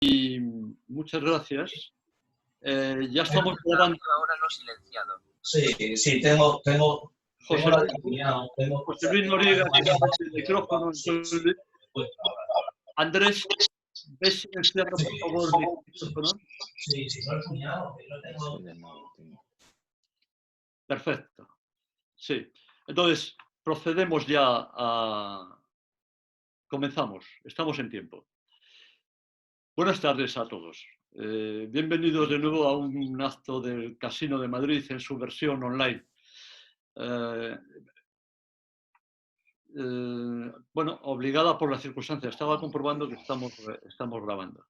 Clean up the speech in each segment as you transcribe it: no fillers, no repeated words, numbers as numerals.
Muchas gracias. Ya estamos grabando. Ahora no silenciado. Sí, tengo José, la comunidad, José Luis Noriega tiene el micrófono. Entonces, Andrés, ¿ves silenciado, por favor, mi micrófono? Sí, lo he cuñado, lo tengo. Perfecto. Sí. Entonces, procedemos ya a... Comenzamos. Estamos en tiempo. Buenas tardes a todos. Bienvenidos de nuevo a un acto del Casino de Madrid en su versión online. Bueno, obligada por las circunstancias. Estaba comprobando que estamos grabando.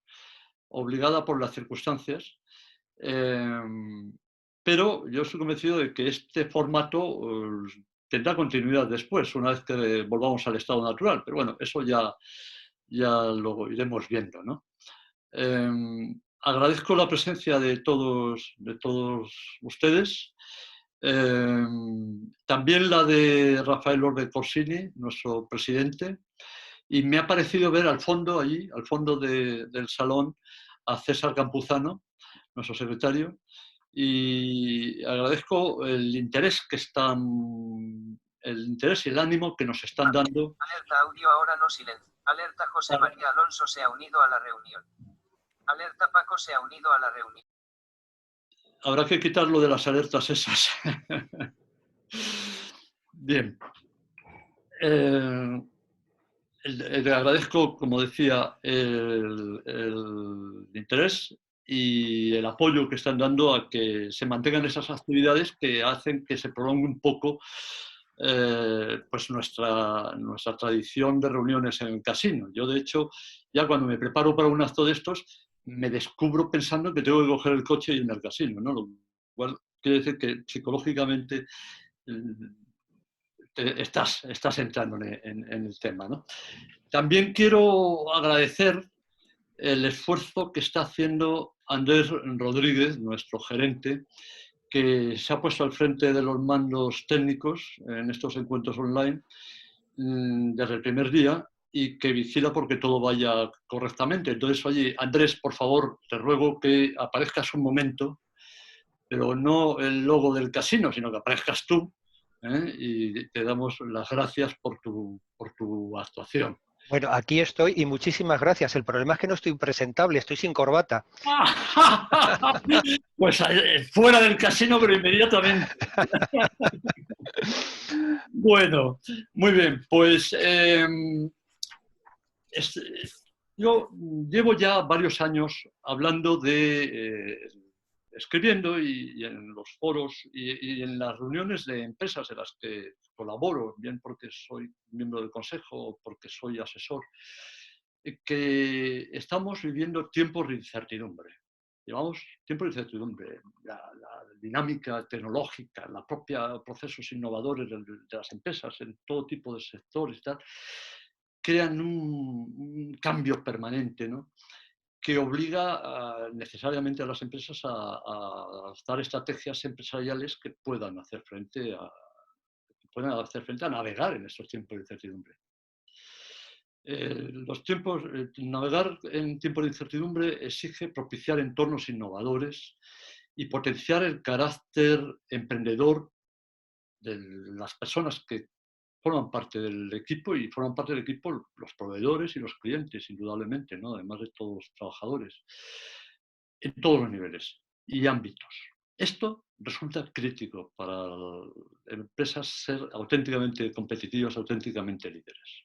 Obligada por las circunstancias. Pero yo estoy convencido de que este formato tendrá continuidad después, una vez que volvamos al estado natural. Pero bueno, eso ya lo iremos viendo, ¿no? Agradezco la presencia de todos ustedes. También la de Rafael Orbe Corsini, nuestro presidente, y me ha parecido ver al fondo, allí, al fondo del salón, a César Campuzano, nuestro secretario, y agradezco el interés y el ánimo que nos están dando. Alerta audio ahora no silencio. Alerta José María Alonso se ha unido a la reunión. Alerta Paco se ha unido a la reunión. Habrá que quitarlo de las alertas esas. Bien. Le agradezco, como decía, el interés y el apoyo que están dando a que se mantengan esas actividades que hacen que se prolongue un poco pues nuestra tradición de reuniones en el casino. Yo, de hecho, ya cuando me preparo para un acto de estos, me descubro pensando que tengo que coger el coche y irme al casino, ¿no? Lo cual quiere decir que psicológicamente estás entrando en el tema, ¿no? También quiero agradecer el esfuerzo que está haciendo Andrés Rodríguez, nuestro gerente, que se ha puesto al frente de los mandos técnicos en estos encuentros online desde el primer día y que vigila porque todo vaya correctamente. Entonces, oye, Andrés, por favor, te ruego que aparezcas un momento, pero no el logo del casino, sino que aparezcas tú, y te damos las gracias por tu actuación. Bueno, aquí estoy y muchísimas gracias. El problema es que no estoy presentable, estoy sin corbata. Pues fuera del casino, pero inmediatamente. Bueno, muy bien. Pues yo llevo ya varios años hablando escribiendo y en los foros y en las reuniones de empresas en las que colaboro, bien porque soy miembro del consejo o porque soy asesor, que estamos viviendo tiempos de incertidumbre. Llevamos tiempos de incertidumbre. La dinámica tecnológica, los propios procesos innovadores de las empresas en todo tipo de sectores y tal, crean un cambio permanente, ¿no? Que obliga necesariamente a las empresas a adoptar estrategias empresariales que puedan hacer frente a navegar en estos tiempos de incertidumbre. Navegar en tiempos de incertidumbre exige propiciar entornos innovadores y potenciar el carácter emprendedor de las personas que forman parte del equipo, y forman parte del equipo los proveedores y los clientes, indudablemente, ¿no? Además de todos los trabajadores, en todos los niveles y ámbitos. Esto resulta crítico para empresas ser auténticamente competitivas, auténticamente líderes.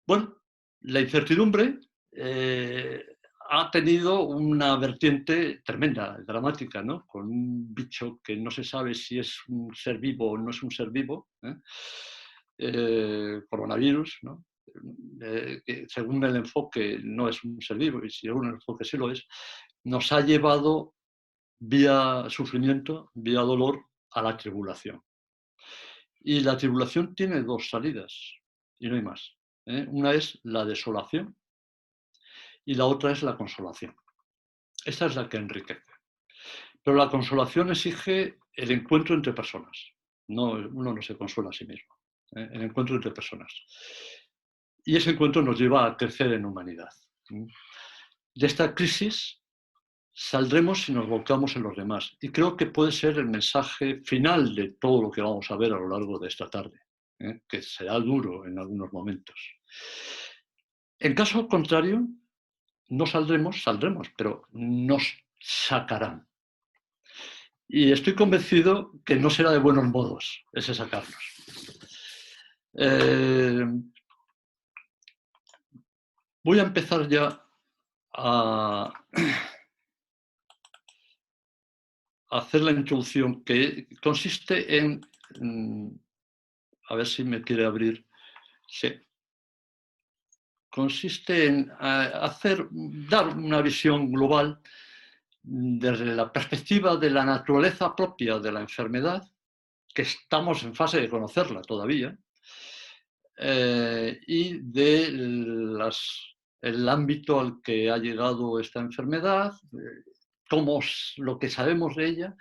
Bueno, la incertidumbre ha tenido una vertiente tremenda, dramática, ¿no? Con un bicho que no se sabe si es un ser vivo o no es un ser vivo, coronavirus, ¿no? Que según el enfoque no es un ser vivo, y según el enfoque sí lo es, nos ha llevado vía sufrimiento, vía dolor, a la tribulación. Y la tribulación tiene dos salidas, y no hay más. Una es la desolación y la otra es la consolación. Esta es la que enriquece. Pero la consolación exige el encuentro entre personas. Uno no se consuela a sí mismo. El encuentro entre personas. Y ese encuentro nos lleva a crecer en humanidad. de esta crisis saldremos si nos volcamos en los demás. Y creo que puede ser el mensaje final de todo lo que vamos a ver a lo largo de esta tarde, que será duro en algunos momentos. En caso contrario, no saldremos, pero nos sacarán. Y estoy convencido que no será de buenos modos ese sacarnos. Voy a empezar ya a hacer la introducción, que consiste en... a ver si me quiere abrir. Sí. Consiste en dar una visión global desde la perspectiva de la naturaleza propia de la enfermedad, que estamos en fase de conocerla todavía, y del ámbito al que ha llegado esta enfermedad, lo que sabemos de ella,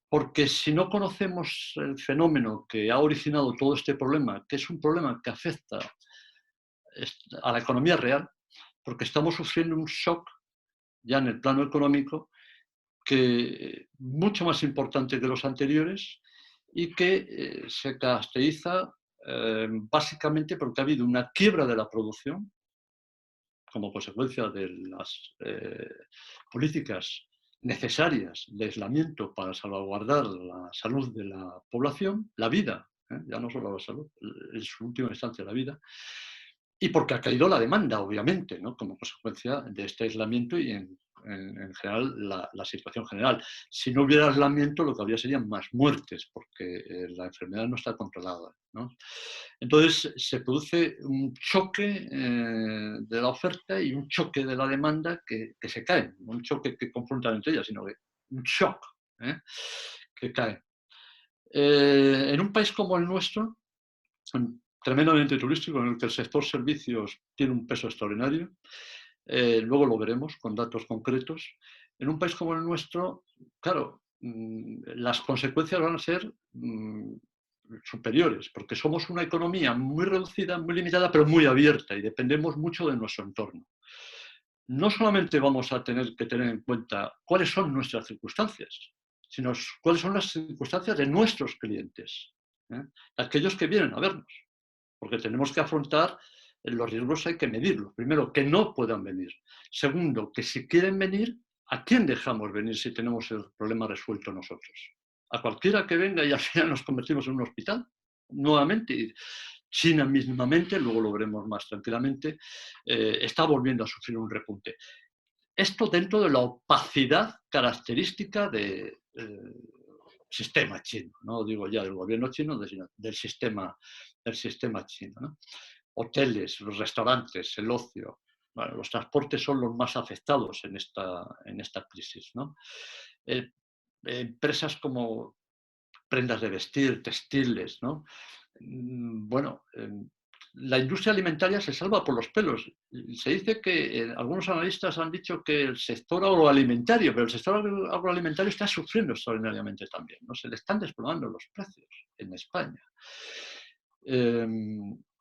porque si no conocemos el fenómeno que ha originado todo este problema, que es un problema que afecta a la economía real, porque estamos sufriendo un shock ya en el plano económico que mucho más importante que los anteriores y que se caracteriza básicamente porque ha habido una quiebra de la producción como consecuencia de las políticas necesarias de aislamiento para salvaguardar la salud de la población, la vida, ya no solo la salud, en su última instancia la vida, y porque ha caído la demanda, obviamente, ¿no? Como consecuencia de este aislamiento y en general la situación general. Si no hubiera aislamiento, lo que habría serían más muertes, porque la enfermedad no está controlada, ¿no? Entonces se produce un choque de la oferta y un choque de la demanda que se caen, no un choque que confrontan entre ellas, sino que un shock que cae. En un país como el nuestro, tremendamente turístico, en el que el sector servicios tiene un peso extraordinario, luego lo veremos con datos concretos. En un país como el nuestro, claro, las consecuencias van a ser superiores, porque somos una economía muy reducida, muy limitada, pero muy abierta y dependemos mucho de nuestro entorno. No solamente vamos a tener que tener en cuenta cuáles son nuestras circunstancias, sino cuáles son las circunstancias de nuestros clientes, aquellos que vienen a vernos, porque tenemos que afrontar los riesgos, hay que medirlos. Primero, que no puedan venir. Segundo, que si quieren venir, ¿a quién dejamos venir si tenemos el problema resuelto nosotros? A cualquiera que venga y al final nos convertimos en un hospital, nuevamente. China mismamente, luego lo veremos más tranquilamente, está volviendo a sufrir un repunte. Esto dentro de la opacidad característica del sistema chino, no digo ya del gobierno chino, sino del sistema chino, ¿no? Hoteles, los restaurantes, el ocio, bueno, los transportes son los más afectados en esta crisis, ¿no? Empresas como prendas de vestir, textiles, ¿no? Bueno, la industria alimentaria se salva por los pelos. Se dice que algunos analistas han dicho que el sector agroalimentario, pero el sector agroalimentario está sufriendo extraordinariamente también, ¿no? Se le están desplomando los precios en España.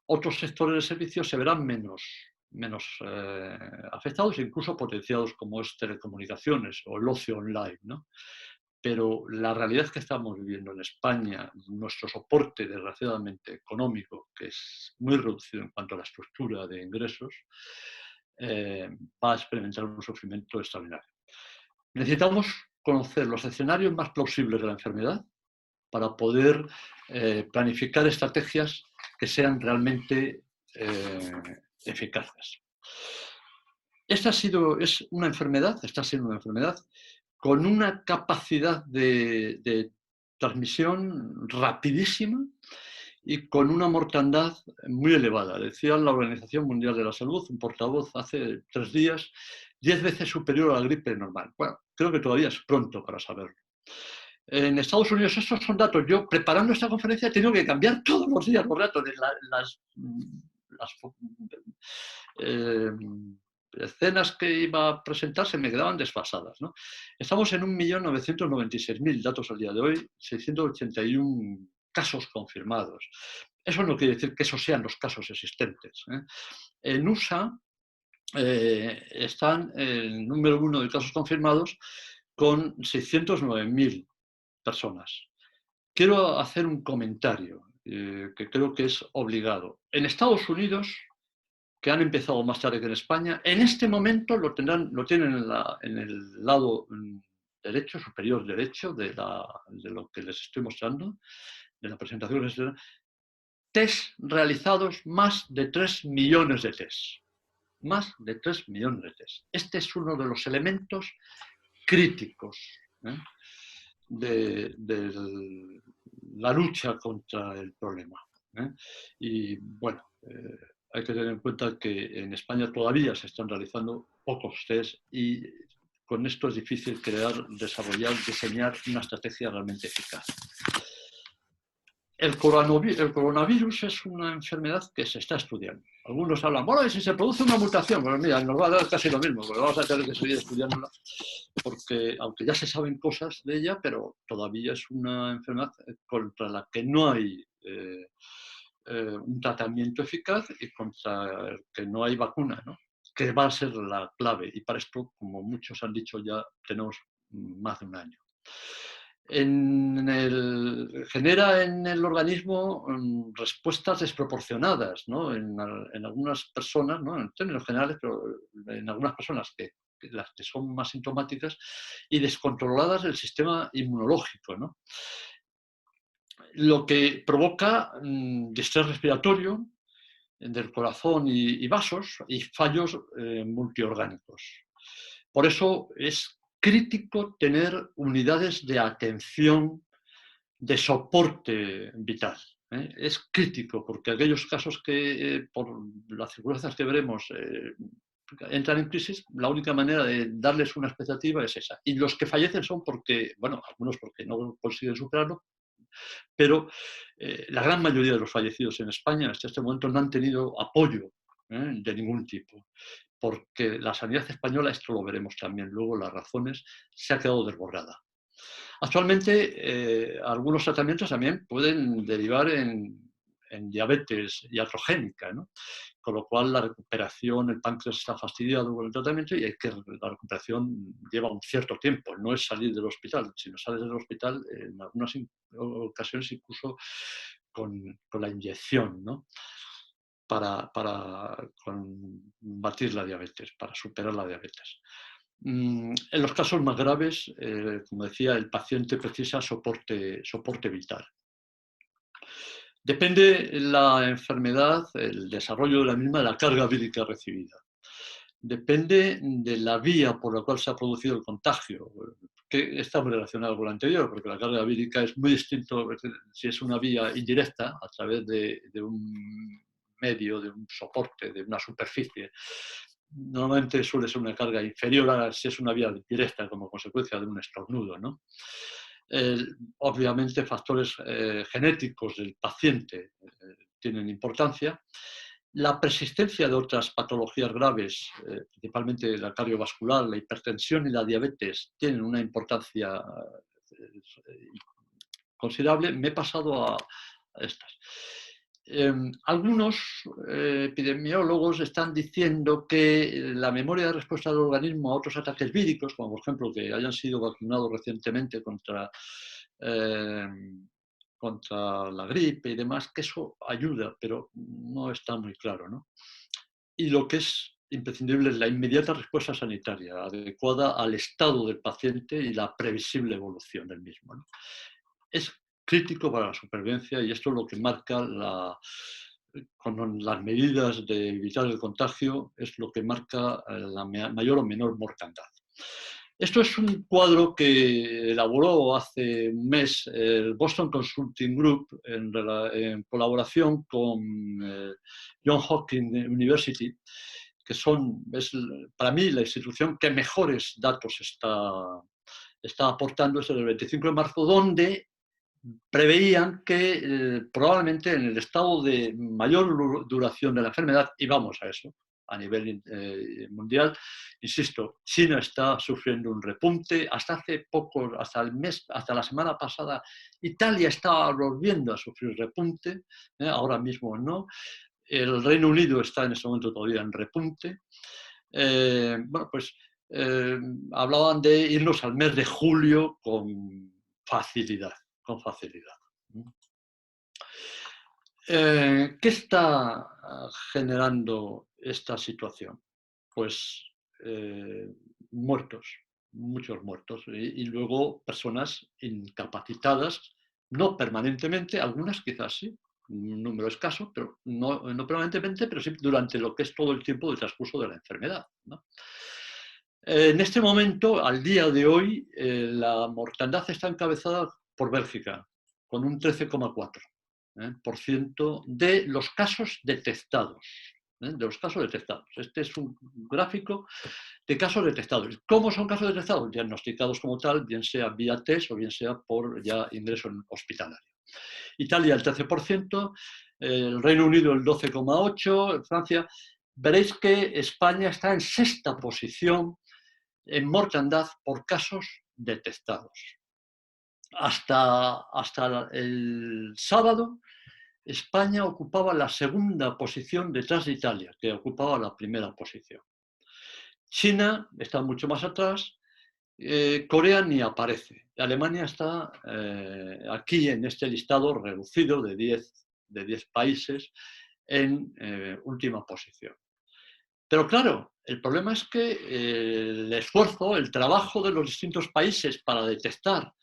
Otros sectores de servicios se verán menos afectados, incluso potenciados, como es telecomunicaciones o el ocio online, ¿no? Pero la realidad que estamos viviendo en España, nuestro soporte, desgraciadamente, económico, que es muy reducido en cuanto a la estructura de ingresos, va a experimentar un sufrimiento extraordinario. Necesitamos conocer los escenarios más plausibles de la enfermedad para poder planificar estrategias que sean realmente eficaces. Está siendo una enfermedad con una capacidad de transmisión rapidísima y con una mortandad muy elevada. Decía la Organización Mundial de la Salud, un portavoz hace 3 días, 10 veces superior a la gripe normal. Bueno, creo que todavía es pronto para saberlo. En Estados Unidos, estos son datos. Yo, preparando esta conferencia, he tenido que cambiar todos los días los datos de las escenas que iba a presentar se me quedaban desfasadas, ¿no? Estamos en 1.996.000 datos al día de hoy, 681 casos confirmados. Eso no quiere decir que esos sean los casos existentes, ¿eh? En USA, están el número 1 de casos confirmados con 609.000 personas. Quiero hacer un comentario que creo que es obligado. En Estados Unidos, que han empezado más tarde que en España, en este momento lo tienen en el lado derecho, superior derecho de lo que les estoy mostrando, de la presentación que les estoy dando, test realizados, más de 3 millones de test. Más de 3 millones de test. Este es uno de los elementos críticos de la lucha contra el problema. Y bueno, hay que tener en cuenta que en España todavía se están realizando pocos test y con esto es difícil crear, desarrollar, diseñar una estrategia realmente eficaz. El coronavirus es una enfermedad que se está estudiando. Algunos hablan, bueno, y si se produce una mutación, pues mira, nos va a dar casi lo mismo, porque vamos a tener que seguir estudiándola, porque aunque ya se saben cosas de ella, pero todavía es una enfermedad contra la que no hay un tratamiento eficaz y contra el que no hay vacuna, ¿no? Que va a ser la clave. Y para esto, como muchos han dicho, ya tenemos más de un año. Genera en el organismo respuestas desproporcionadas, ¿no? En algunas personas, ¿no? En términos generales, pero en algunas personas las que son más sintomáticas y descontroladas del sistema inmunológico, ¿no? Lo que provoca distrés respiratorio del corazón y vasos y fallos multiorgánicos. Por eso es crítico tener unidades de atención, de soporte vital. Es crítico porque aquellos casos que, por las circunstancias que veremos, entran en crisis, la única manera de darles una expectativa es esa. Y los que fallecen son porque, bueno, algunos porque no consiguen superarlo, pero la gran mayoría de los fallecidos en España hasta este momento no han tenido apoyo de ningún tipo, porque la sanidad española, esto lo veremos también luego, las razones, se ha quedado desbordada. Actualmente, algunos tratamientos también pueden derivar en diabetes iatrogénica, ¿no? Con lo cual la recuperación, el páncreas está fastidiado con el tratamiento y la recuperación lleva un cierto tiempo, no es salir del hospital. Si no sales del hospital, en algunas ocasiones incluso con la inyección, ¿no? Para combatir la diabetes, para superar la diabetes. En los casos más graves, como decía, el paciente precisa soporte vital. Depende la enfermedad, el desarrollo de la misma, de la carga vírica recibida. Depende de la vía por la cual se ha producido el contagio, que está muy relacionado con lo anterior, porque la carga vírica es muy distinto si es una vía indirecta, a través de un medio, de un soporte, de una superficie. Normalmente suele ser una carga inferior a si es una vía directa como consecuencia de un estornudo, ¿no? Obviamente factores genéticos del paciente tienen importancia. La persistencia de otras patologías graves, principalmente la cardiovascular, la hipertensión y la diabetes, tienen una importancia considerable. Me he pasado a estas. Algunos epidemiólogos están diciendo que la memoria de respuesta del organismo a otros ataques víricos, como por ejemplo que hayan sido vacunados recientemente contra la gripe y demás, que eso ayuda, pero no está muy claro, ¿no? Y lo que es imprescindible es la inmediata respuesta sanitaria, adecuada al estado del paciente y la previsible evolución del mismo, ¿no? Es crítico para la supervivencia y esto es lo que marca con las medidas de evitar el contagio, es lo que marca la mayor o menor mortandad. Esto es un cuadro que elaboró hace un mes el Boston Consulting Group en colaboración con Johns Hopkins University, que es para mí la institución que mejores datos está aportando. Es el 25 de marzo, donde preveían que probablemente en el estado de mayor duración de la enfermedad, y vamos a eso, a nivel mundial, insisto, China está sufriendo un repunte, hasta hace poco, hasta la semana pasada, Italia estaba volviendo a sufrir repunte, ahora mismo no, el Reino Unido está en este momento todavía en repunte, Bueno, pues hablaban de irnos al mes de julio con facilidad, con facilidad. ¿Qué está generando esta situación? Pues muertos, muchos muertos, y luego personas incapacitadas, no permanentemente, algunas quizás sí, un número escaso, pero no permanentemente, pero sí durante lo que es todo el tiempo del transcurso de la enfermedad, ¿no? En este momento, al día de hoy, la mortandad está encabezada por Bélgica, con un 13,4% de los casos detectados. De los casos detectados. Este es un gráfico de casos detectados. ¿Cómo son casos detectados? Diagnosticados como tal, bien sea vía test o bien sea por ya ingreso en hospitalario. Italia el 13%, el Reino Unido el 12,8%, Francia. Veréis que España está en sexta posición en mortandad por casos detectados. Hasta el sábado, España ocupaba la segunda posición detrás de Italia, que ocupaba la primera posición. China está mucho más atrás, Corea ni aparece. Alemania está aquí en este listado reducido de 10 países en última posición. Pero claro, el problema es que el esfuerzo, el trabajo de los distintos países para detectar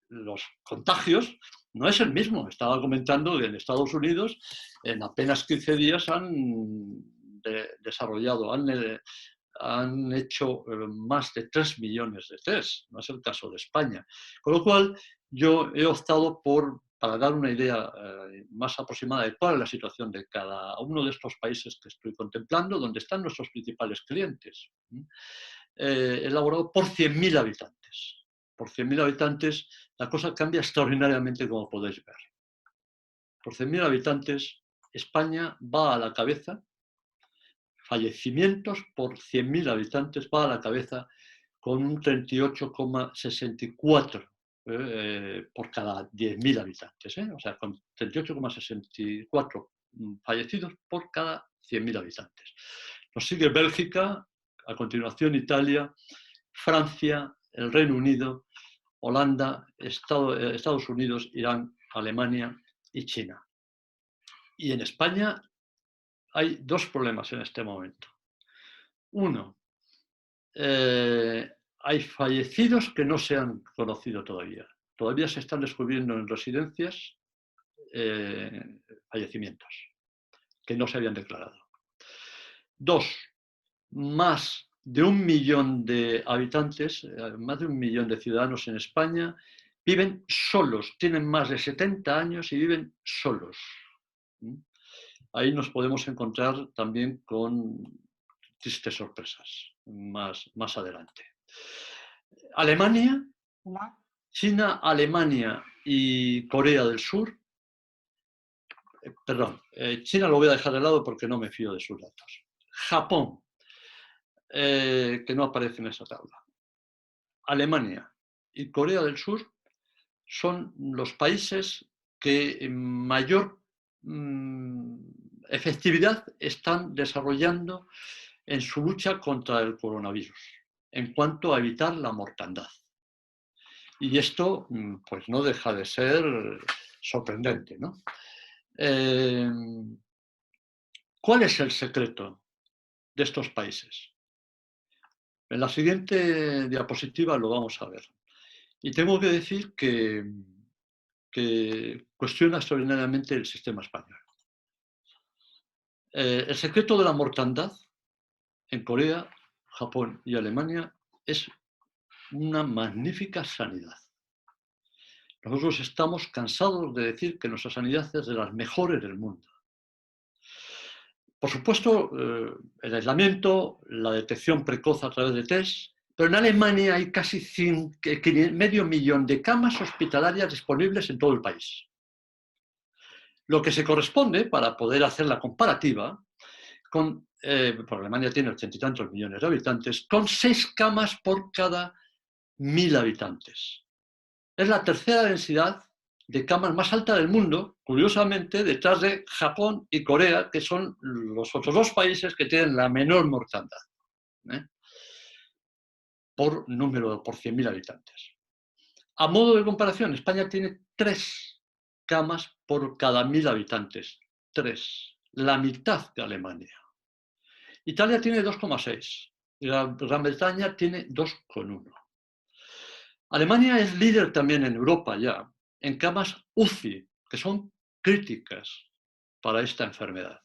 los contagios no es el mismo. Estaba comentando que en Estados Unidos en apenas 15 días han desarrollado, han hecho más de 3 millones de test. No es el caso de España. Con lo cual, yo he optado para dar una idea más aproximada de cuál es la situación de cada uno de estos países que estoy contemplando, donde están nuestros principales clientes. Elaborado por 100.000 habitantes. Por 100.000 habitantes, la cosa cambia extraordinariamente, como podéis ver. Por 100.000 habitantes, España va a la cabeza, fallecimientos por 100.000 habitantes va a la cabeza con un 38,64 por cada 10.000 habitantes. O sea, con 38,64 fallecidos por cada 100.000 habitantes. Nos sigue Bélgica, a continuación Italia, Francia, el Reino Unido, Holanda, Estados Unidos, Irán, Alemania y China. Y en España hay dos problemas en este momento. Uno, hay fallecidos que no se han conocido todavía. Todavía se están descubriendo en residencias fallecimientos que no se habían declarado. Dos, más de 1 millón de habitantes, más de 1 millón de ciudadanos en España viven solos, tienen más de 70 años y viven solos. Ahí nos podemos encontrar también con tristes sorpresas más adelante. Alemania, China, Alemania y Corea del Sur. China lo voy a dejar de lado porque no me fío de sus datos. Japón, que no aparece en esa tabla. Alemania y Corea del Sur son los países que en mayor efectividad están desarrollando en su lucha contra el coronavirus, en cuanto a evitar la mortandad. Y esto pues no deja de ser sorprendente, ¿no? ¿Cuál es el secreto de estos países? En la siguiente diapositiva lo vamos a ver. Y tengo que decir que cuestiona extraordinariamente el sistema español. El secreto de la mortandad en Corea, Japón y Alemania es una magnífica sanidad. Nosotros estamos cansados de decir que nuestra sanidad es de las mejores del mundo. Por supuesto, el aislamiento, la detección precoz a través de test, pero en Alemania hay casi medio millón de camas hospitalarias disponibles en todo el país. Lo que se corresponde, para poder hacer la comparativa, porque Alemania tiene 80 y tantos millones de habitantes, con 6 camas por cada 1.000 habitantes. Es la tercera densidad de camas más alta del mundo, curiosamente, detrás de Japón y Corea, que son los otros dos países que tienen la menor mortandad, ¿eh? Por 100.000 habitantes. A modo de comparación, España tiene 3 camas por cada 1.000 habitantes. 3. La mitad de Alemania. Italia tiene 2,6. Gran Bretaña tiene 2,1. Alemania es líder también en Europa ya en camas UCI, que son críticas para esta enfermedad,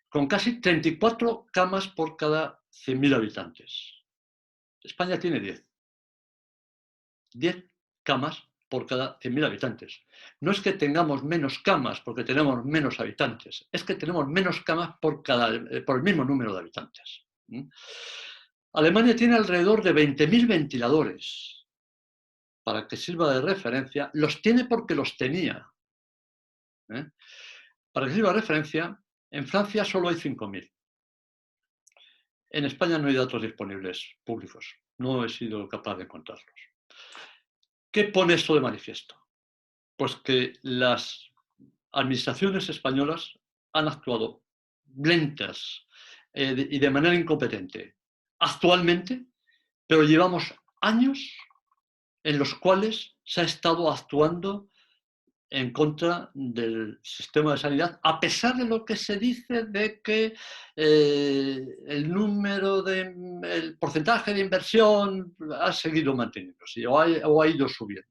con casi 34 camas por cada 100.000 habitantes. España tiene 10. 10 camas por cada 100.000 habitantes. No es que tengamos menos camas porque tenemos menos habitantes, es que tenemos menos camas por el mismo número de habitantes. Alemania tiene alrededor de 20.000 ventiladores. Para que sirva de referencia, los tiene porque los tenía. Para que sirva de referencia, en Francia solo hay 5.000. En España no hay datos disponibles públicos. No he sido capaz de encontrarlos. ¿Qué pone esto de manifiesto? Pues que las administraciones españolas han actuado lentas y de manera incompetente actualmente, pero llevamos años en los cuales se ha estado actuando en contra del sistema de sanidad, a pesar de lo que se dice de que el porcentaje de inversión ha seguido manteniéndose o ha ido subiendo.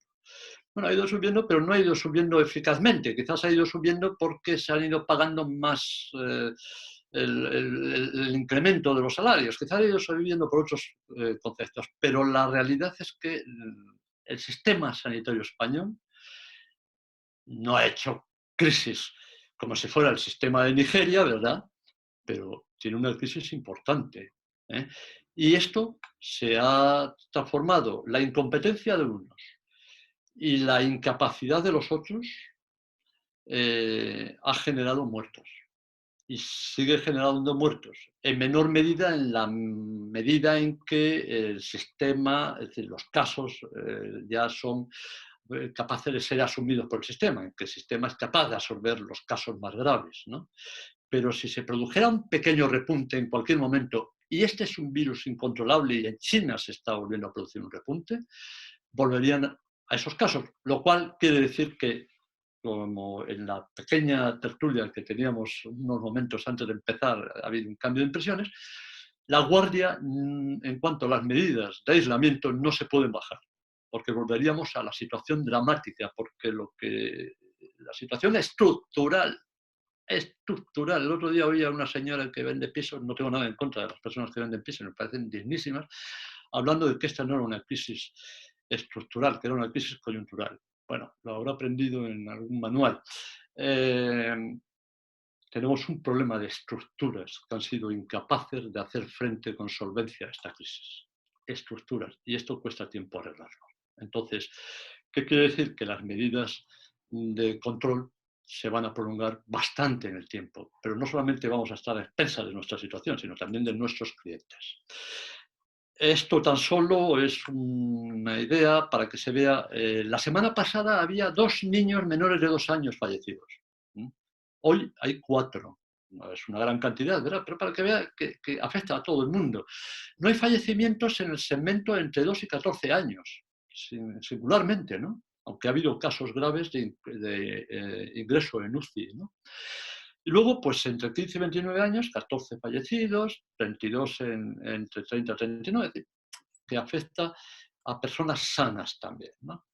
Bueno, ha ido subiendo, pero no ha ido subiendo eficazmente. Quizás ha ido subiendo porque se han ido pagando más el incremento de los salarios. Quizás ha ido subiendo por otros conceptos. Pero la realidad es que el sistema sanitario español no ha hecho crisis como si fuera el sistema de Nigeria, ¿verdad? Pero tiene una crisis importante. Y esto se ha transformado, la incompetencia de unos y la incapacidad de los otros ha generado muertos. Y sigue generando muertos, en menor medida en la medida en que el sistema, es decir, los casos ya son capaces de ser asumidos por el sistema, en que el sistema es capaz de absorber los casos más graves, ¿no? Pero si se produjera un pequeño repunte en cualquier momento, y este es un virus incontrolable y en China se está volviendo a producir un repunte, volverían a esos casos, lo cual quiere decir que, como en la pequeña tertulia que teníamos unos momentos antes de empezar, ha habido un cambio de impresiones, la guardia en cuanto a las medidas de aislamiento no se pueden bajar, porque volveríamos a la situación dramática, porque la situación estructural. El otro día oía a una señora que vende pisos, no tengo nada en contra de las personas que venden pisos, me parecen dignísimas, hablando de que esta no era una crisis estructural, que era una crisis coyuntural. Bueno, lo habrá aprendido en algún manual. Tenemos un problema de estructuras que han sido incapaces de hacer frente con solvencia a esta crisis. Estructuras. Y esto cuesta tiempo arreglarlo. Entonces, ¿qué quiere decir? Que las medidas de control se van a prolongar bastante en el tiempo. Pero no solamente vamos a estar a expensas de nuestra situación, sino también de nuestros clientes. Esto tan solo es una idea para que se vea. La semana pasada había 2 niños menores de 2 años fallecidos. Hoy hay 4. No es una gran cantidad, ¿verdad? Pero para que vea que afecta a todo el mundo. No hay fallecimientos en el segmento entre 2 y 14 años, singularmente, ¿no? Aunque ha habido casos graves de ingreso en UCI, ¿no? Y luego, pues entre 15 y 29 años, 14 fallecidos, 22 entre 30 y 39, que afecta a personas sanas también, ¿no?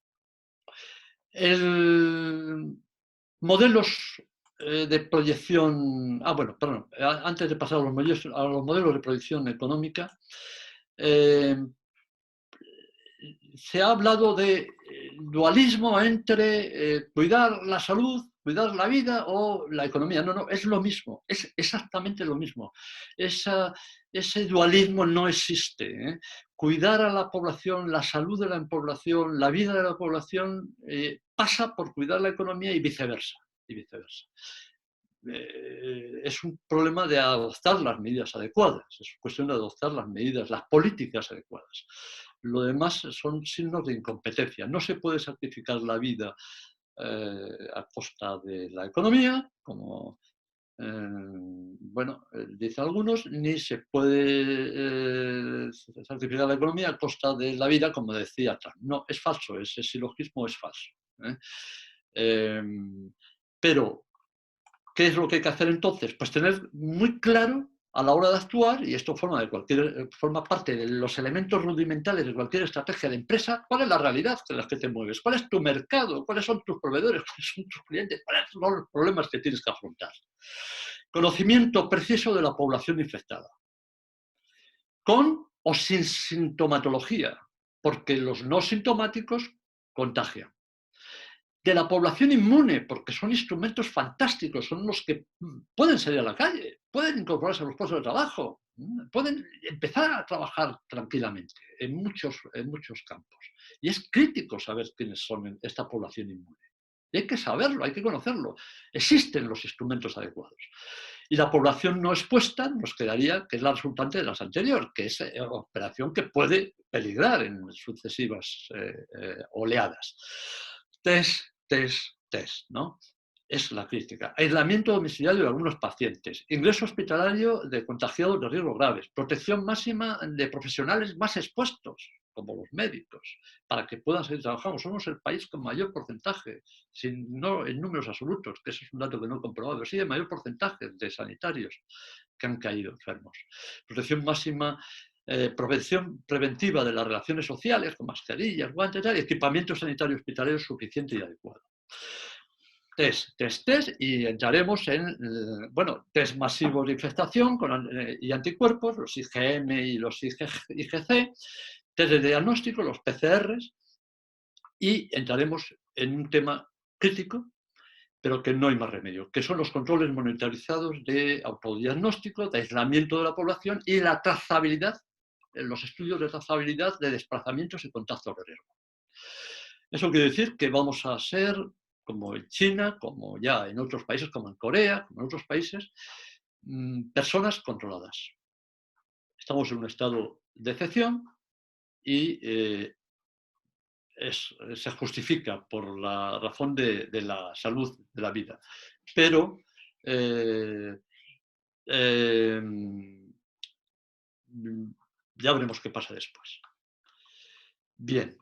Modelos de proyección... antes de pasar a los modelos de proyección económica, se ha hablado de dualismo entre cuidar la salud, cuidar la vida o la economía. No, es lo mismo, es exactamente lo mismo. Ese dualismo no existe. Cuidar a la población, la salud de la población, la vida de la población pasa por cuidar la economía y viceversa. Es un problema de adoptar las medidas adecuadas, es cuestión de adoptar las medidas, las políticas adecuadas. Lo demás son signos de incompetencia. No se puede sacrificar la vida a costa de la economía, como bueno, dicen algunos, ni se puede sacrificar la economía a costa de la vida, como decía Trump. No, es falso, ese silogismo es falso. Pero, ¿qué es lo que hay que hacer entonces? Pues tener muy claro a la hora de actuar, y esto forma parte de los elementos rudimentales de cualquier estrategia de empresa, cuál es la realidad en la que te mueves, cuál es tu mercado, cuáles son tus proveedores, cuáles son tus clientes, cuáles son los problemas que tienes que afrontar. Conocimiento preciso de la población infectada, con o sin sintomatología, porque los no sintomáticos contagian. De la población inmune, porque son instrumentos fantásticos, son los que pueden salir a la calle, pueden incorporarse a los puestos de trabajo, pueden empezar a trabajar tranquilamente en muchos campos. Y es crítico saber quiénes son esta población inmune. Y hay que saberlo, hay que conocerlo. Existen los instrumentos adecuados. Y la población no expuesta nos quedaría, que es la resultante de las anteriores, que es una operación que puede peligrar en sucesivas oleadas. Test, ¿no? Es la crítica. Aislamiento domiciliario de algunos pacientes, ingreso hospitalario de contagiados de riesgos graves, protección máxima de profesionales más expuestos, como los médicos, para que puedan seguir trabajando. Somos el país con mayor porcentaje, no en números absolutos, que eso es un dato que no he comprobado, pero sí el mayor porcentaje de sanitarios que han caído enfermos. Protección máxima, prevención preventiva de las relaciones sociales, con mascarillas, guantes, y equipamiento sanitario hospitalario suficiente y adecuado. Test, y entraremos en, bueno, test masivos de infectación y anticuerpos, los IgM y los IgC, test de diagnóstico, los PCRs, y entraremos en un tema crítico, pero que no hay más remedio, que son los controles monitorizados de autodiagnóstico, de aislamiento de la población y la trazabilidad, los estudios de trazabilidad de desplazamientos y contactos de riesgo. Eso quiere decir que vamos a ser, como en China, como ya en otros países, como en Corea, como en otros países, personas controladas. Estamos en un estado de excepción y se justifica por la razón de la salud de la vida. Pero ya veremos qué pasa después. Bien.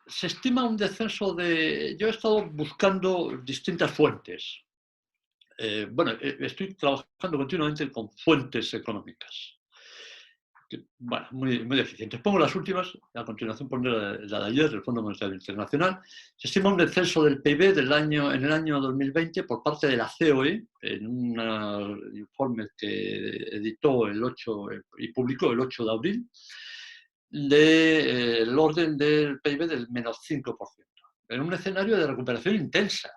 Se estima un descenso de... Yo he estado buscando distintas fuentes. Bueno, estoy trabajando continuamente con fuentes económicas. Bueno, muy deficientes. Pongo las últimas, a continuación pondré la de ayer, del Fondo Monetario Internacional. Se estima un descenso del PIB en el año 2020 por parte de la COE, en un informe que editó y publicó el 8 de abril, del orden del PIB del menos 5%, en un escenario de recuperación intensa.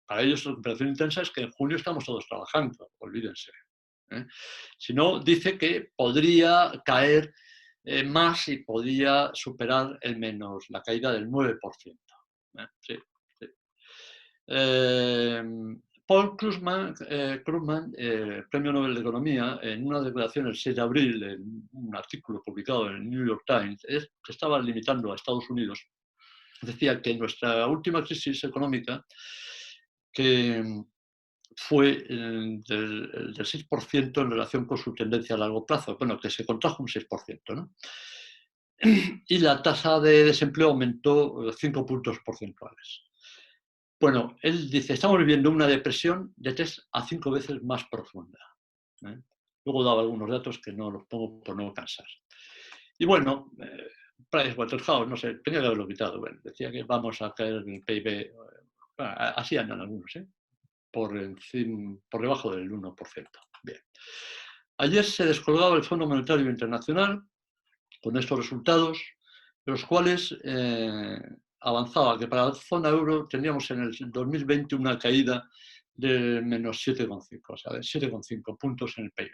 Para ellos, recuperación intensa es que en junio estamos todos trabajando, olvídense. Si no, dice que podría caer más y podría superar la caída del 9%. Sí. Paul Krugman, Premio Nobel de Economía, en una declaración el 6 de abril, en un artículo publicado en el New York Times, que estaba limitando a Estados Unidos, decía que nuestra última crisis económica, que fue del 6% en relación con su tendencia a largo plazo, bueno, que se contrajo un 6%, ¿no? Y la tasa de desempleo aumentó 5 puntos porcentuales. Bueno, él dice, estamos viviendo una depresión de 3 a 5 veces más profunda. Luego daba algunos datos que no los pongo por no cansar. Y bueno, Pricewaterhouse, no sé, tenía que haberlo quitado. Bueno, decía que vamos a caer en el PIB, así andan algunos, por debajo del 1%. Bien. Ayer se descolgaba el Fondo Monetario Internacional con estos resultados, de los cuales avanzaba que para la zona euro teníamos en el 2020 una caída de menos 7,5, o sea, de 7,5 puntos en el PIB.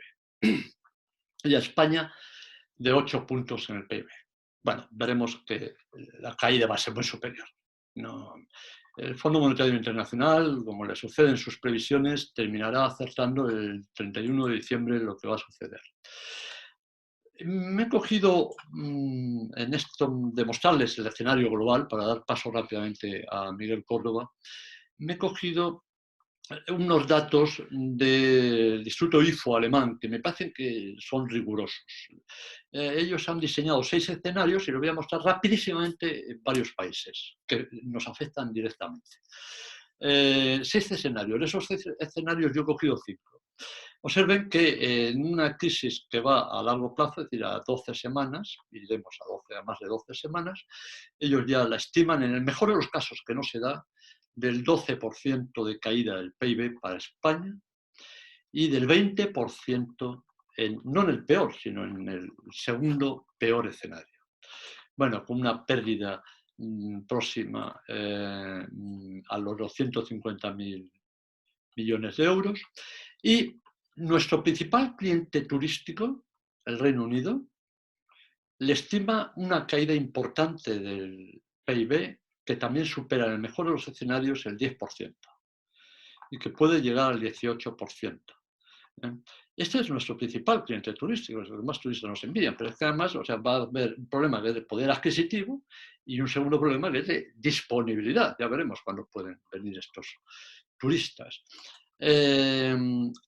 Y a España de 8 puntos en el PIB. Bueno, veremos que la caída va a ser muy superior. No, el Fondo Monetario Internacional, como le sucede en sus previsiones, terminará acertando el 31 de diciembre lo que va a suceder. Me he cogido, en esto de mostrarles el escenario global, para dar paso rápidamente a Miguel Córdoba, me he cogido unos datos del Instituto IFO alemán que me parecen que son rigurosos. Ellos han diseñado 6 escenarios y los voy a mostrar rapidísimamente en varios países que nos afectan directamente. 6 escenarios. De esos 6 escenarios yo he cogido 5. Observen que en una crisis que va a largo plazo, es decir, a 12 semanas, iremos a más de 12 semanas, ellos ya la estiman, en el mejor de los casos que no se da, del 12% de caída del PIB para España y del 20%, no en el peor, sino en el segundo peor escenario. Bueno, con una pérdida próxima a los 250.000 millones de euros. Y nuestro principal cliente turístico, el Reino Unido, le estima una caída importante del PIB que también supera en el mejor de los escenarios el 10% y que puede llegar al 18%. Este es nuestro principal cliente turístico, los demás turistas nos envían, pero es que además, o sea, va a haber un problema de poder adquisitivo y un segundo problema que es de disponibilidad. Ya veremos cuándo pueden venir estos turistas.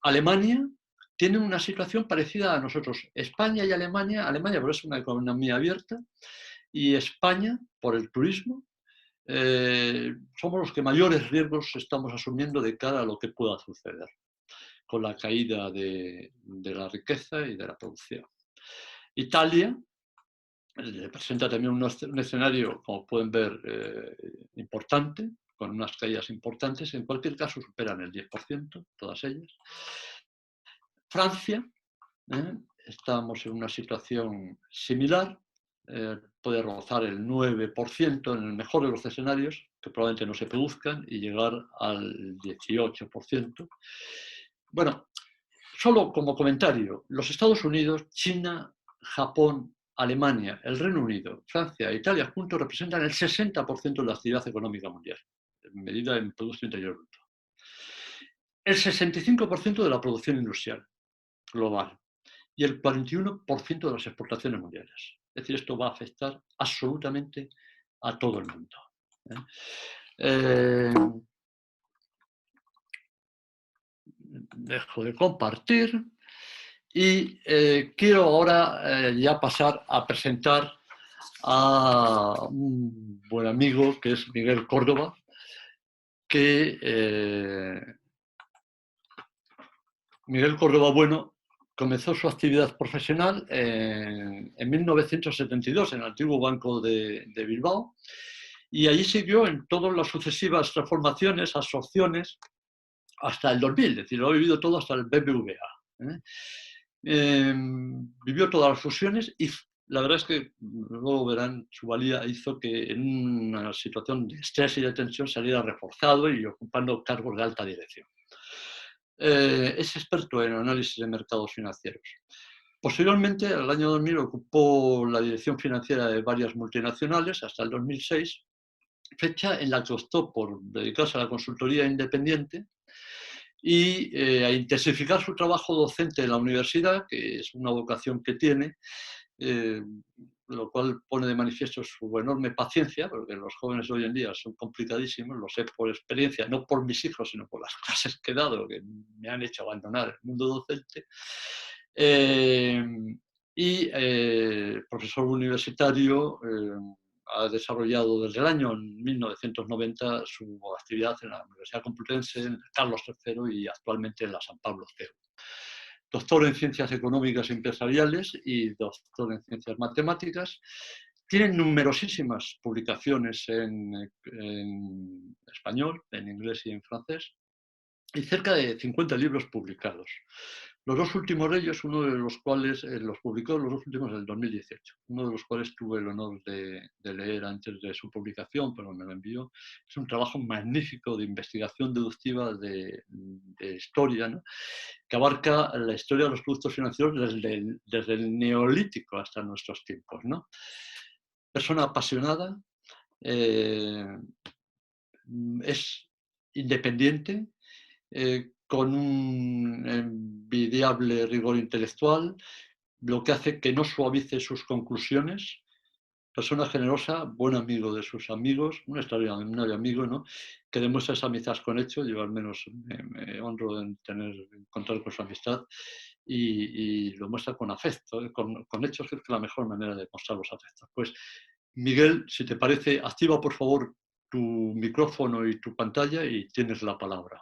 Alemania tiene una situación parecida a nosotros. España y Alemania, Alemania por es una economía abierta y España por el turismo, somos los que mayores riesgos estamos asumiendo de cara a lo que pueda suceder con la caída de la riqueza y de la producción. Italia presenta también un escenario, como pueden ver, importante, con unas caídas importantes. En cualquier caso superan el 10%, todas ellas. Francia, estamos en una situación similar, puede rozar el 9% en el mejor de los escenarios, que probablemente no se produzcan, y llegar al 18%. Bueno, solo como comentario, los Estados Unidos, China, Japón, Alemania, el Reino Unido, Francia e Italia juntos representan el 60% de la actividad económica mundial, medida en Producto Interior Bruto. El 65% de la producción industrial global y el 41% de las exportaciones mundiales. Es decir, esto va a afectar absolutamente a todo el mundo. Dejo de compartir y quiero ahora ya pasar a presentar a un buen amigo que es Miguel Córdoba, que Miguel Córdoba Bueno comenzó su actividad profesional en 1972 en el antiguo Banco de Bilbao y allí siguió en todas las sucesivas transformaciones, absorciones, hasta el 2000, es decir, lo ha vivido todo hasta el BBVA. Vivió todas las fusiones y la verdad es que, luego verán, su valía hizo que en una situación de estrés y de tensión saliera reforzado y ocupando cargos de alta dirección. Es experto en análisis de mercados financieros. Posteriormente, en el año 2000, ocupó la dirección financiera de varias multinacionales hasta el 2006, fecha en la que optó por dedicarse a la consultoría independiente y a intensificar su trabajo docente en la universidad, que es una vocación que tiene, lo cual pone de manifiesto su enorme paciencia, porque los jóvenes de hoy en día son complicadísimos, lo sé por experiencia, no por mis hijos, sino por las clases que he dado, que me han hecho abandonar el mundo docente. Profesor universitario, ha desarrollado desde el año 1990 su actividad en la Universidad Complutense, en Carlos III y actualmente en la San Pablo CEU. Doctor en Ciencias Económicas y Empresariales y doctor en Ciencias Matemáticas. Tiene numerosísimas publicaciones en español, en inglés y en francés, y cerca de 50 libros publicados. Los dos últimos de ellos, uno de los cuales los publicó, los dos últimos en el 2018, uno de los cuales tuve el honor de leer antes de su publicación, pero me lo envió. Es un trabajo magnífico de investigación deductiva de historia, ¿no?, que abarca la historia de los productos financieros desde el neolítico hasta nuestros tiempos, ¿no? Persona apasionada, es independiente, con un envidiable rigor intelectual, lo que hace que no suavice sus conclusiones. Persona generosa, buen amigo de sus amigos, un extraordinario amigo, ¿no? Que demuestra esa amistad con hechos. Yo al menos me honro en contar con su amistad y lo muestra con afecto, con hechos, que es la mejor manera de mostrar los afectos. Pues, Miguel, si te parece, activa por favor tu micrófono y tu pantalla y tienes la palabra.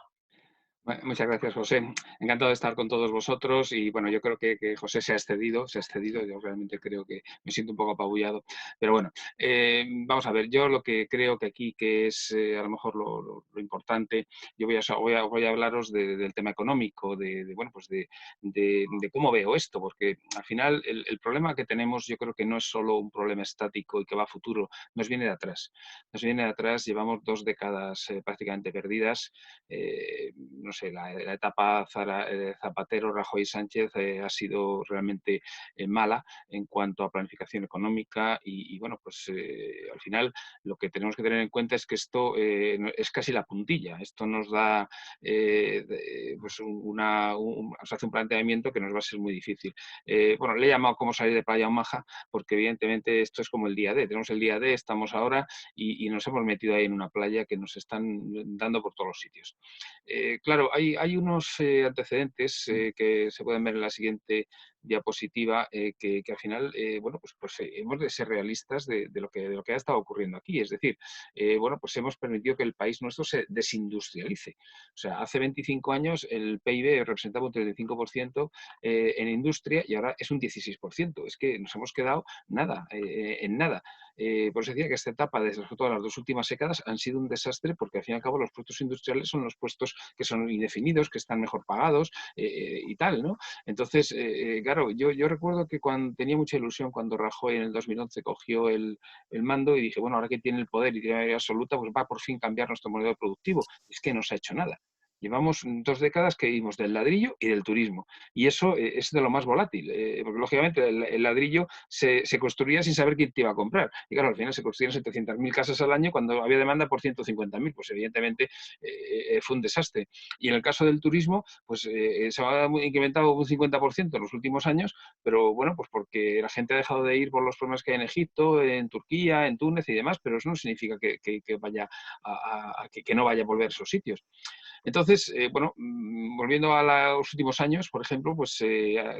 Bueno, muchas gracias, José. Encantado de estar con todos vosotros y bueno, yo creo que José se ha excedido, yo realmente creo que me siento un poco apabullado, pero bueno, vamos a ver, yo lo que creo que aquí, que es a lo mejor lo importante, yo voy a hablaros del tema económico, bueno, pues de cómo veo esto, porque al final el problema que tenemos yo creo que no es solo un problema estático y que va a futuro, nos viene de atrás, llevamos 2 décadas prácticamente perdidas, no sé, la etapa Zapatero, Rajoy y Sánchez ha sido realmente mala en cuanto a planificación económica y bueno, pues al final lo que tenemos que tener en cuenta es que esto es casi la puntilla. Esto nos da pues nos hace un planteamiento que nos va a ser muy difícil. Bueno, le he llamado cómo salir de Playa Omaha porque evidentemente esto es como el día D. Tenemos el día D, estamos ahora y nos hemos metido ahí en una playa que nos están dando por todos los sitios. Claro, hay unos antecedentes que se pueden ver en la siguiente diapositiva que al final, bueno, pues hemos de ser realistas de lo que ha estado ocurriendo aquí. Es decir, bueno, pues hemos permitido que el país nuestro se desindustrialice. O sea, hace 25 años el PIB representaba un 35% en industria y ahora es un 16%. Es que nos hemos quedado nada, en nada. Por eso decía que esta etapa, sobre todo las 2 últimas décadas, han sido un desastre porque al fin y al cabo los puestos industriales son los puestos que son indefinidos, que están mejor pagados y tal, ¿no? Entonces, claro, yo recuerdo que cuando tenía mucha ilusión cuando Rajoy en el 2011 cogió el mando y dije, bueno, ahora que tiene el poder y tiene mayoría absoluta, pues va a por fin cambiar nuestro modelo productivo. Es que no se ha hecho nada. Llevamos 2 décadas que vivimos del ladrillo y del turismo. Y eso es de lo más volátil, porque lógicamente el ladrillo se construía sin saber quién te iba a comprar. Y claro, al final se construyeron 700.000 casas al año cuando había demanda por 150.000. Pues evidentemente fue un desastre. Y en el caso del turismo, pues se ha incrementado un 50% en los últimos años, pero bueno, pues porque la gente ha dejado de ir por los problemas que hay en Egipto, en Turquía, en Túnez y demás, pero eso no significa que vaya que no vaya a volver a esos sitios. Entonces, bueno, volviendo a los últimos años, por ejemplo, pues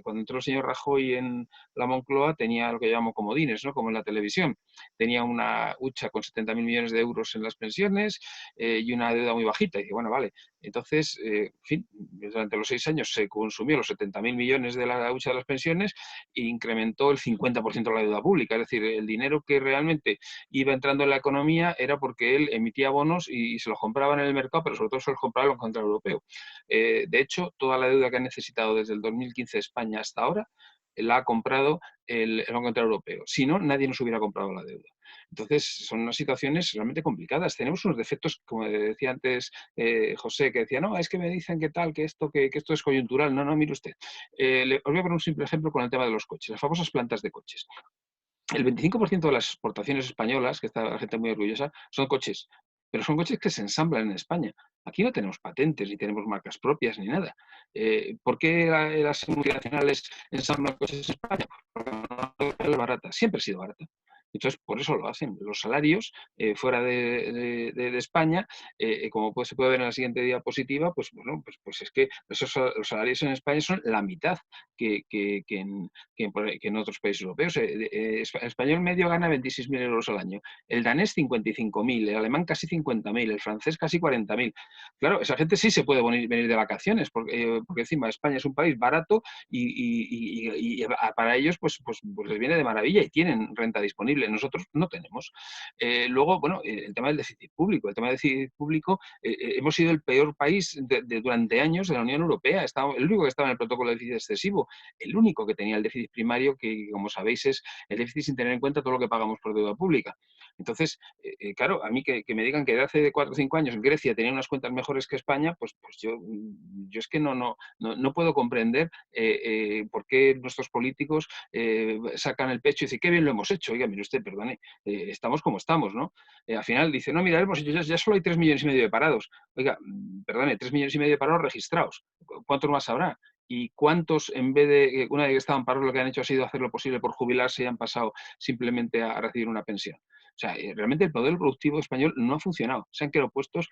cuando entró el señor Rajoy en la Moncloa tenía lo que llamamos comodines, ¿no? Como en la televisión. Tenía una hucha con 70.000 millones de euros en las pensiones y una deuda muy bajita. Y dice, bueno, vale. Entonces, en fin, durante los 6 años se consumió los 70.000 millones de la hucha de las pensiones e incrementó el 50% de la deuda pública. Es decir, el dinero que realmente iba entrando en la economía era porque él emitía bonos y se los compraban en el mercado, pero sobre todo se los compraba el Banco Central Europeo. De hecho, toda la deuda que ha necesitado desde el 2015 España hasta ahora la ha comprado el Banco Central Europeo. Si no, nadie nos hubiera comprado la deuda. Entonces, son unas situaciones realmente complicadas. Tenemos unos defectos, como decía antes José, que decía, no, es que me dicen que tal, que esto es coyuntural. No, no, mire usted. Os voy a poner un simple ejemplo con el tema de los coches, las famosas plantas de coches. El 25% de las exportaciones españolas, que está la gente muy orgullosa, son coches. Pero son coches que se ensamblan en España. Aquí no tenemos patentes, ni tenemos marcas propias, ni nada. ¿Por qué las multinacionales ensamblan coches en España? Porque no es barata. Siempre ha sido barata. Entonces, por eso lo hacen. Los salarios fuera de España, como se puede ver en la siguiente diapositiva, pues bueno, pues es que los salarios en España son la mitad que en otros países europeos. El español medio gana 26.000 euros al año, el danés 55.000, el alemán casi 50.000, el francés casi 40.000. Claro, esa gente sí se puede venir de vacaciones, porque encima España es un país barato y para ellos pues les viene de maravilla y tienen renta disponible. Nosotros no tenemos. Luego, bueno, el tema del déficit público. El tema del déficit público, hemos sido el peor país durante años de la Unión Europea. El único que estaba en el protocolo de déficit excesivo, el único que tenía el déficit primario, que como sabéis es el déficit sin tener en cuenta todo lo que pagamos por deuda pública. Entonces, claro, a mí que me digan que de hace 4 o 5 años Grecia tenía unas cuentas mejores que España, pues yo es que no puedo comprender por qué nuestros políticos sacan el pecho y dicen, qué bien lo hemos hecho. Oiga, mire usted, perdone, estamos como estamos, ¿no? Al final dice, no, mira, hemos hecho, ya solo hay 3,5 millones de parados. Oiga, perdone, 3,5 millones de parados registrados. ¿Cuántos más habrá? y cuántos, en vez de, una vez que estaban parados, lo que han hecho ha sido hacer lo posible por jubilarse y han pasado simplemente a recibir una pensión. O sea, realmente el modelo productivo español no ha funcionado. Se han quedado puestos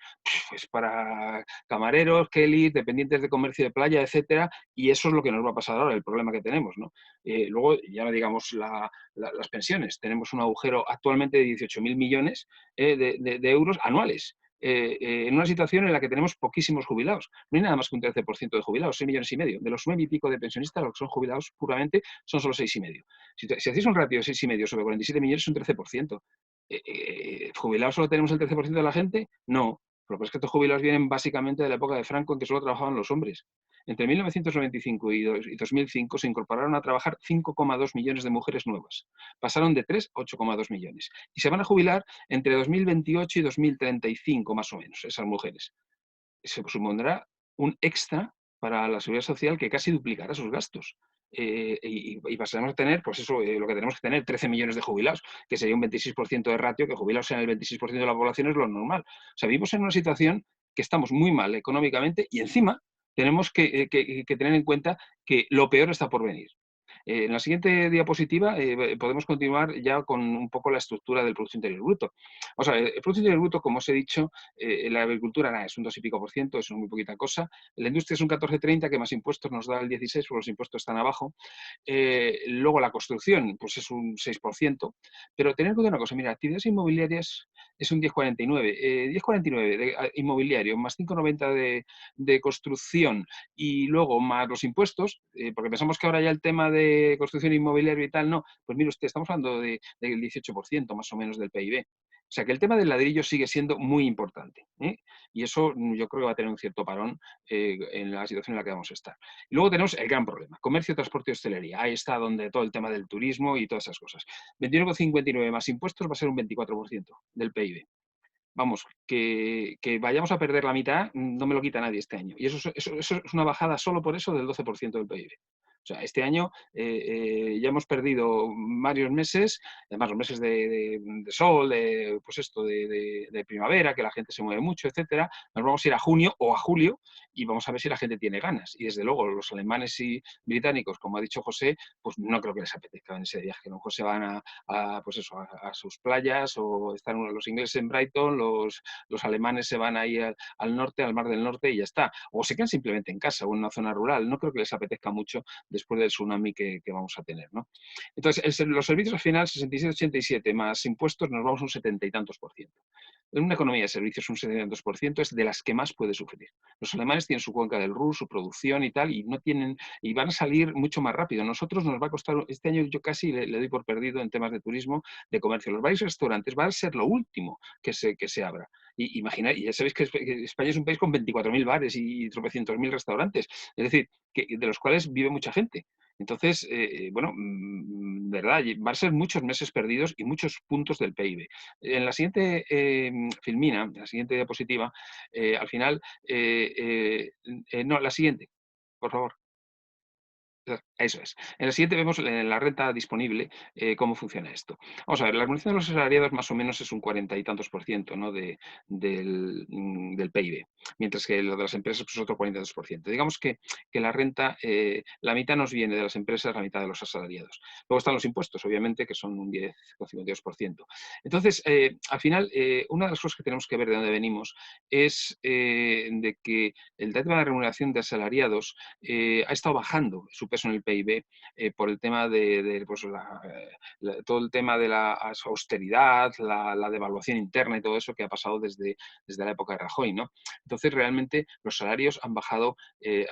pues, para camareros, Kelly, dependientes de comercio de playa, etcétera, y eso es lo que nos va a pasar ahora, el problema que tenemos, ¿no? Luego, ya no digamos las pensiones. Tenemos un agujero actualmente de 18.000 millones de euros anuales. En una situación en la que tenemos poquísimos jubilados. No hay nada más que un 13% de jubilados, 6 millones y medio. De los 9 y pico de pensionistas, los que son jubilados puramente son solo 6 y medio. Si hacéis un ratio de 6 y medio sobre 47 millones, es un 13%. ¿Jubilados solo tenemos el 13% de la gente? No. Pero es que estos jubilados vienen básicamente de la época de Franco, en que solo trabajaban los hombres. Entre 1995 y 2005 se incorporaron a trabajar 5,2 millones de mujeres nuevas. Pasaron de 3 a 8,2 millones. Y se van a jubilar entre 2028 y 2035, más o menos, esas mujeres. Se supondrá un extra para la seguridad social que casi duplicará sus gastos. Y pasaremos a tener, pues eso, lo que tenemos que tener, 13 millones de jubilados, que sería un 26% de ratio, que jubilados sean el 26% de la población es lo normal. O sea, vivimos en una situación que estamos muy mal económicamente y encima tenemos que tener en cuenta que lo peor está por venir. En la siguiente diapositiva podemos continuar ya con un poco la estructura del Producto Interior Bruto. O sea, el Producto Interior Bruto, como os he dicho, la agricultura es un 2 y pico %, eso es muy poquita cosa. La industria es un 14,30, que más impuestos nos da el 16, porque los impuestos están abajo. Luego la construcción, pues es un 6%. Pero tener en cuenta una cosa, mira, actividades inmobiliarias es un 10,49. 10,49 de inmobiliario más 5,90 de construcción y luego más los impuestos, porque pensamos que ahora ya el tema de construcción inmobiliaria y tal, no, pues mire usted, estamos hablando del 18% más o menos del PIB. O sea que el tema del ladrillo sigue siendo muy importante, ¿eh? Y eso yo creo que va a tener un cierto parón en la situación en la que vamos a estar. Y luego tenemos el gran problema, comercio, transporte y hostelería. Ahí está donde todo el tema del turismo y todas esas cosas. 21,59 más impuestos va a ser un 24% del PIB. Vamos, que vayamos a perder la mitad, no me lo quita nadie este año. Y eso es una bajada solo por eso del 12% del PIB. O sea, este año ya hemos perdido varios meses, además los meses de sol, pues esto, de primavera, que la gente se mueve mucho, etcétera. Nos vamos a ir a junio o a julio y vamos a ver si la gente tiene ganas. Y desde luego los alemanes y británicos, como ha dicho José, pues no creo que les apetezca en ese viaje. A lo mejor se van pues eso, a sus playas, o están los ingleses en Brighton, los alemanes se van ahí al norte, al Mar del Norte y ya está. O se quedan simplemente en casa o en una zona rural. No creo que les apetezca mucho después del tsunami que vamos a tener, ¿no? Entonces, los servicios al final, 67,87 más impuestos, nos vamos a un 70 y tantos %. En una economía de servicios, un 70 y tantos % es de las que más puede sufrir. Los alemanes tienen su cuenca del Ruhr, su producción y tal, y no tienen, y van a salir mucho más rápido. Nosotros nos va a costar, este año yo casi le doy por perdido en temas de turismo, de comercio. Los bares y restaurantes va a ser lo último que se abra. Y imaginar, y ya sabéis que España es un país con 24.000 bares y tropecientos mil restaurantes, es decir, de los cuales vive mucha gente. Entonces, bueno, verdad, van a ser muchos meses perdidos y muchos puntos del PIB. En la siguiente filmina, en la siguiente diapositiva, al final, no, la siguiente, por favor. Eso es. En el siguiente vemos en la renta disponible cómo funciona esto. Vamos a ver, la remuneración de los asalariados más o menos es un 40 y tantos % ¿no? del PIB, mientras que lo de las empresas pues, es otro 42 %. Digamos que la renta, la mitad nos viene de las empresas, la mitad de los asalariados. Luego están los impuestos, obviamente, que son un 10,52 %. Entonces, al final, una de las cosas que tenemos que ver de dónde venimos es de que el tema de la remuneración de asalariados ha estado bajando su peso en el PIB por el tema de pues, todo el tema de la austeridad, la devaluación interna y todo eso que ha pasado desde la época de Rajoy, ¿no? Entonces, realmente los salarios han bajado, se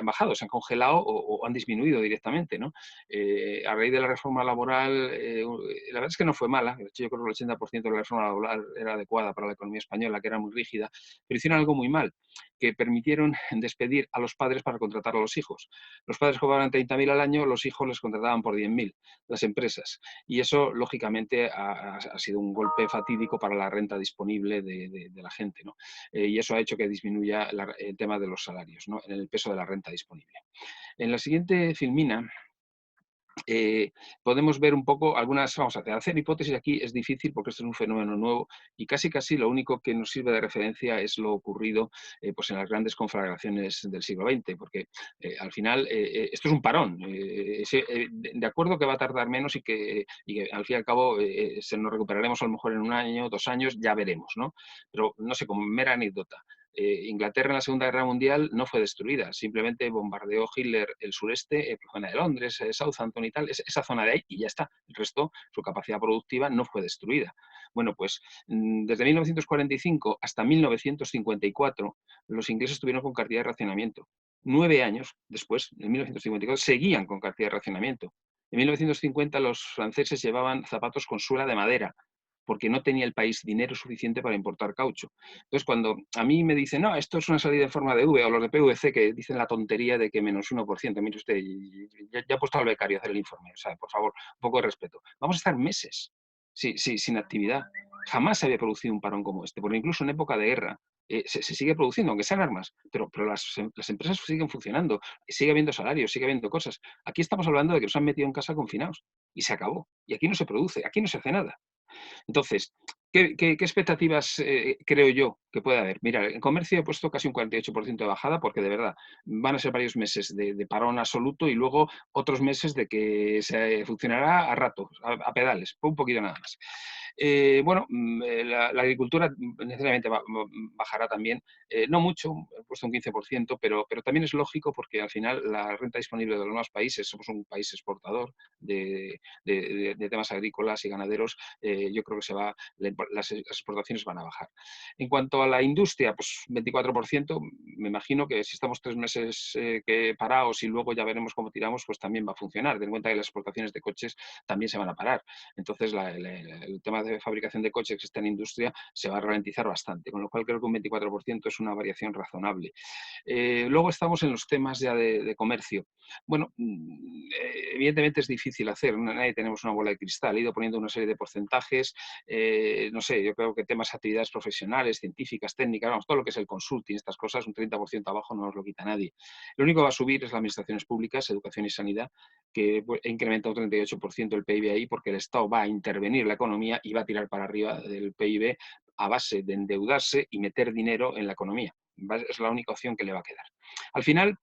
han congelado o han disminuido directamente, ¿no? A raíz de la reforma laboral, la verdad es que no fue mala, de hecho yo creo que el 80% de la reforma laboral era adecuada para la economía española, que era muy rígida, pero hicieron algo muy mal, que permitieron despedir a los padres para contratar a los hijos. Los padres cobraban 30.000 al año, los hijos les contrataban por 10.000, las empresas. Y eso, lógicamente, ha sido un golpe fatídico para la renta disponible de la gente, ¿no? Y eso ha hecho que disminuya el tema de los salarios, ¿no? En el peso de la renta disponible. En la siguiente filmina podemos ver un poco algunas, vamos a hacer hipótesis aquí es difícil porque esto es un fenómeno nuevo y casi lo único que nos sirve de referencia es lo ocurrido pues en las grandes conflagraciones del siglo XX, porque al final esto es un parón, de acuerdo que va a tardar menos y que al fin y al cabo se nos recuperaremos a lo mejor en 1 año, 2 años, ya veremos, ¿no? Pero no sé, como mera anécdota. Inglaterra en la Segunda Guerra Mundial no fue destruida, simplemente bombardeó Hitler el sureste, la zona de Londres, Southampton y tal, esa zona de ahí y ya está. El resto, su capacidad productiva no fue destruida. Bueno, pues desde 1945 hasta 1954 los ingleses estuvieron con cartilla de racionamiento. 9 años después, en 1954, seguían con cartilla de racionamiento. En 1950 los franceses llevaban zapatos con suela de madera, porque no tenía el país dinero suficiente para importar caucho. Entonces, cuando a mí me dicen, no, esto es una salida en forma de V, o los de PVC que dicen la tontería de que menos 1%, mire usted, ya he puesto al becario a hacer el informe, o sea, por favor, un poco de respeto. Vamos a estar meses sin actividad. Jamás se había producido un parón como este, porque incluso en época de guerra se sigue produciendo, aunque sean armas, pero las empresas siguen funcionando, sigue habiendo salarios, sigue habiendo cosas. Aquí estamos hablando de que nos han metido en casa confinados y se acabó. Y aquí no se produce, aquí no se hace nada. Entonces, ¿qué expectativas creo yo que puede haber? Mira, en comercio he puesto casi un 48% de bajada porque de verdad van a ser varios meses de parón absoluto y luego otros meses de que se funcionará a ratos, a pedales, un poquito nada más. Bueno, la agricultura necesariamente bajará también, no mucho, he puesto un 15%, pero también es lógico porque al final la renta disponible de los demás países, somos un país exportador de temas agrícolas y ganaderos, yo creo que las exportaciones van a bajar. En cuanto a la industria, pues 24%, me imagino que si estamos 3 meses parados y luego ya veremos cómo tiramos, pues también va a funcionar. Ten en cuenta que las exportaciones de coches también se van a parar. Entonces, el tema de fabricación de coches que está en industria se va a ralentizar bastante, con lo cual creo que un 24% es una variación razonable. Luego estamos en los temas ya de comercio. Bueno, evidentemente es difícil hacer, nadie tenemos una bola de cristal. He ido poniendo una serie de porcentajes, no sé, yo creo que temas de actividades profesionales, científicas, técnicas, vamos, todo lo que es el consulting, estas cosas, un 30% abajo no nos lo quita nadie. Lo único que va a subir es las administraciones públicas, educación y sanidad, que incrementa un 38% el PIB ahí porque el Estado va a intervenir la economía y va a tirar para arriba del PIB a base de endeudarse y meter dinero en la economía. Es la única opción que le va a quedar. Al final,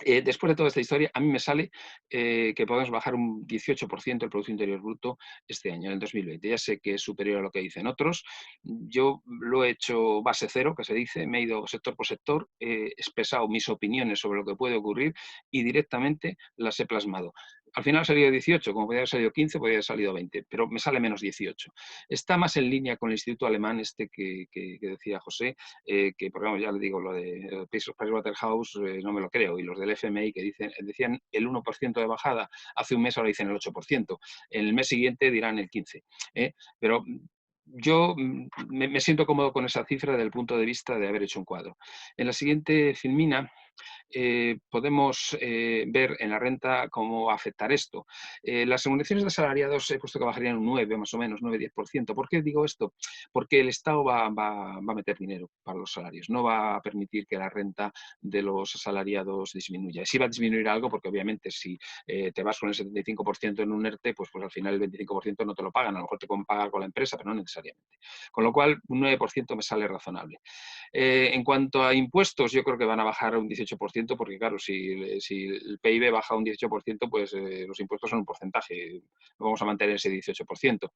después de toda esta historia, a mí me sale que podemos bajar un 18% el Producto Interior Bruto este año, en el 2020. Ya sé que es superior a lo que dicen otros. Yo lo he hecho base cero, que se dice, me he ido sector por sector, he expresado mis opiniones sobre lo que puede ocurrir y directamente las he plasmado. Al final ha salido 18, como podría haber salido 15, podría haber salido 20, pero me sale menos 18. Está más en línea con el Instituto Alemán este que decía José, que por ejemplo, ya le digo, lo de Pricewaterhouse no me lo creo, y los del FMI que decían el 1% de bajada hace un mes, ahora dicen el 8%. En el mes siguiente dirán el 15%. Pero yo me siento cómodo con esa cifra desde el punto de vista de haber hecho un cuadro. En la siguiente filmina podemos ver en la renta cómo afectar esto. Las remuneraciones de asalariados he puesto que bajarían un 9, más o menos, 9-10%. ¿Por qué digo esto? Porque el Estado va a meter dinero para los salarios, no va a permitir que la renta de los asalariados disminuya. Sí va a disminuir algo porque obviamente si te vas con el 75% en un ERTE, pues al final el 25% no te lo pagan, a lo mejor te pueden pagar con la empresa, pero no necesariamente. Con lo cual un 9% me sale razonable. En cuanto a impuestos, yo creo que van a bajar un 18%, porque claro, si el PIB baja un 18%, pues los impuestos son un porcentaje, vamos a mantener ese 18%.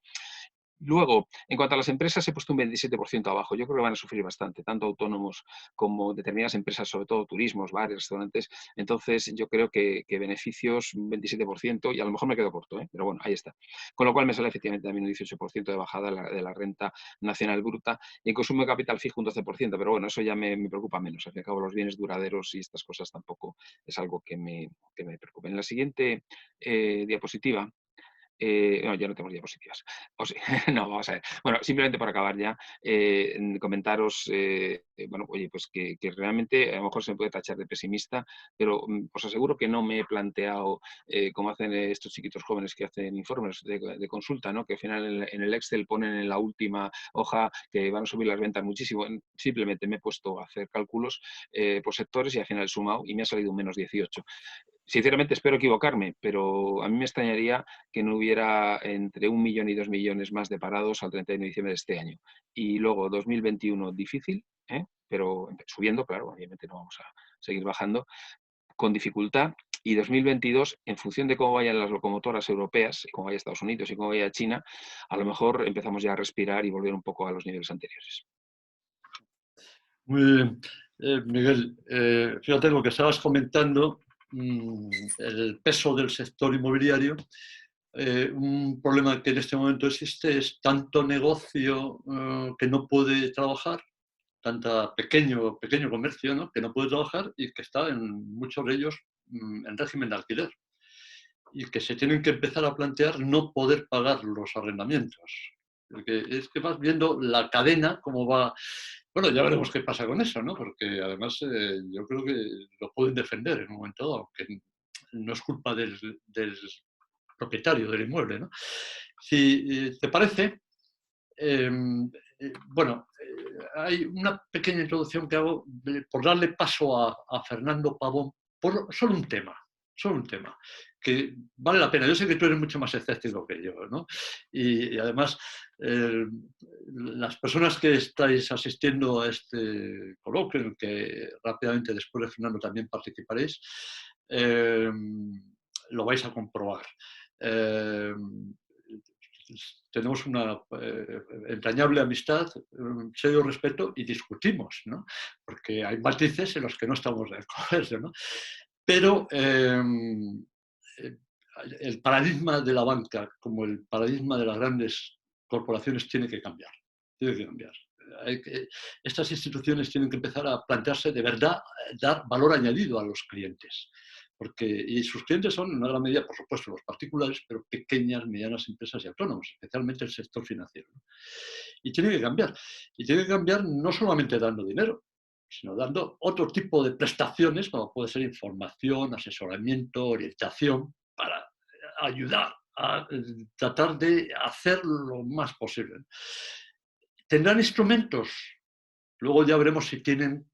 Luego, en cuanto a las empresas, he puesto un 27% abajo. Yo creo que van a sufrir bastante, tanto autónomos como determinadas empresas, sobre todo turismos, bares, restaurantes. Entonces, yo creo que beneficios un 27%, y a lo mejor me quedo corto, pero bueno, ahí está. Con lo cual me sale efectivamente también un 18% de bajada de la renta nacional bruta, y en consumo de capital fijo un 12%, pero bueno, eso ya me preocupa menos. Al fin y al cabo, los bienes duraderos y estas cosas tampoco es algo que me preocupe. En la siguiente diapositiva, no, ya no tenemos diapositivas. O sí, no, vamos a ver. Bueno, simplemente para acabar ya, comentaros, bueno, oye, pues que realmente a lo mejor se me puede tachar de pesimista, pero os aseguro que no me he planteado como hacen estos chiquitos jóvenes que hacen informes de consulta, ¿no? Que al final en el Excel ponen en la última hoja que van a subir las ventas muchísimo. Simplemente me he puesto a hacer cálculos por sectores y al final he sumado y me ha salido un menos 18. Sinceramente espero equivocarme, pero a mí me extrañaría que no hubiera entre 1 millón y 2 millones más de parados al 31 de diciembre de este año. Y luego 2021 difícil, pero subiendo, claro, obviamente no vamos a seguir bajando, con dificultad. Y 2022, en función de cómo vayan las locomotoras europeas, cómo vaya Estados Unidos y cómo vaya China, a lo mejor empezamos ya a respirar y volver un poco a los niveles anteriores. Muy bien. Miguel, fíjate lo que estabas comentando, el peso del sector inmobiliario. Un problema que en este momento existe es tanto negocio que no puede trabajar, tanta pequeño comercio, ¿no?, que no puede trabajar y que está en muchos de ellos en régimen de alquiler y que se tienen que empezar a plantear no poder pagar los arrendamientos. Porque es que vas viendo la cadena, cómo va. Bueno, ya veremos qué pasa con eso, ¿no? Porque además yo creo que lo pueden defender en un momento dado, aunque no es culpa del propietario del inmueble, ¿no? Si te parece, bueno, hay una pequeña introducción que hago por darle paso a Fernando Pavón por solo un tema, que vale la pena. Yo sé que tú eres mucho más escéptico que yo, ¿no? Y además, las personas que estáis asistiendo a este coloquio, en el que rápidamente después de Fernando también participaréis, lo vais a comprobar. Tenemos una entrañable amistad, un serio respeto y discutimos, ¿no? Porque hay matices en los que no estamos de acuerdo, ¿no? Pero el paradigma de la banca, como el paradigma de las grandes corporaciones, tiene que cambiar. Tiene que cambiar. Estas instituciones tienen que empezar a plantearse de verdad dar valor añadido a los clientes. Y sus clientes son en una gran medida, por supuesto, los particulares, pero pequeñas, medianas empresas y autónomos, especialmente el sector financiero, ¿no? Y tiene que cambiar. Y tiene que cambiar no solamente dando dinero, sino dando otro tipo de prestaciones, como puede ser información, asesoramiento, orientación, para ayudar a tratar de hacer lo más posible. ¿Tendrán instrumentos? Luego ya veremos si tienen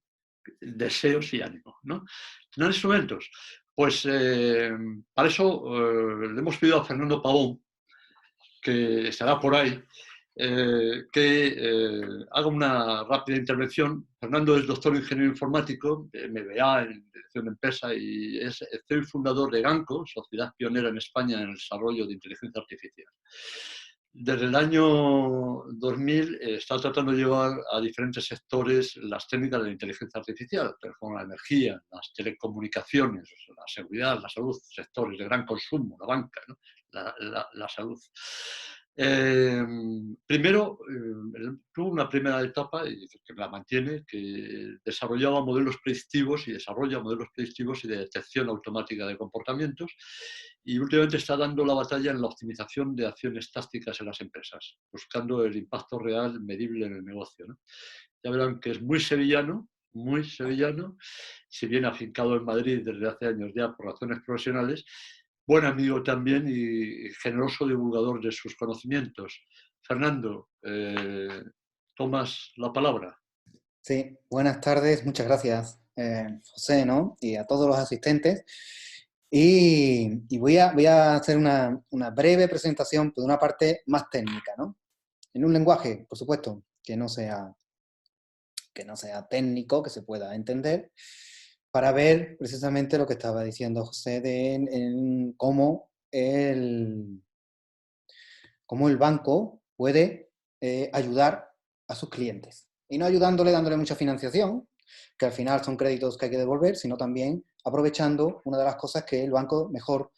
deseos y ánimo, ¿no? ¿Tendrán instrumentos? Pues para eso le hemos pedido a Fernando Pavón, que estará por ahí, que haga una rápida intervención. Fernando es doctor en ingeniero informático, MBA en dirección de empresa, y es CEO y fundador de Ganco, sociedad pionera en España en el desarrollo de inteligencia artificial. Desde el año 2000 está tratando de llevar a diferentes sectores las técnicas de la inteligencia artificial, como la energía, las telecomunicaciones, la seguridad, la salud, sectores de gran consumo, la banca, ¿no?, la salud. Primero, tuvo una primera etapa que la mantiene, que desarrollaba modelos predictivos y desarrolla modelos predictivos y de detección automática de comportamientos, y últimamente está dando la batalla en la optimización de acciones tácticas en las empresas, buscando el impacto real medible en el negocio, ¿no? Ya verán que es muy sevillano, si bien afincado en Madrid desde hace años ya por razones profesionales, buen amigo también y generoso divulgador de sus conocimientos. Fernando, tomas la palabra. Sí, buenas tardes, muchas gracias, José, ¿no? Y a todos los asistentes. Y voy a hacer una breve presentación de una parte más técnica, ¿no? En un lenguaje, por supuesto, que no sea técnico, que se pueda entender, para ver precisamente lo que estaba diciendo José en cómo el banco puede ayudar a sus clientes. Y no ayudándole, dándole mucha financiación, que al final son créditos que hay que devolver, sino también aprovechando una de las cosas que el banco mejor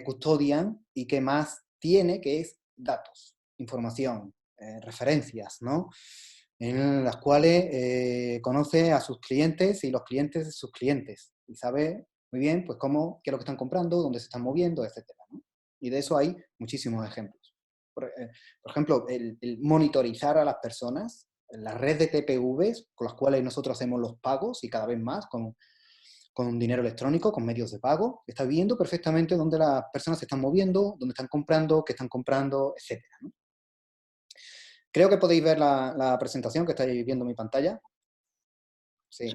custodian y que más tiene, que es datos, información, referencias, ¿no? En las cuales conoce a sus clientes y los clientes de sus clientes y sabe muy bien pues qué es lo que están comprando, dónde se están moviendo, etcétera, ¿no? Y de eso hay muchísimos ejemplos. Por ejemplo, el monitorizar a las personas, la red de TPVs con las cuales nosotros hacemos los pagos y cada vez más con dinero electrónico, con medios de pago, está viendo perfectamente dónde las personas se están moviendo, dónde están comprando, qué están comprando, etcétera, ¿no? Creo que podéis ver la presentación que estáis viendo en mi pantalla. Sí,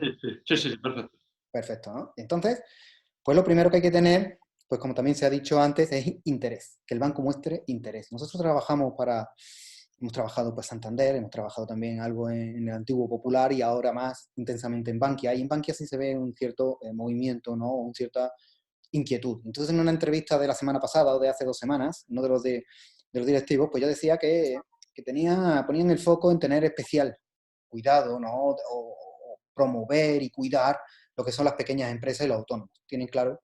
Sí, perfecto. Perfecto, ¿no? Entonces, Pues lo primero que hay que tener, pues como también se ha dicho antes, es interés, que el banco muestre interés. Nosotros hemos trabajado pues Santander, hemos trabajado también algo en el antiguo Popular y ahora más intensamente en Bankia. Y en Bankia sí se ve un cierto movimiento, ¿no? Una cierta inquietud. Entonces, en una entrevista de la semana pasada o de hace 2 semanas, uno de los directivos, pues yo decía que ponían el foco en tener especial cuidado, ¿no? O promover y cuidar lo que son las pequeñas empresas y los autónomos. Tienen claro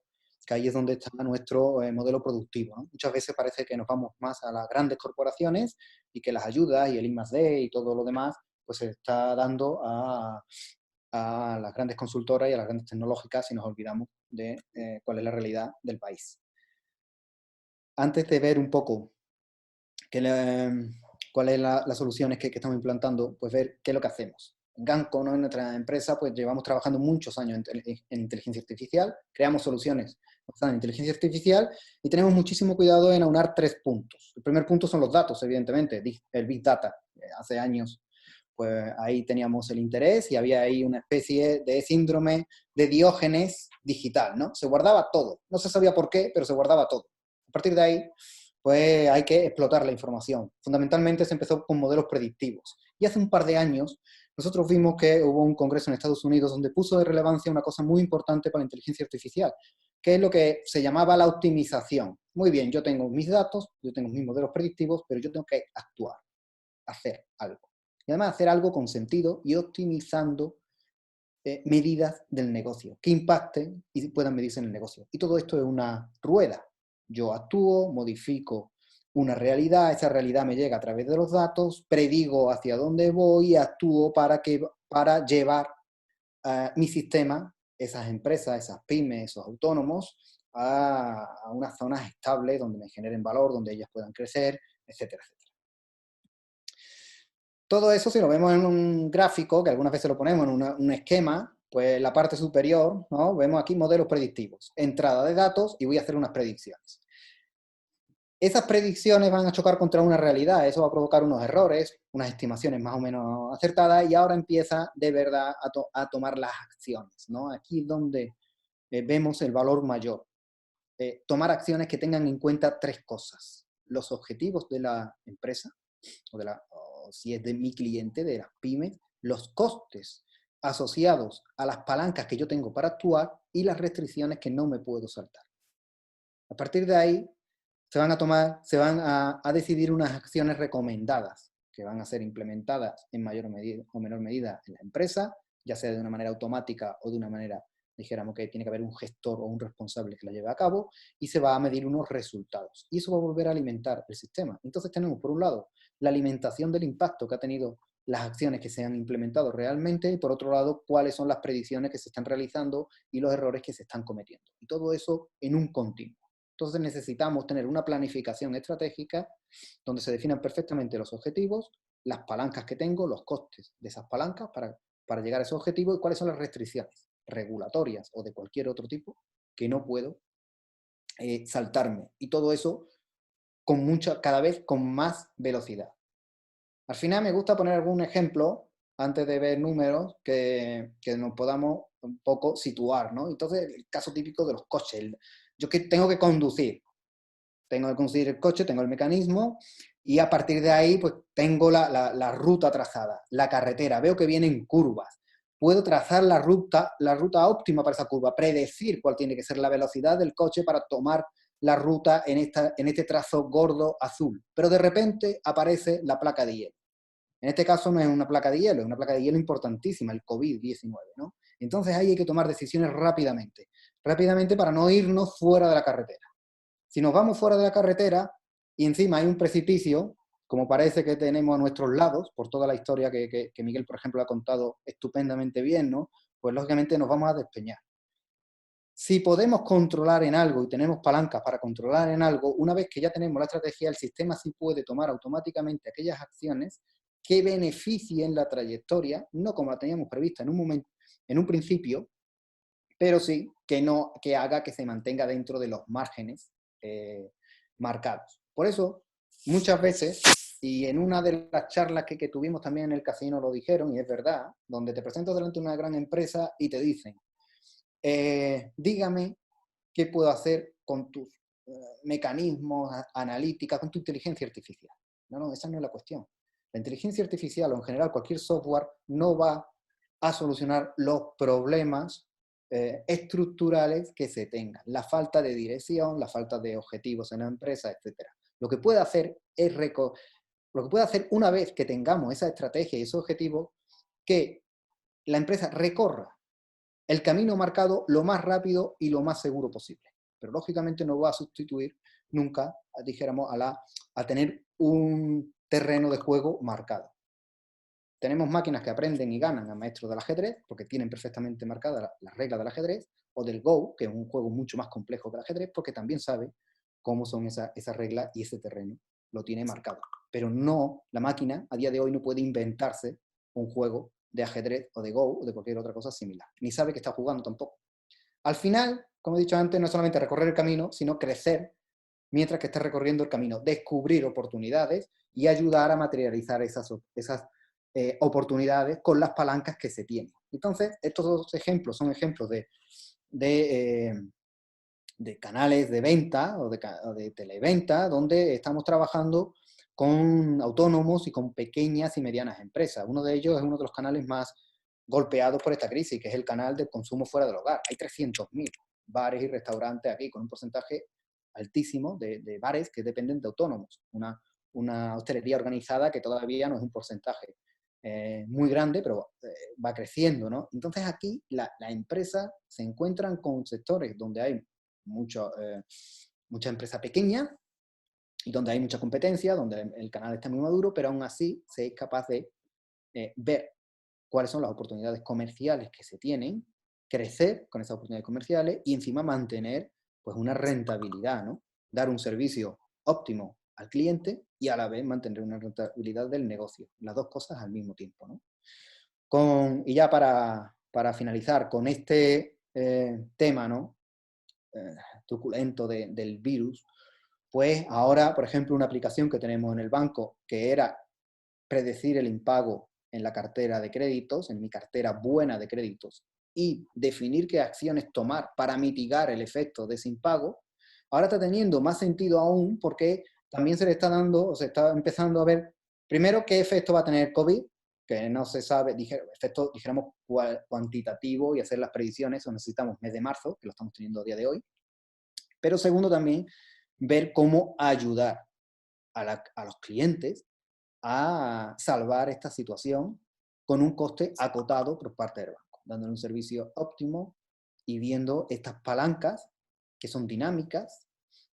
que ahí es donde está nuestro modelo productivo, ¿no? Muchas veces parece que nos vamos más a las grandes corporaciones y que las ayudas y el I+D y todo lo demás, pues se está dando a las grandes consultoras y a las grandes tecnológicas y nos olvidamos de cuál es la realidad del país. Antes de ver un poco cuáles son las soluciones que estamos implantando, pues ver qué es lo que hacemos. En Ganco, ¿no? En nuestra empresa, pues llevamos trabajando muchos años en inteligencia artificial, creamos soluciones basadas en inteligencia artificial y tenemos muchísimo cuidado en aunar 3 puntos. El primer punto son los datos, evidentemente, el Big Data. Hace años, pues ahí teníamos el interés y había ahí una especie de síndrome de Diógenes digital, ¿no? Se guardaba todo. No se sabía por qué, pero se guardaba todo. A partir de ahí, pues hay que explotar la información. Fundamentalmente se empezó con modelos predictivos. Y hace un par de años nosotros vimos que hubo un congreso en Estados Unidos donde puso de relevancia una cosa muy importante para la inteligencia artificial, que es lo que se llamaba la optimización. Muy bien, yo tengo mis datos, yo tengo mis modelos predictivos, pero yo tengo que actuar, hacer algo. Y además hacer algo con sentido y optimizando medidas del negocio, que impacten y puedan medirse en el negocio. Y todo esto es una rueda. Yo actúo, modifico una realidad, esa realidad me llega a través de los datos, predigo hacia dónde voy y actúo para llevar mi sistema, esas empresas, esas pymes, esos autónomos, a unas zonas estables donde me generen valor, donde ellas puedan crecer, etcétera, etcétera. Todo eso, si lo vemos en un gráfico, que algunas veces lo ponemos en un esquema, pues en la parte superior, ¿no? Vemos aquí modelos predictivos, entrada de datos y voy a hacer unas predicciones. Esas predicciones van a chocar contra una realidad, eso va a provocar unos errores, unas estimaciones más o menos acertadas y ahora empieza de verdad a tomar las acciones, ¿no? Aquí es donde vemos el valor mayor. Tomar acciones que tengan en cuenta 3 cosas. Los objetivos de la empresa, o si es de mi cliente, de las pymes, los costes asociados a las palancas que yo tengo para actuar y las restricciones que no me puedo saltar. A partir de ahí, se van a decidir unas acciones recomendadas que van a ser implementadas en mayor o menor medida en la empresa, ya sea de una manera automática o de una manera, dijéramos que tiene que haber un gestor o un responsable que la lleve a cabo, y se va a medir unos resultados. Y eso va a volver a alimentar el sistema. Entonces tenemos, por un lado, la alimentación del impacto que ha tenido las acciones que se han implementado realmente, y por otro lado, cuáles son las predicciones que se están realizando y los errores que se están cometiendo. Y todo eso en un continuo. Entonces necesitamos tener una planificación estratégica donde se definan perfectamente los objetivos, las palancas que tengo, los costes de esas palancas para llegar a esos objetivos y cuáles son las restricciones regulatorias o de cualquier otro tipo que no puedo saltarme. Y todo eso cada vez con más velocidad. Al final me gusta poner algún ejemplo antes de ver números que nos podamos un poco situar, ¿no? Entonces, el caso típico de los coches. Yo que tengo que conducir el coche, tengo el mecanismo y a partir de ahí pues tengo la ruta trazada, la carretera, veo que vienen curvas, puedo trazar la ruta óptima para esa curva, predecir cuál tiene que ser la velocidad del coche para tomar la ruta en este trazo gordo azul, pero de repente aparece la placa de hielo. En este caso no es una placa de hielo, es una placa de hielo importantísima, el COVID-19, ¿no? Entonces ahí hay que tomar decisiones rápidamente para no irnos fuera de la carretera. Si nos vamos fuera de la carretera y encima hay un precipicio, como parece que tenemos a nuestros lados, por toda la historia que Miguel, por ejemplo, ha contado estupendamente bien, ¿no? Pues lógicamente nos vamos a despeñar. Si podemos controlar en algo y tenemos palancas para controlar en algo, una vez que ya tenemos la estrategia, el sistema sí puede tomar automáticamente aquellas acciones que beneficien la trayectoria, no como la teníamos prevista en un principio, pero sí que haga que se mantenga dentro de los márgenes marcados. Por eso, muchas veces, y en una de las charlas que tuvimos también en el casino lo dijeron, y es verdad, donde te presentas delante de una gran empresa y te dicen, dígame qué puedo hacer con tus mecanismos, analítica, con tu inteligencia artificial. No, esa no es la cuestión. La inteligencia artificial o en general cualquier software no va a solucionar los problemas estructurales que se tengan. La falta de dirección, la falta de objetivos en la empresa, etc. Lo que puede hacer es lo que puede hacer una vez que tengamos esa estrategia y esos objetivos, que la empresa recorra el camino marcado lo más rápido y lo más seguro posible. Pero lógicamente no va a sustituir nunca, dijéramos, a tener un terreno de juego marcado. Tenemos máquinas que aprenden y ganan a maestros del ajedrez porque tienen perfectamente marcadas las reglas del ajedrez, o del Go, que es un juego mucho más complejo que el ajedrez, porque también sabe cómo son esas reglas y ese terreno lo tiene marcado. Pero no, la máquina a día de hoy no puede inventarse un juego de ajedrez o de Go o de cualquier otra cosa similar. Ni sabe que está jugando tampoco. Al final, como he dicho antes, no es solamente recorrer el camino, sino crecer mientras que está recorriendo el camino, descubrir oportunidades y ayudar a materializar esas oportunidades con las palancas que se tienen. Entonces, estos dos ejemplos son ejemplos de canales de venta o de televenta, donde estamos trabajando con autónomos y con pequeñas y medianas empresas. Uno de ellos es uno de los canales más golpeados por esta crisis, que es el canal del consumo fuera del hogar. Hay 300.000 bares y restaurantes aquí, con un porcentaje altísimo de bares que dependen de autónomos. Una hostelería organizada que todavía no es un porcentaje muy grande, pero va creciendo, ¿no? Entonces aquí la empresa se encuentran con sectores donde hay mucha empresa pequeña y donde hay mucha competencia, donde el canal está muy maduro, pero aún así se es capaz de ver cuáles son las oportunidades comerciales que se tienen, crecer con esas oportunidades comerciales y encima mantener pues una rentabilidad, ¿no? Dar un servicio óptimo al cliente y a la vez mantener una rentabilidad del negocio. Las dos cosas al mismo tiempo, ¿no? Y ya para finalizar con este tema, ¿no? Truculento del virus, pues ahora, por ejemplo, una aplicación que tenemos en el banco que era predecir el impago en la cartera de créditos, en mi cartera buena de créditos, y definir qué acciones tomar para mitigar el efecto de ese impago, ahora está teniendo más sentido aún porque también se le está dando, o se está empezando a ver, primero, qué efecto va a tener COVID, que no se sabe, efecto, dijéramos, cuantitativo y hacer las predicciones, eso necesitamos mes de marzo, que lo estamos teniendo a día de hoy. Pero segundo, también ver cómo ayudar a los clientes a salvar esta situación con un coste acotado por parte del banco, dándole un servicio óptimo y viendo estas palancas que son dinámicas,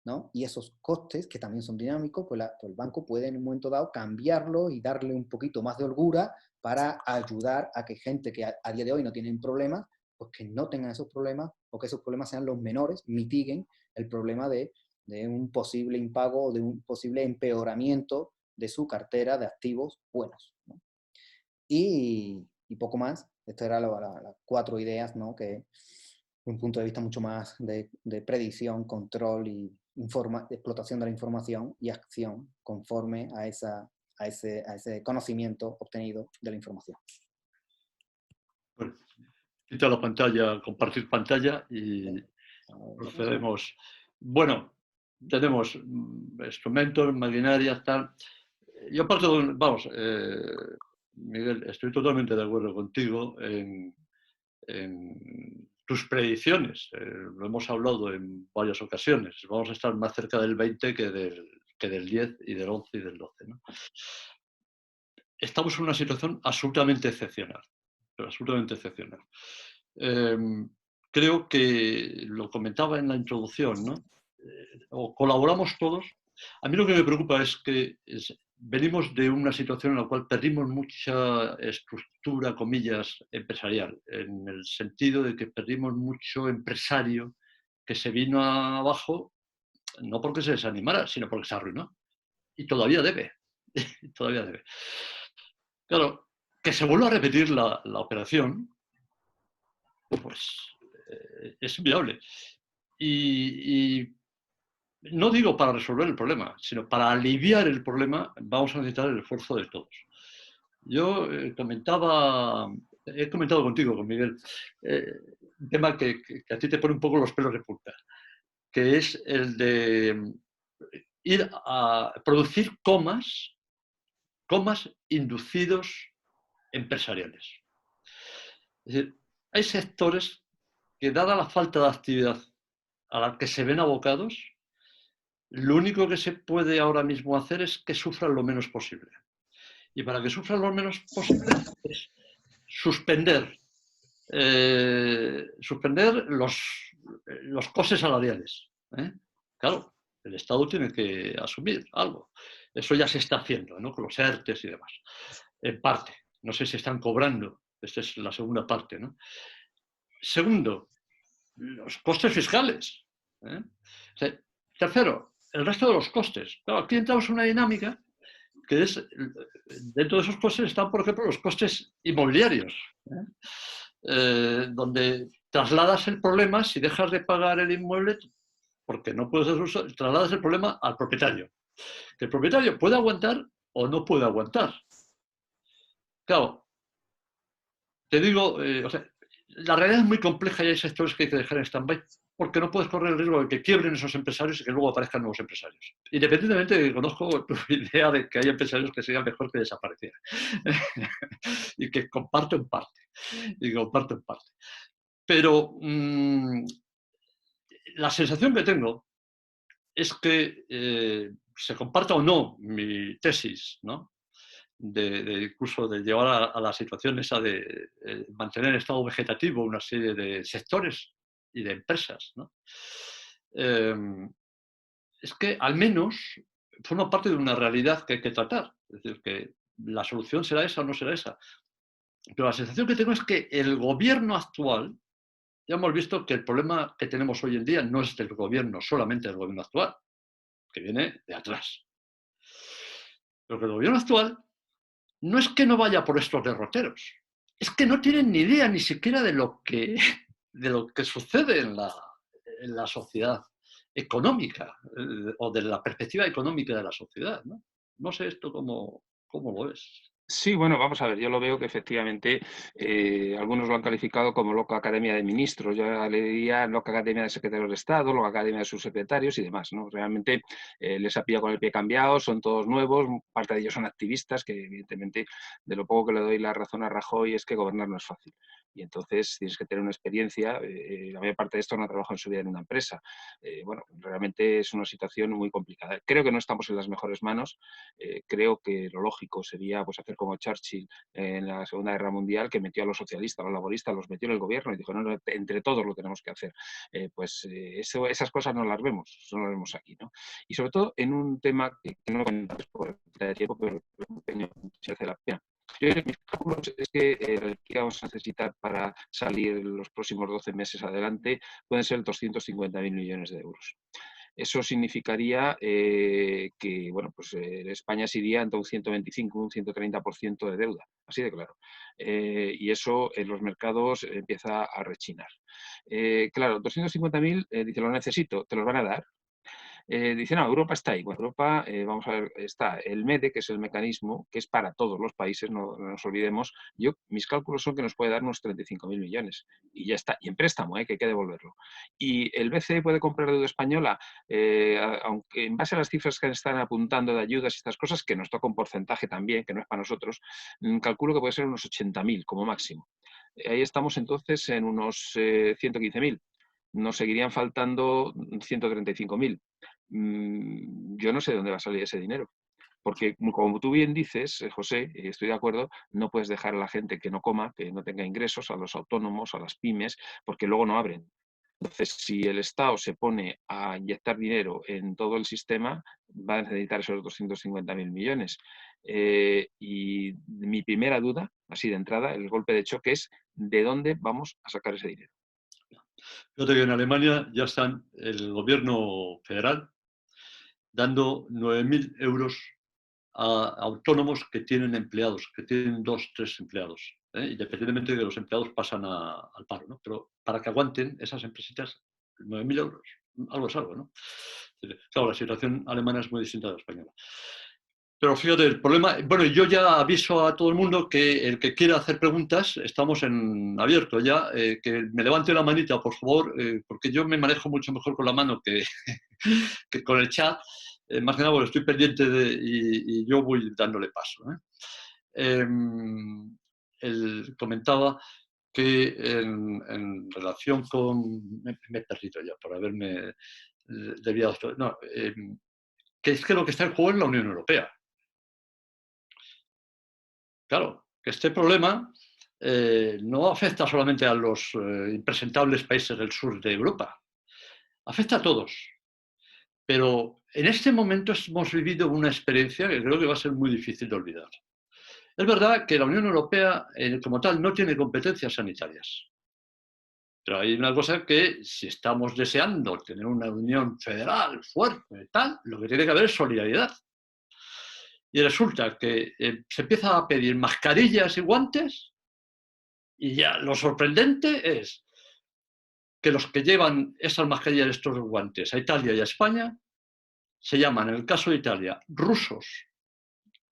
¿no? Y esos costes que también son dinámicos, pues el banco puede en un momento dado cambiarlo y darle un poquito más de holgura para ayudar a que gente que a día de hoy no tienen problemas, pues que no tengan esos problemas o que esos problemas sean los menores, mitiguen el problema de un posible impago o de un posible empeoramiento de su cartera de activos buenos, ¿no? Y poco más. Estas eran las 4 ideas, ¿no? Que de un punto de vista mucho más de predicción, control y explotación de la información y acción conforme a ese conocimiento obtenido de la información. Bueno, quita la pantalla, compartir pantalla y procedemos. Bueno, tenemos instrumentos, maquinarias, tal. Yo parto, vamos, Miguel, estoy totalmente de acuerdo contigo en tus predicciones. Lo hemos hablado en varias ocasiones. Vamos a estar más cerca del 20 que del 10 y del 11 y del 12, ¿no? Estamos en una situación absolutamente excepcional, pero absolutamente excepcional. Creo que lo comentaba en la introducción, ¿no? O colaboramos todos. A mí lo que me preocupa es que venimos de una situación en la cual perdimos mucha estructura, comillas, empresarial, en el sentido de que perdimos mucho empresario que se vino abajo, no porque se desanimara, sino porque se arruinó. Y todavía debe. Todavía debe. Claro, que se vuelva a repetir la operación, pues es inviable. Y no digo para resolver el problema, sino para aliviar el problema vamos a necesitar el esfuerzo de todos. Yo he comentado contigo, con Miguel, un tema que a ti te pone un poco los pelos de punta. que es el de ir a producir comas inducidos empresariales. Es decir, hay sectores que, dada la falta de actividad a la que se ven abocados, lo único que se puede ahora mismo hacer es que sufran lo menos posible. Y para que sufran lo menos posible es suspender los costes salariales. Claro, el Estado tiene que asumir algo. Eso ya se está haciendo, ¿no? Con los ERTEs y demás. En parte. No sé si están cobrando. Esta es la segunda parte, ¿no? Segundo, los costes fiscales. O sea, tercero, el resto de los costes. Claro, aquí entramos en una dinámica que es, dentro de esos costes están, por ejemplo, los costes inmobiliarios, donde trasladas el problema, si dejas de pagar el inmueble, porque no puedes hacer uso, trasladas el problema al propietario. Que el propietario puede aguantar o no puede aguantar. Claro, te digo, o sea, la realidad es muy compleja y hay sectores que hay que dejar en stand-by porque no puedes correr el riesgo de que quiebren esos empresarios y que luego aparezcan nuevos empresarios. Independientemente de que conozco tu idea de que hay empresarios que sería mejor que desaparecieran. Y que comparto en parte. Pero la sensación que tengo es que se comparta o no mi tesis, ¿no? Incluso de llevar a la situación esa de mantener en estado vegetativo una serie de sectores y de empresas, ¿no? Es que al menos forma parte de una realidad que hay que tratar. Es decir, que la solución será esa o no será esa. Pero la sensación que tengo es que el gobierno actual, ya hemos visto que el problema que tenemos hoy en día no es del gobierno, solamente del gobierno actual, que viene de atrás. Pero que el gobierno actual no es que no vaya por estos derroteros, es que no tienen ni idea ni siquiera de lo que sucede en la sociedad económica o de la perspectiva económica de la sociedad. No sé esto cómo lo ves. Sí, bueno, vamos a ver, yo lo veo que efectivamente algunos lo han calificado como loca academia de ministros, yo le diría loca academia de secretarios de Estado, loca academia de subsecretarios y demás, ¿no? Realmente les ha pillado con el pie cambiado, son todos nuevos, parte de ellos son activistas, que evidentemente de lo poco que le doy la razón a Rajoy es que gobernar no es fácil. Y entonces tienes que tener una experiencia, la mayor parte de esto no ha trabajado en su vida en una empresa. Bueno, realmente es una situación muy complicada. Creo que no estamos en las mejores manos, creo que lo lógico sería pues hacer como Churchill en la Segunda Guerra Mundial, que metió a los socialistas, a los laboristas, los metió en el gobierno y dijo, no, entre todos lo tenemos que hacer. Esas cosas no las vemos aquí, ¿no? Y sobre todo en un tema que no comentas por tiempo, pero se hace la pena. Yo, mis cálculos es que el que vamos a necesitar para salir los próximos 12 meses adelante pueden ser 250.000 millones de euros. Eso significaría que bueno, pues, España se iría entre un 125 un 130% de deuda, así de claro. Y eso en los mercados empieza a rechinar. Claro, 250.000, dice, lo necesito, ¿te los van a dar? Dice, no, Europa está ahí. Bueno, Europa, vamos a ver, está el MEDE, que es el mecanismo, que es para todos los países, no nos olvidemos. Mis cálculos son que nos puede dar unos 35.000 millones. Y ya está. Y en préstamo, que hay que devolverlo. Y el BCE puede comprar deuda española, aunque en base a las cifras que están apuntando de ayudas y estas cosas, que nos toca un porcentaje también, que no es para nosotros, calculo que puede ser unos 80.000 como máximo. Ahí estamos entonces en unos 115.000. Nos seguirían faltando 135.000. Yo no sé de dónde va a salir ese dinero. Porque, como tú bien dices, José, estoy de acuerdo, no puedes dejar a la gente que no coma, que no tenga ingresos, a los autónomos, a las pymes, porque luego no abren. Entonces, si el Estado se pone a inyectar dinero en todo el sistema, va a necesitar esos 250.000 millones. Y mi primera duda, así de entrada, el golpe de choque es ¿de dónde vamos a sacar ese dinero? Fíjate que en Alemania ya están el gobierno federal dando 9.000 euros a autónomos que tienen empleados, que tienen 2, 3 empleados, independientemente de que los empleados pasan al paro, ¿no? Pero para que aguanten esas empresitas, 9.000 euros, algo es algo, ¿no? Claro, la situación alemana es muy distinta de la española. Pero fíjate, el problema, bueno, yo ya aviso a todo el mundo que el que quiera hacer preguntas, estamos en abierto ya, que me levante la manita, por favor, porque yo me manejo mucho mejor con la mano que, que con el chat, más que nada porque estoy pendiente y yo voy dándole paso. Comentaba que en relación con... Me he perdido ya por haberme desviado esto. No, que es que lo que está en juego es la Unión Europea. Claro, que este problema no afecta solamente a los impresentables países del sur de Europa, afecta a todos. Pero en este momento hemos vivido una experiencia que creo que va a ser muy difícil de olvidar. Es verdad que la Unión Europea, como tal, no tiene competencias sanitarias. Pero hay una cosa que, si estamos deseando tener una unión federal fuerte, tal, lo que tiene que haber es solidaridad. Y resulta que se empieza a pedir mascarillas y guantes, y ya lo sorprendente es que los que llevan esas mascarillas y estos guantes a Italia y a España se llaman, en el caso de Italia, rusos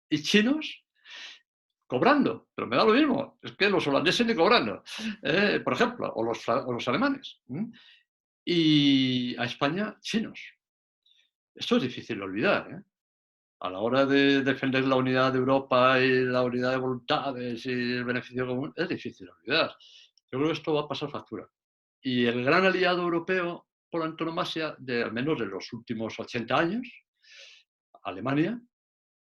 y chinos, cobrando, pero me da lo mismo, es que los holandeses ni cobrando, por ejemplo, o los alemanes. Y a España, chinos. Esto es difícil de olvidar, a la hora de defender la unidad de Europa y la unidad de voluntades y el beneficio común, es difícil de olvidar. Yo creo que esto va a pasar factura. Y el gran aliado europeo por antonomasia, al menos de los últimos 80 años, Alemania,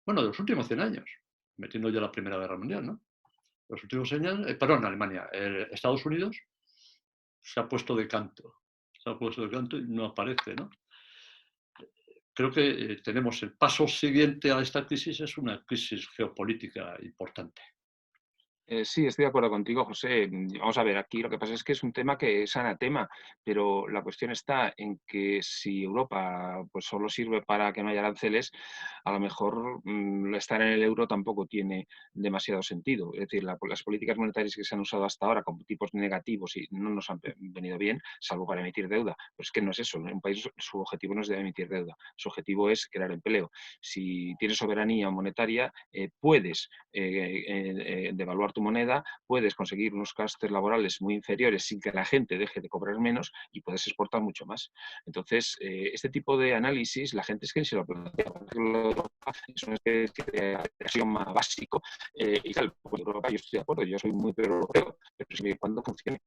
bueno, de los últimos 100 años, metiendo ya la Primera Guerra Mundial, ¿no? Los últimos años, Alemania, Estados Unidos se ha puesto de canto. Se ha puesto de canto y no aparece, ¿no? Creo que tenemos el paso siguiente a esta crisis, es una crisis geopolítica importante. Sí, estoy de acuerdo contigo, José. Vamos a ver, aquí lo que pasa es que es un tema que es anatema, pero la cuestión está en que si Europa pues, solo sirve para que no haya aranceles, a lo mejor estar en el euro tampoco tiene demasiado sentido. Es decir, las políticas monetarias que se han usado hasta ahora con tipos negativos y no nos han venido bien, salvo para emitir deuda. Pero es que no es eso. Un país, su objetivo no es de emitir deuda, su objetivo es crear empleo. Si tienes soberanía monetaria, puedes devaluar tu moneda, puedes conseguir unos costes laborales muy inferiores sin que la gente deje de cobrar menos y puedes exportar mucho más. Entonces, este tipo de análisis, la gente es que se lo plantea. Es una especie de axioma básico y tal, pues Europa, yo estoy de acuerdo, yo soy muy pro-europeo, pero siempre y cuando funcione.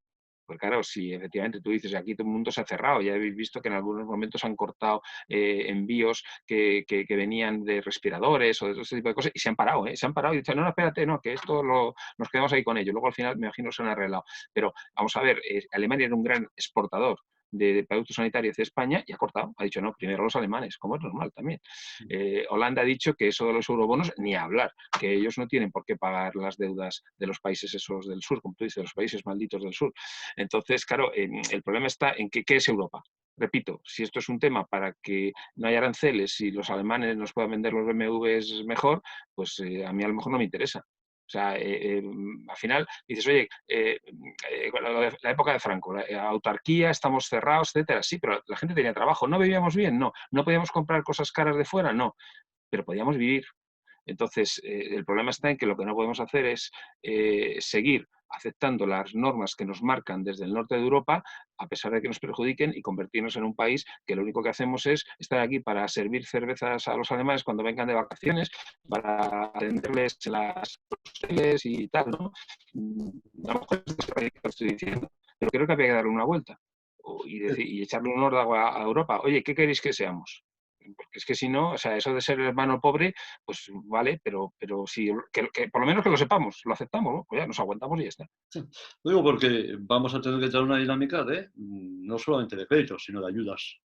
Pues claro, si efectivamente tú dices aquí todo el mundo se ha cerrado, ya habéis visto que en algunos momentos han cortado envíos que venían de respiradores o de todo ese tipo de cosas y se han parado, se han parado y dicen, no, espérate, no, que esto nos quedamos ahí con ello. Luego al final me imagino se han arreglado. Pero vamos a ver, Alemania era un gran exportador de productos sanitarios de España y ha cortado. Ha dicho, no, primero los alemanes, como es normal también. Holanda ha dicho que eso de los eurobonos, ni hablar, que ellos no tienen por qué pagar las deudas de los países esos del sur, como tú dices, de los países malditos del sur. Entonces, claro, el problema está en que, ¿qué es Europa? Repito, si esto es un tema para que no haya aranceles y los alemanes nos puedan vender los BMWs mejor, pues a mí a lo mejor no me interesa. O sea, al final dices, oye, la época de Franco, la autarquía, estamos cerrados, etcétera. Sí, pero la gente tenía trabajo. ¿No vivíamos bien? No. ¿No podíamos comprar cosas caras de fuera? No. Pero podíamos vivir. Entonces, el problema está en que lo que no podemos hacer es seguir aceptando las normas que nos marcan desde el norte de Europa, a pesar de que nos perjudiquen, y convertirnos en un país que lo único que hacemos es estar aquí para servir cervezas a los alemanes cuando vengan de vacaciones, para atenderles las hoteles y tal, ¿no? A lo mejor es lo que estoy diciendo, pero creo que había que darle una vuelta y echarle un órdago a Europa. Oye, ¿qué queréis que seamos? Porque es que si no, o sea, eso de ser el hermano pobre, pues vale, pero sí, que por lo menos que lo sepamos, lo aceptamos, ¿no? Pues ya nos aguantamos y ya está. Lo digo porque vamos a tener que tener una dinámica de no solamente de créditos, sino de ayudas,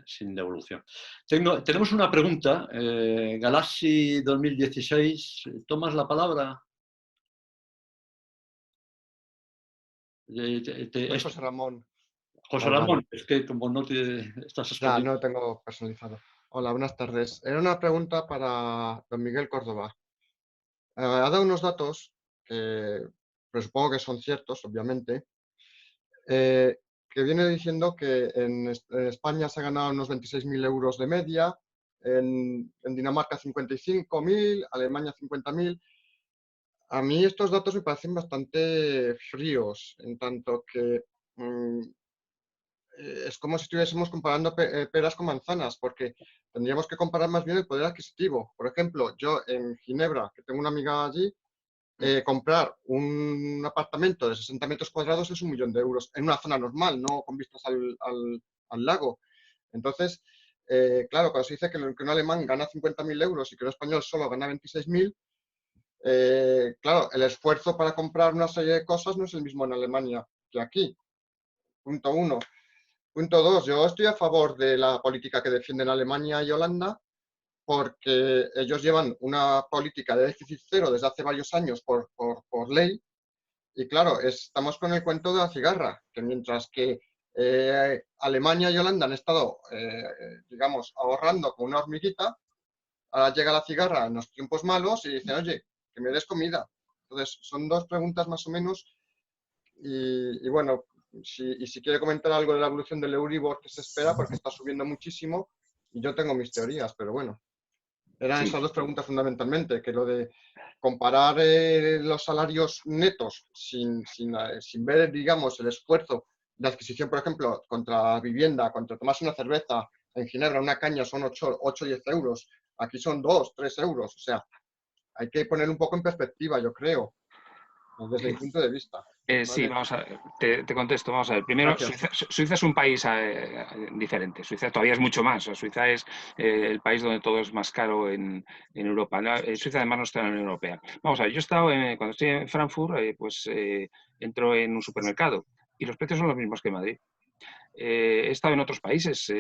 sin devolución. Tenemos una pregunta, Galaxy 2016, ¿tomas la palabra? José Ramón. José Ramón, es que como no te estás Ya, escondiendo. no tengo personalizado. Hola, buenas tardes. Era una pregunta para don Miguel Córdoba. Ha dado unos datos que supongo que son ciertos, obviamente, que viene diciendo que en España se ha ganado unos 26.000 euros de media, en Dinamarca 55.000, Alemania 50.000. A mí estos datos me parecen bastante fríos, en tanto que es como si estuviésemos comparando peras con manzanas, porque tendríamos que comparar más bien el poder adquisitivo. Por ejemplo, yo en Ginebra, que tengo una amiga allí, comprar un apartamento de 60 metros cuadrados es 1 millón de euros en una zona normal, no con vistas al lago. Entonces, claro, cuando se dice que un alemán gana 50.000 euros y que un español solo gana 26.000, claro, el esfuerzo para comprar una serie de cosas no es el mismo en Alemania que aquí. Punto 1. Punto 2. Yo estoy a favor de la política que defienden Alemania y Holanda, porque ellos llevan una política de déficit cero desde hace varios años por ley. Y claro, estamos con el cuento de la cigarra, que mientras que Alemania y Holanda han estado, digamos, ahorrando con una hormiguita, ahora llega la cigarra en los tiempos malos y dicen, oye, que me des comida. Entonces, son dos preguntas más o menos. Y bueno, si quiere comentar algo de la evolución del Euribor que se espera, porque está subiendo muchísimo, y yo tengo mis teorías, pero bueno. Eran esas dos preguntas fundamentalmente, que lo de comparar los salarios netos sin ver, digamos, el esfuerzo de adquisición, por ejemplo, contra vivienda, contra tomarse una cerveza en Ginebra, una caña son 8 o 10 euros, aquí son 2, 3 euros, o sea, hay que poner un poco en perspectiva, yo creo, desde mi punto de vista. Sí, ¿Vale? vamos a ver, te contesto, vamos a ver. Primero, Suiza es un país diferente. Suiza todavía es mucho más. Suiza es el país donde todo es más caro en Europa. Suiza además no está en la Unión Europea. Vamos a ver, yo he estado, cuando estoy en Frankfurt, entro en un supermercado y los precios son los mismos que en Madrid. He estado en otros países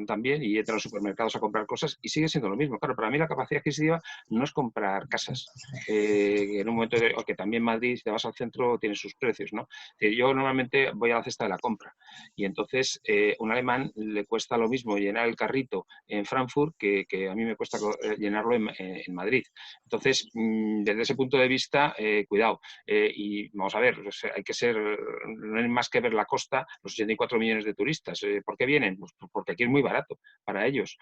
también y he entrado a los supermercados a comprar cosas y sigue siendo lo mismo. Claro, para mí la capacidad adquisitiva no es comprar casas. En un momento que también Madrid, si te vas al centro, tiene sus precios, ¿no? Yo normalmente voy a la cesta de la compra y entonces un alemán le cuesta lo mismo llenar el carrito en Frankfurt que a mí me cuesta llenarlo en Madrid. Entonces, desde ese punto de vista, cuidado. Y vamos a ver, hay que ser, no hay más que ver la costa, los 84 millones de turistas. ¿Por qué vienen? Pues porque aquí es muy barato para ellos.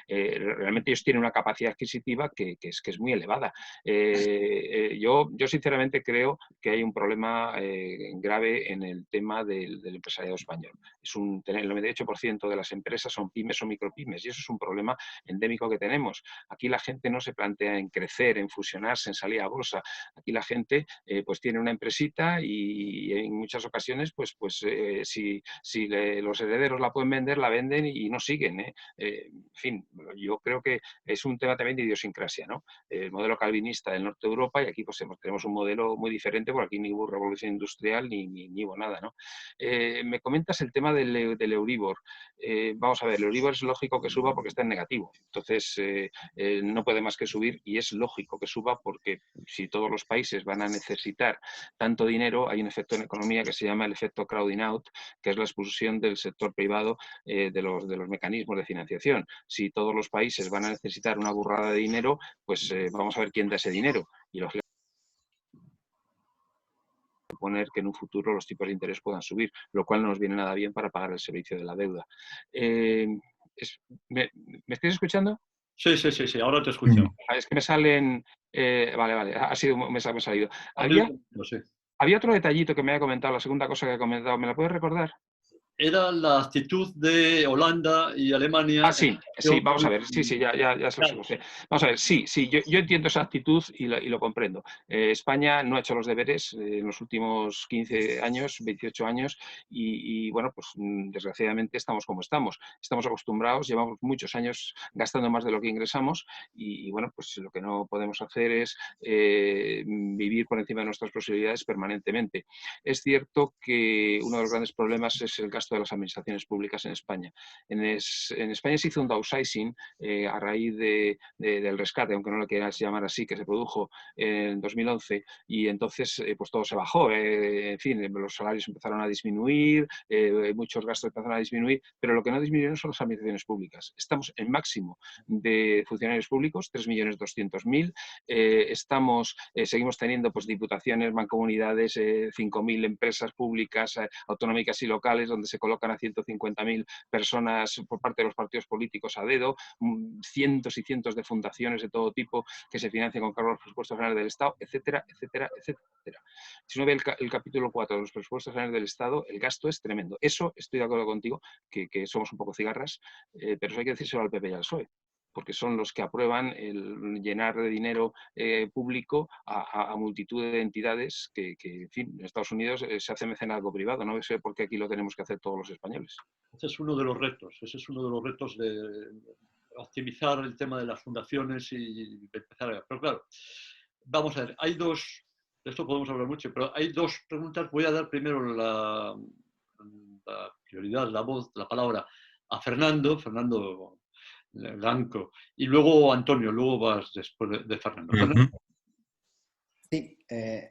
Realmente ellos tienen una capacidad adquisitiva que es muy elevada. Yo sinceramente creo que hay un problema grave en el tema del empresariado español. El 98% de las empresas son pymes o micropymes y eso es un problema endémico que tenemos. Aquí la gente no se plantea en crecer, en fusionarse, en salir a bolsa. Aquí la gente pues tiene una empresita y en muchas ocasiones pues si los herederos la pueden vender, la venden y no siguen. En fin, yo creo que es un tema también de idiosincrasia, ¿no? El modelo calvinista del norte de Europa y aquí pues tenemos un modelo muy diferente porque aquí ni hubo revolución industrial ni hubo nada, ¿no? Me comentas el tema del Euribor. Vamos a ver, el Euribor es lógico que suba porque está en negativo. Entonces, no puede más que subir y es lógico que suba porque si todos los países van a necesitar tanto dinero, hay un efecto en economía que se llama el efecto crowding out, que es la expulsión del sector privado de los mecanismos de financiación. Si todos los países van a necesitar una burrada de dinero, pues vamos a ver quién da ese dinero. Y lógicamente suponer que en un futuro los tipos de interés puedan subir, lo cual no nos viene nada bien para pagar el servicio de la deuda. ¿Me estáis escuchando? Sí, ahora te escucho. Es que me salen... vale, me ha salido. Sí. Había otro detallito que me había comentado, la segunda cosa que ha comentado, ¿me la puedes recordar? Era la actitud de Holanda y Alemania. Sí, vamos a ver, ya se lo sé. Vamos a ver, sí, yo entiendo esa actitud y lo comprendo. España no ha hecho los deberes en los últimos 15 años, 28 años y bueno, pues desgraciadamente estamos como estamos. Estamos acostumbrados, llevamos muchos años gastando más de lo que ingresamos y bueno, pues lo que no podemos hacer es vivir por encima de nuestras posibilidades permanentemente. Es cierto que uno de los grandes problemas es el gasto de las administraciones públicas en España. En España se hizo un downsizing a raíz del rescate, aunque no lo quieras llamar así, que se produjo en 2011 y entonces pues todo se bajó. En fin, los salarios empezaron a disminuir, muchos gastos empezaron a disminuir, pero lo que no disminuyeron son las administraciones públicas. Estamos en máximo de funcionarios públicos, 3.200.000. Seguimos teniendo pues diputaciones, mancomunidades, 5.000 empresas públicas, autonómicas y locales donde se colocan a 150.000 personas por parte de los partidos políticos a dedo, cientos y cientos de fundaciones de todo tipo que se financian con cargo a los presupuestos generales del Estado, etcétera, etcétera, etcétera. Si uno ve el capítulo 4 de los presupuestos generales del Estado, el gasto es tremendo. Eso estoy de acuerdo contigo, que somos un poco cigarras, pero eso hay que decírselo al PP y al PSOE, porque son los que aprueban el llenar de dinero público a multitud de entidades que, en fin, en Estados Unidos se hace mecenazgo privado. No sé por qué aquí lo tenemos que hacer todos los españoles. Ese es uno de los retos. Ese es uno de los retos de optimizar el tema de las fundaciones y empezar a... Pero claro, vamos a ver, hay dos... De esto podemos hablar mucho, pero hay dos preguntas. Voy a dar primero la prioridad, la voz, la palabra a Fernando Blanco, y luego Antonio, luego vas después de Fernando. Fernando. Sí,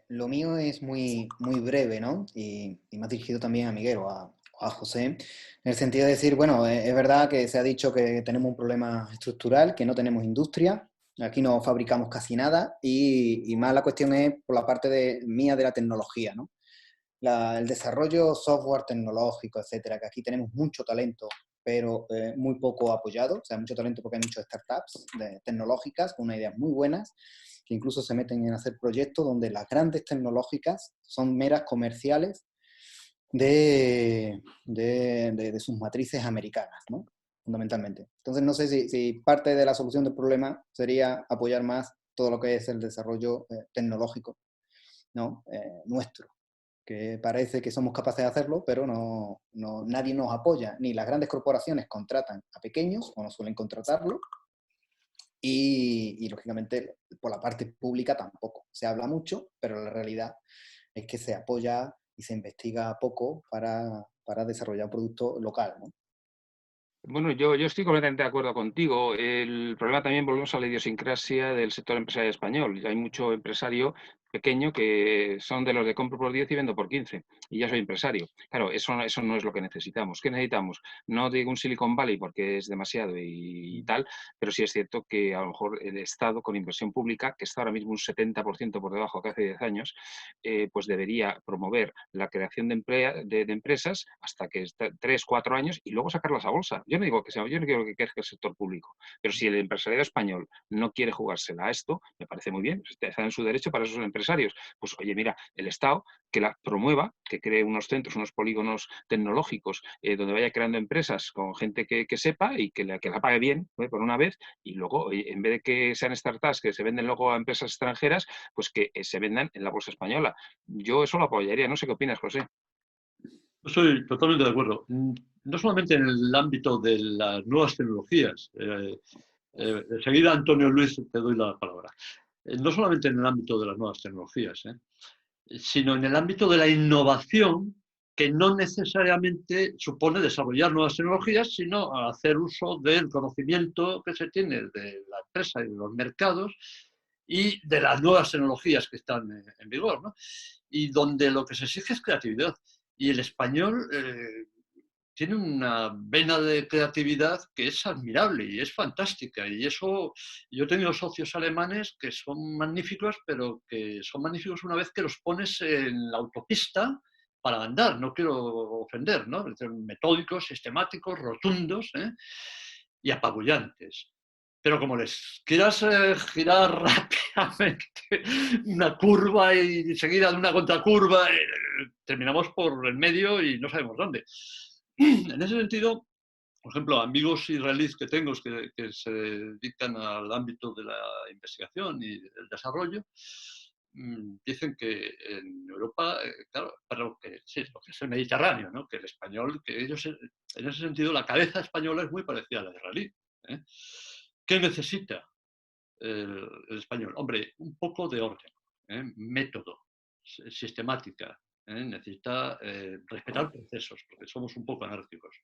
lo mío es muy breve, ¿no? Y me ha dirigido también a Miguel o a José, en el sentido de decir, bueno, es verdad que se ha dicho que tenemos un problema estructural, que no tenemos industria, aquí no fabricamos casi nada, y más la cuestión es por la parte mía de la tecnología, ¿no? El desarrollo software tecnológico, etcétera, que aquí tenemos mucho talento, pero muy poco apoyado, o sea, mucho talento porque hay muchas startups tecnológicas con unas ideas muy buenas, que incluso se meten en hacer proyectos donde las grandes tecnológicas son meras comerciales de sus matrices americanas, ¿no? Fundamentalmente. Entonces, no sé si parte de la solución del problema sería apoyar más todo lo que es el desarrollo tecnológico, ¿no? Nuestro, que parece que somos capaces de hacerlo, pero nadie nos apoya, ni las grandes corporaciones contratan a pequeños, o no suelen contratarlo, y lógicamente por la parte pública tampoco. Se habla mucho, pero la realidad es que se apoya y se investiga poco para desarrollar un producto local, ¿no? Bueno, yo estoy completamente de acuerdo contigo. El problema también, volvemos a la idiosincrasia del sector empresarial español. Hay mucho empresario pequeño que son de los de compro por 10 y vendo por 15 y ya soy empresario. Claro, eso no es lo que necesitamos. ¿Qué necesitamos? No digo un Silicon Valley porque es demasiado y tal, pero sí es cierto que a lo mejor el Estado con inversión pública, que está ahora mismo un 70% por debajo que hace 10 años, pues debería promover la creación de empresas hasta que 3, 4 años y luego sacarlas a bolsa. Yo no digo que sea, yo no quiero que crezca el sector público, pero si el empresariado español no quiere jugársela a esto, me parece muy bien, está en su derecho para esos empresarios. Pues oye, mira, el Estado que la promueva, que cree unos centros, unos polígonos tecnológicos donde vaya creando empresas con gente que sepa y que la pague bien por una vez, y luego, oye, en vez de que sean startups que se venden luego a empresas extranjeras, pues que se vendan en la bolsa española. Yo eso lo apoyaría. No sé qué opinas, José. Estoy totalmente de acuerdo. No solamente en el ámbito de las nuevas tecnologías. Enseguida, Antonio Luis, te doy la palabra. No solamente en el ámbito de las nuevas tecnologías, sino en el ámbito de la innovación, que no necesariamente supone desarrollar nuevas tecnologías, sino hacer uso del conocimiento que se tiene de la empresa y de los mercados y de las nuevas tecnologías que están en vigor, ¿no? Y donde lo que se exige es creatividad. Y el español tiene una vena de creatividad que es admirable y es fantástica. Y eso, yo he tenido socios alemanes que son magníficos, pero que son magníficos una vez que los pones en la autopista para andar. No quiero ofender, ¿no? Metódicos, sistemáticos, rotundos, y apabullantes. Pero como les quieras girar rápidamente una curva y seguida de una contracurva, terminamos por el medio y no sabemos dónde. En ese sentido, por ejemplo, amigos israelíes que tengo que se dedican al ámbito de la investigación y el desarrollo, dicen que en Europa, claro, pero que sí, lo que es el Mediterráneo, ¿no? Que el español, que ellos, en ese sentido, la cabeza española es muy parecida a la israelí. ¿Qué necesita el español? Hombre, un poco de orden, método, sistemática. Necesita respetar procesos, porque somos un poco anárquicos.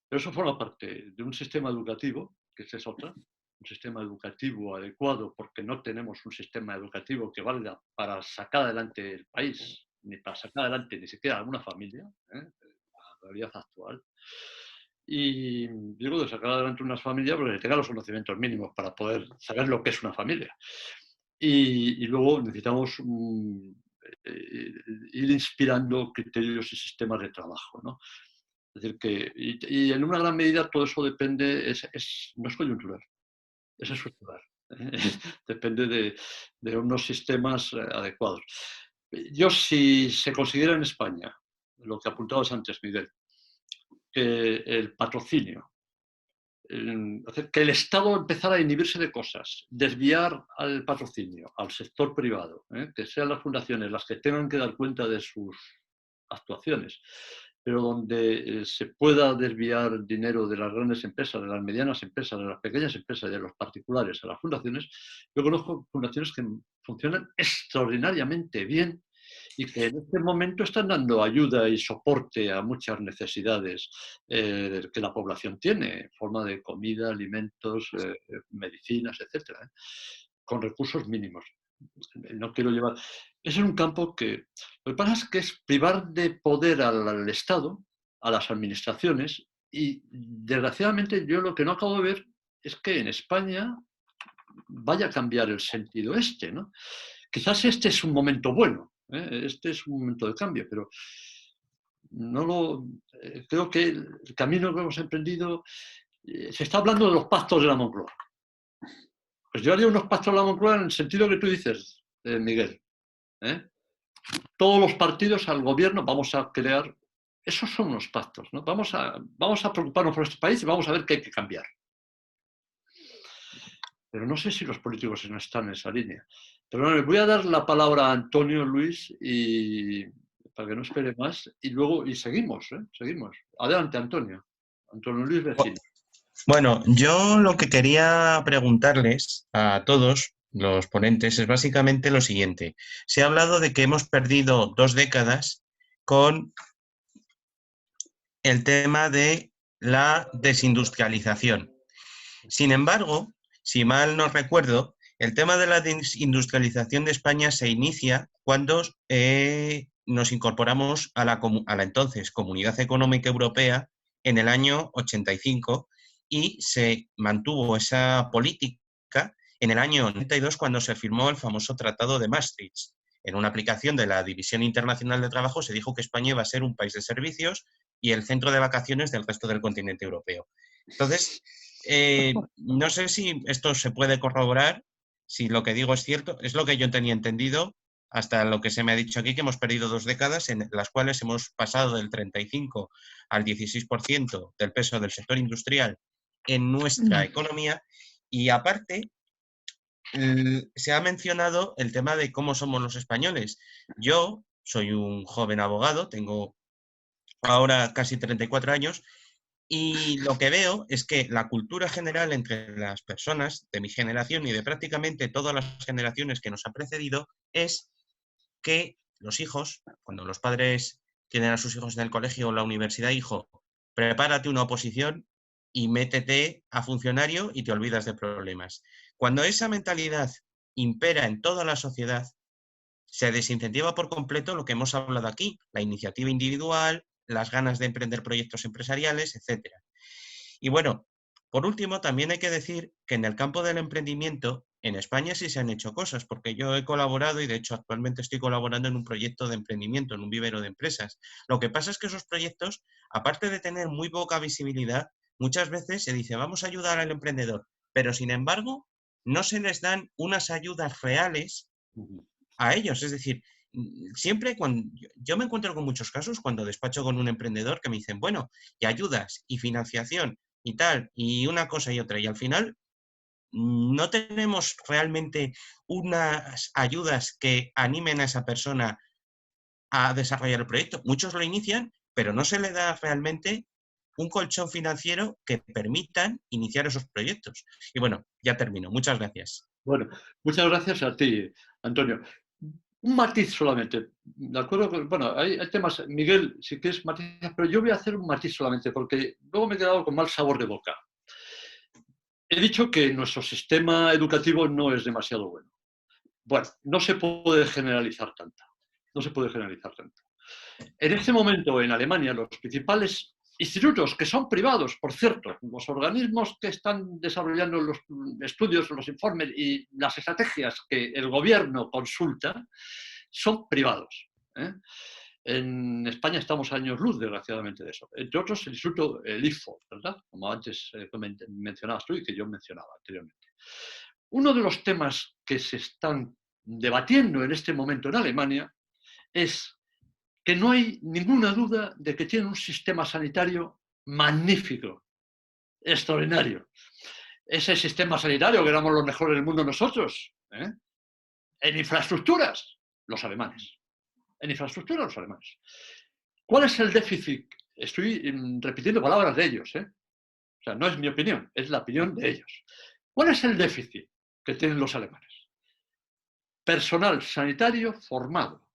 Pero eso forma parte de un sistema educativo, que es otra, un sistema educativo adecuado, porque no tenemos un sistema educativo que valga para sacar adelante el país, ni para sacar adelante ni siquiera alguna familia, la realidad actual. Y digo de sacar adelante una familia porque tenga los conocimientos mínimos para poder saber lo que es una familia. Y luego necesitamos ir inspirando criterios y sistemas de trabajo, ¿no? Es decir, y en una gran medida todo eso depende, no es coyuntural, es estructural. Depende de unos sistemas adecuados. Yo, si se consiguiera en España, lo que apuntabas antes, Miguel, que el patrocinio, que el Estado empezara a inhibirse de cosas, desviar al patrocinio, al sector privado, que sean las fundaciones las que tengan que dar cuenta de sus actuaciones, pero donde se pueda desviar dinero de las grandes empresas, de las medianas empresas, de las pequeñas empresas y de los particulares a las fundaciones. Yo conozco fundaciones que funcionan extraordinariamente bien y que en este momento están dando ayuda y soporte a muchas necesidades que la población tiene, en forma de comida, alimentos, medicinas, etcétera, con recursos mínimos. No quiero llevar... Ese es un campo que... Lo que pasa es que es privar de poder al Estado, a las administraciones, y desgraciadamente yo lo que no acabo de ver es que en España vaya a cambiar el sentido este, ¿no? Quizás este es un momento bueno, este es un momento de cambio, pero creo que el camino que hemos emprendido... se está hablando de los pactos de la Moncloa. Pues yo haría unos pactos de la Moncloa en el sentido que tú dices, Miguel. Todos los partidos al gobierno vamos a crear... Esos son unos pactos, ¿no? Vamos a preocuparnos por este país y vamos a ver qué hay que cambiar. Pero no sé si los políticos no están en esa línea. Pero bueno, voy a dar la palabra a Antonio Luis para que no espere más y luego seguimos. Seguimos. Adelante, Antonio. Antonio Luis, vecino. Bueno, yo lo que quería preguntarles a todos los ponentes es básicamente lo siguiente. Se ha hablado de que hemos perdido 2 décadas con el tema de la desindustrialización. Sin embargo, si mal no recuerdo, el tema de la desindustrialización de España se inicia cuando nos incorporamos a la entonces Comunidad Económica Europea en el año 85 y se mantuvo esa política en el año 92 cuando se firmó el famoso Tratado de Maastricht. En una aplicación de la División Internacional de Trabajo se dijo que España iba a ser un país de servicios y el centro de vacaciones del resto del continente europeo. Entonces, no sé si esto se puede corroborar, si lo que digo es cierto, es lo que yo tenía entendido hasta lo que se me ha dicho aquí, que hemos perdido 2 décadas en las cuales hemos pasado del 35 al 16% del peso del sector industrial en nuestra economía y aparte se ha mencionado el tema de cómo somos los españoles. Yo soy un joven abogado, tengo ahora casi 34 años y lo que veo es que la cultura general entre las personas de mi generación y de prácticamente todas las generaciones que nos han precedido es que los hijos, cuando los padres tienen a sus hijos en el colegio o en la universidad, hijo, prepárate una oposición y métete a funcionario y te olvidas de problemas. Cuando esa mentalidad impera en toda la sociedad, se desincentiva por completo lo que hemos hablado aquí, la iniciativa individual, las ganas de emprender proyectos empresariales, etc. Y bueno, por último, también hay que decir que en el campo del emprendimiento, en España sí se han hecho cosas, porque yo he colaborado y de hecho actualmente estoy colaborando en un proyecto de emprendimiento, en un vivero de empresas. Lo que pasa es que esos proyectos, aparte de tener muy poca visibilidad, muchas veces se dice vamos a ayudar al emprendedor, pero sin embargo no se les dan unas ayudas reales a ellos. Es decir, siempre cuando yo me encuentro con muchos casos cuando despacho con un emprendedor que me dicen, bueno, y ayudas y financiación y tal, y una cosa y otra, y al final no tenemos realmente unas ayudas que animen a esa persona a desarrollar el proyecto. Muchos lo inician, pero no se le da realmente un colchón financiero que permitan iniciar esos proyectos. Y bueno, ya termino. Muchas gracias. Bueno, muchas gracias a ti, Antonio. Un matiz solamente, ¿de acuerdo? Bueno, hay temas, Miguel, si quieres matizar, pero yo voy a hacer un matiz solamente porque luego me he quedado con mal sabor de boca. He dicho que nuestro sistema educativo no es demasiado bueno. Bueno, no se puede generalizar tanto. No se puede generalizar tanto. En este momento, en Alemania, los principales institutos, que son privados, por cierto, los organismos que están desarrollando los estudios, los informes y las estrategias que el gobierno consulta, son privados. En España estamos a años luz, desgraciadamente, de eso. Entre otros, el Instituto, el IFO, ¿verdad? Como antes mencionabas tú y que yo mencionaba anteriormente. Uno de los temas que se están debatiendo en este momento en Alemania es que no hay ninguna duda de que tienen un sistema sanitario magnífico, extraordinario. Ese sistema sanitario que éramos los mejores del mundo nosotros, ¿eh? En infraestructuras, los alemanes. En infraestructuras, los alemanes. ¿Cuál es el déficit? Estoy repitiendo palabras de ellos, ¿eh? O sea, no es mi opinión, es la opinión de ellos. ¿Cuál es el déficit que tienen los alemanes? Personal sanitario formado,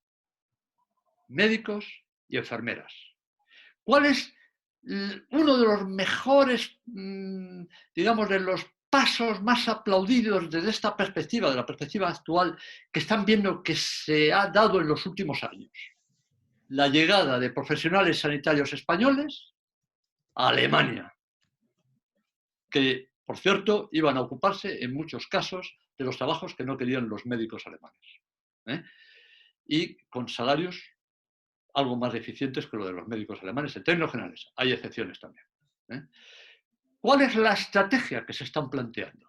médicos y enfermeras. ¿Cuál es uno de los mejores, digamos, de los pasos más aplaudidos desde esta perspectiva, de la perspectiva actual, que están viendo que se ha dado en los últimos años? La llegada de profesionales sanitarios españoles a Alemania, que, por cierto, iban a ocuparse en muchos casos de los trabajos que no querían los médicos alemanes, ¿eh? Y con salarios algo más eficientes que lo de los médicos alemanes, en términos generales. Hay excepciones también, ¿eh? ¿Cuál es la estrategia que se están planteando?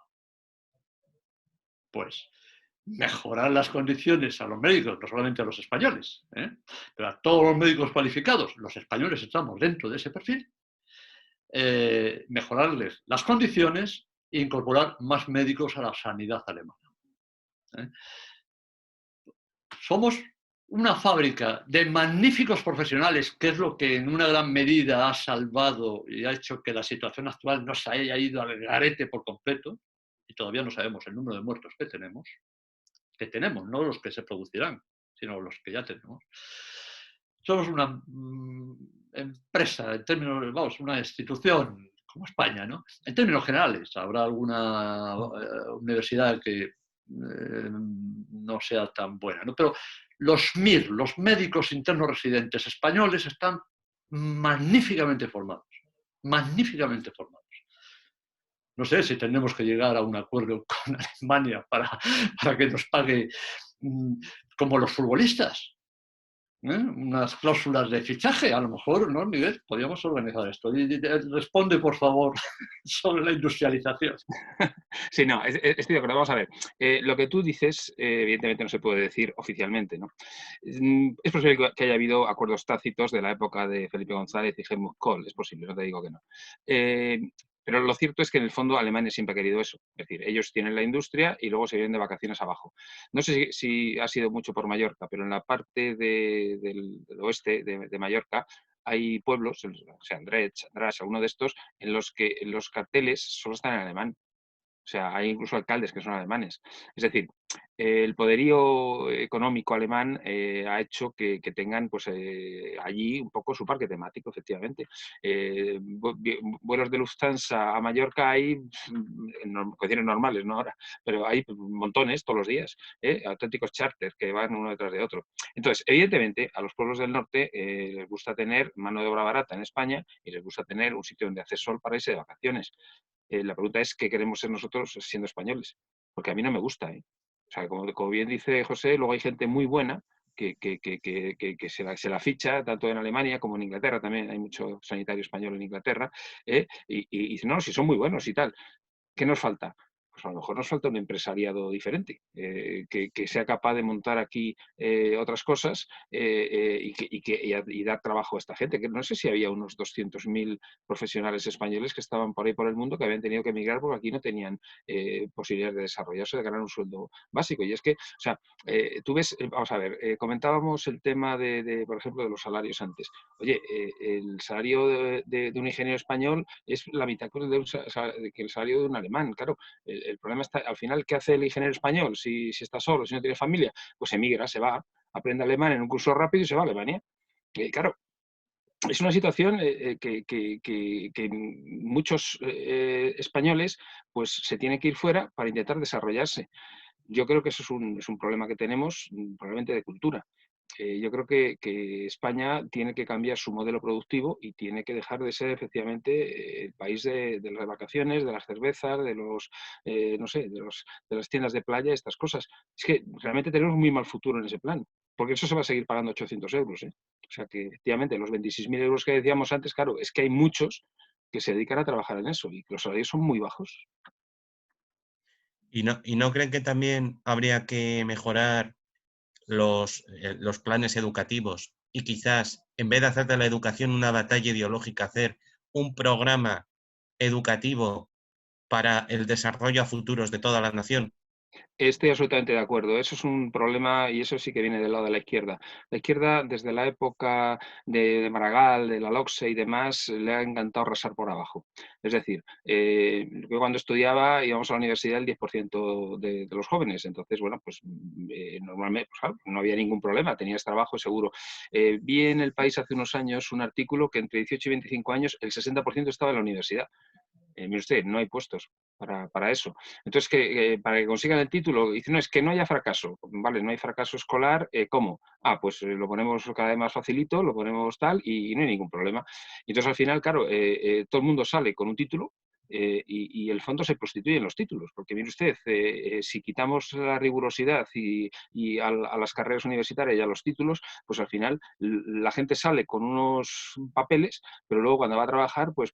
Pues mejorar las condiciones a los médicos, no solamente a los españoles, pero a todos los médicos cualificados. Los españoles estamos dentro de ese perfil. Mejorarles las condiciones e incorporar más médicos a la sanidad alemana. Somos una fábrica de magníficos profesionales, que es lo que en una gran medida ha salvado y ha hecho que la situación actual no se haya ido al garete por completo, y todavía no sabemos el número de muertos que tenemos, no los que se producirán, sino los que ya tenemos. Somos una empresa, en términos, vamos, una institución como España, ¿no? En términos generales, habrá alguna universidad que no sea tan buena, ¿no? Pero los MIR, los médicos internos residentes españoles, están magníficamente formados, magníficamente formados. No sé si tenemos que llegar a un acuerdo con Alemania para que nos pague como los futbolistas, unas cláusulas de fichaje, a lo mejor, ¿no, Miguel? Podríamos organizar esto. Responde, por favor, sobre la industrialización. Sí, no, estoy de acuerdo. Vamos a ver. Lo que tú dices, evidentemente no se puede decir oficialmente, ¿no? Es posible que haya habido acuerdos tácitos de la época de Felipe González y Helmut Kohl, es posible, no te digo que no. Pero lo cierto es que en el fondo Alemania siempre ha querido eso. Es decir, ellos tienen la industria y luego se vienen de vacaciones abajo. No sé si ha sido mucho por Mallorca, pero en la parte del oeste de Mallorca hay pueblos, o sea, Andratx, alguno de estos, en los que los carteles solo están en alemán. O sea, hay incluso alcaldes que son alemanes. Es decir, el poderío económico alemán ha hecho que tengan pues, allí un poco su parque temático, efectivamente. Vuelos de Lufthansa a Mallorca hay en condiciones normales, no ahora, pero hay montones todos los días, auténticos charters que van uno detrás de otro. Entonces, evidentemente, a los pueblos del norte les gusta tener mano de obra barata en España y les gusta tener un sitio donde hacer sol para irse de vacaciones. La pregunta es qué queremos ser nosotros siendo españoles, porque a mí no me gusta. O sea, como bien dice José, luego hay gente muy buena que se la ficha, tanto en Alemania como en Inglaterra, también hay mucho sanitario español en Inglaterra, y dicen, no, si son muy buenos y tal. ¿Qué nos falta? Pues a lo mejor nos falta un empresariado diferente, que sea capaz de montar aquí otras cosas y dar trabajo a esta gente. Que no sé si había unos 200.000 profesionales españoles que estaban por ahí por el mundo que habían tenido que emigrar porque aquí no tenían posibilidades de desarrollarse, de ganar un sueldo básico. Y es que, o sea, tú ves, vamos a ver, comentábamos el tema por ejemplo, de los salarios antes. Oye, el salario de un ingeniero español es la mitad que el salario de un alemán, claro. El problema está, al final, ¿qué hace el ingeniero español si está solo, si no tiene familia? Pues emigra, se va, aprende alemán en un curso rápido y se va a Alemania. Claro, es una situación que muchos españoles pues se tienen que ir fuera para intentar desarrollarse. Yo creo que eso es un problema que tenemos probablemente de cultura. yo creo que España tiene que cambiar su modelo productivo y tiene que dejar de ser efectivamente el país de las vacaciones, de las cervezas, de los, no sé, de las tiendas de playa, estas cosas. Es que realmente tenemos un muy mal futuro en ese plan, porque eso se va a seguir pagando 800 euros, ¿eh? O sea que efectivamente los 26.000 euros que decíamos antes, claro, es que hay muchos que se dedican a trabajar en eso y que los salarios son muy bajos. ¿Y no creen que también habría que mejorar los planes educativos y quizás, en vez de hacer de la educación una batalla ideológica, hacer un programa educativo para el desarrollo a futuros de toda la nación? Estoy absolutamente de acuerdo. Eso es un problema y eso sí que viene del lado de la izquierda. La izquierda, desde la época de Maragall, de la LOCSE y demás, le ha encantado arrasar por abajo. Es decir, yo cuando estudiaba íbamos a la universidad el 10% de los jóvenes. Entonces, bueno, pues normalmente pues, claro, no había ningún problema, tenías trabajo seguro. Vi en El País hace unos años un artículo que entre 18 y 25 años el 60% estaba en la universidad. Mire usted, no hay puestos para eso. Entonces, para que consigan el título, dice, no, es que no haya fracaso. Vale, no hay fracaso escolar, ¿cómo? Ah, pues lo ponemos cada vez más facilito, lo ponemos tal y no hay ningún problema. Y entonces, al final, claro, todo el mundo sale con un título y el fondo se prostituye en los títulos, porque mire usted, si quitamos la rigurosidad y a las carreras universitarias y a los títulos, pues al final la gente sale con unos papeles, pero luego cuando va a trabajar, pues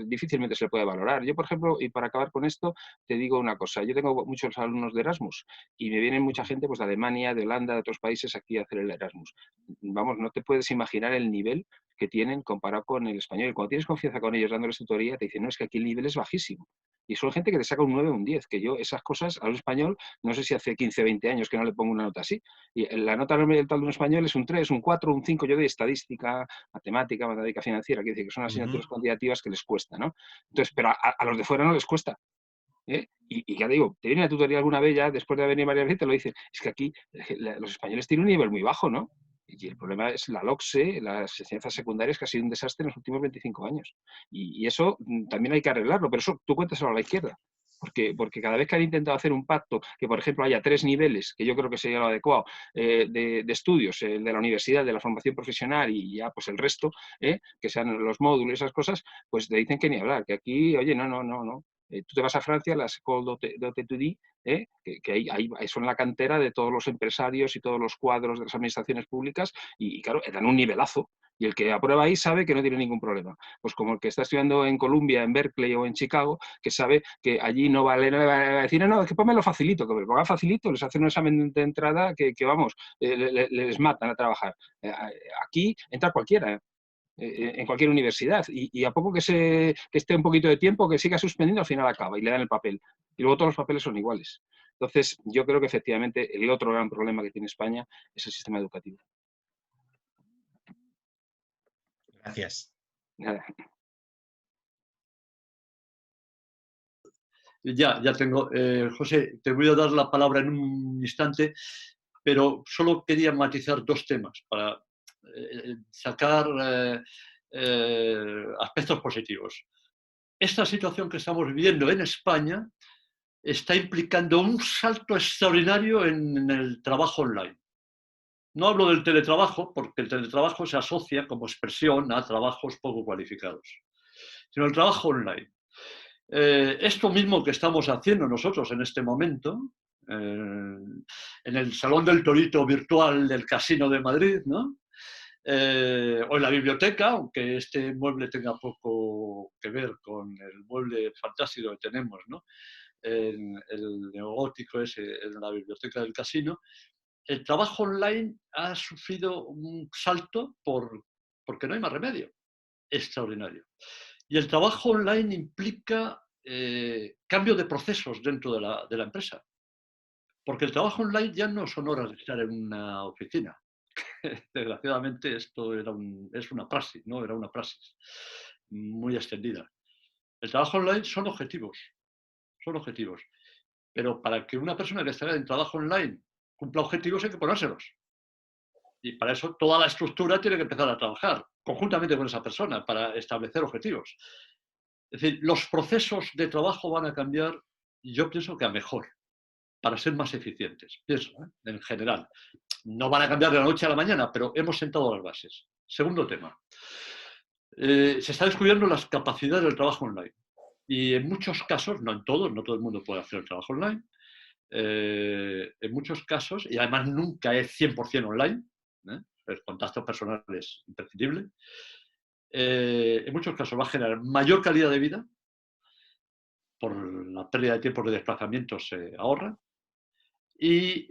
difícilmente se le puede valorar. Yo, por ejemplo, y para acabar con esto, te digo una cosa, yo tengo muchos alumnos de Erasmus y me vienen mucha gente pues, de Alemania, de Holanda, de otros países aquí a hacer el Erasmus. Vamos, no te puedes imaginar el nivel que tienen comparado con el español. Y cuando tienes confianza con ellos dándoles tutoría, te dicen, no, es que aquí el nivel es bajísimo. Y son gente que te saca un 9 o un 10, que yo esas cosas a un español, no sé si hace 15, 20 años que no le pongo una nota así. Y la nota normal de un español es un 3, un 4, un 5, yo de estadística, matemática financiera, quiere decir que son asignaturas cuantitativas que les cuesta, ¿no? Entonces, pero a los de fuera no les cuesta. ¿Eh? Y ya digo, te viene la tutoría alguna vez ya, después de venir varias veces, te lo dicen, es que aquí los españoles tienen un nivel muy bajo, ¿no? Y el problema es la LOCSE, las enseñanzas secundarias, que ha sido un desastre en los últimos 25 años. Y eso también hay que arreglarlo, pero eso tú cuéntaselo a la izquierda. Porque cada vez que han intentado hacer un pacto, que por ejemplo haya 3 niveles, que yo creo que sería lo adecuado, de estudios, el de la universidad, de la formación profesional y ya pues el resto, que sean los módulos y esas cosas, pues te dicen que ni hablar, que aquí, oye, no. Tú te vas a Francia, las École d'Études, que ahí son la cantera de todos los empresarios y todos los cuadros de las administraciones públicas y claro, dan un nivelazo. Y el que aprueba ahí sabe que no tiene ningún problema. Pues como el que está estudiando en Columbia, en Berkeley o en Chicago, que sabe que allí no vale, no le va a decir, no, es que ponme lo facilito, que me lo ponga facilito, les hacen un examen de entrada que vamos, les matan a trabajar. Aquí entra cualquiera, en cualquier universidad y a poco que esté un poquito de tiempo, que siga suspendiendo, al final acaba y le dan el papel. Y luego todos los papeles son iguales. Entonces, yo creo que efectivamente el otro gran problema que tiene España es el sistema educativo. Gracias. Nada. Ya tengo. José, te voy a dar la palabra en un instante, pero solo quería matizar 2 temas para sacar aspectos positivos. Esta situación que estamos viviendo en España está implicando un salto extraordinario en el trabajo online. No hablo del teletrabajo, porque el teletrabajo se asocia como expresión a trabajos poco cualificados, sino el trabajo online. Esto mismo que estamos haciendo nosotros en este momento, en el Salón del Torito virtual del Casino de Madrid, ¿no? O en la biblioteca, aunque este mueble tenga poco que ver con el mueble fantástico que tenemos, ¿no? El neogótico ese en la biblioteca del casino, el trabajo online ha sufrido un salto porque no hay más remedio, extraordinario. Y el trabajo online implica cambio de procesos dentro de la empresa. Porque el trabajo online ya no son horas de estar en una oficina. Desgraciadamente esto es una praxis, ¿no? Era una praxis muy extendida. El trabajo online son objetivos. Pero para que una persona que esté en trabajo online cumpla objetivos hay que ponérselos. Y para eso toda la estructura tiene que empezar a trabajar conjuntamente con esa persona para establecer objetivos. Es decir, los procesos de trabajo van a cambiar, y yo pienso que a mejor, para ser más eficientes, pienso, en general. No van a cambiar de la noche a la mañana, pero hemos sentado las bases. Segundo tema. Se está descubriendo las capacidades del trabajo online. Y en muchos casos, no en todos, no todo el mundo puede hacer el trabajo online, en muchos casos, y además nunca es 100% online, el contacto personal es imprescindible, en muchos casos va a generar mayor calidad de vida, por la pérdida de tiempo de desplazamiento se ahorra, y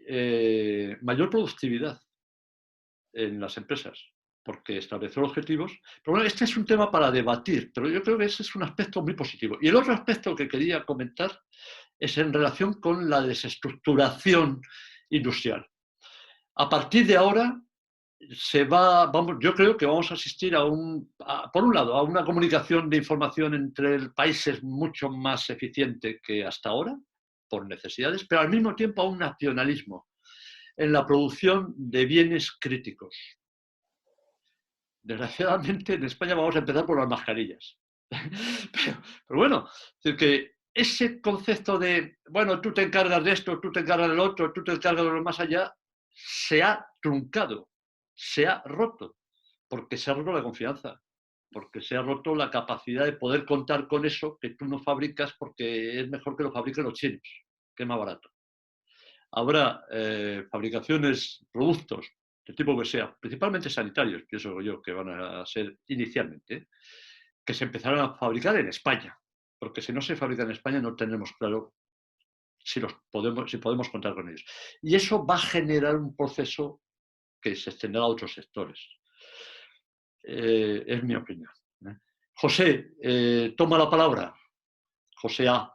mayor productividad en las empresas, porque establecer objetivos. Pero bueno, este es un tema para debatir, pero yo creo que ese es un aspecto muy positivo. Y el otro aspecto que quería comentar es en relación con la desestructuración industrial. A partir de ahora yo creo que vamos a asistir por un lado, a una comunicación de información entre países mucho más eficiente que hasta ahora, por necesidades, pero al mismo tiempo a un nacionalismo en la producción de bienes críticos. Desgraciadamente, en España vamos a empezar por las mascarillas. Pero bueno, es decir, que ese concepto de, bueno, tú te encargas de esto, tú te encargas del otro, tú te encargas de lo más allá, se ha truncado, se ha roto, porque se ha roto la confianza, porque se ha roto la capacidad de poder contar con eso que tú no fabricas porque es mejor que lo fabriquen los chinos, que es más barato. Habrá fabricaciones, productos, de tipo que sea, principalmente sanitarios, pienso yo, que van a ser inicialmente, que se empezarán a fabricar en España, porque si no se fabrica en España no tenemos claro si podemos contar con ellos. Y eso va a generar un proceso que se extenderá a otros sectores. Es mi opinión. José, toma la palabra. José A.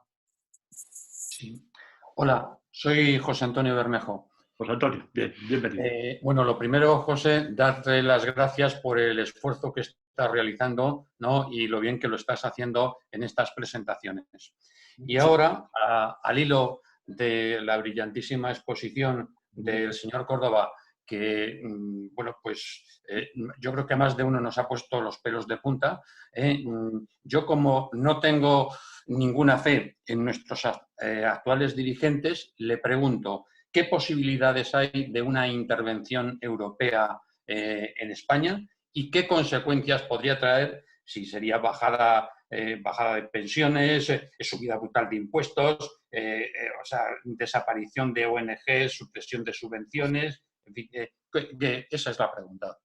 Sí. Hola, soy José Antonio Bermejo. José Antonio, bien, bienvenido. Bueno, lo primero, José, darte las gracias por el esfuerzo que estás realizando, ¿no? Y lo bien que lo estás haciendo en estas presentaciones. Y ahora, al hilo de la brillantísima exposición del señor Córdoba, que, bueno, pues yo creo que más de uno nos ha puesto los pelos de punta. Yo, como no tengo ninguna fe en nuestros actuales dirigentes, le pregunto, ¿qué posibilidades hay de una intervención europea en España y qué consecuencias podría traer si sería bajada de pensiones, subida brutal de impuestos, o sea, desaparición de ONGs, supresión de subvenciones? En fin, esa es la pregunta.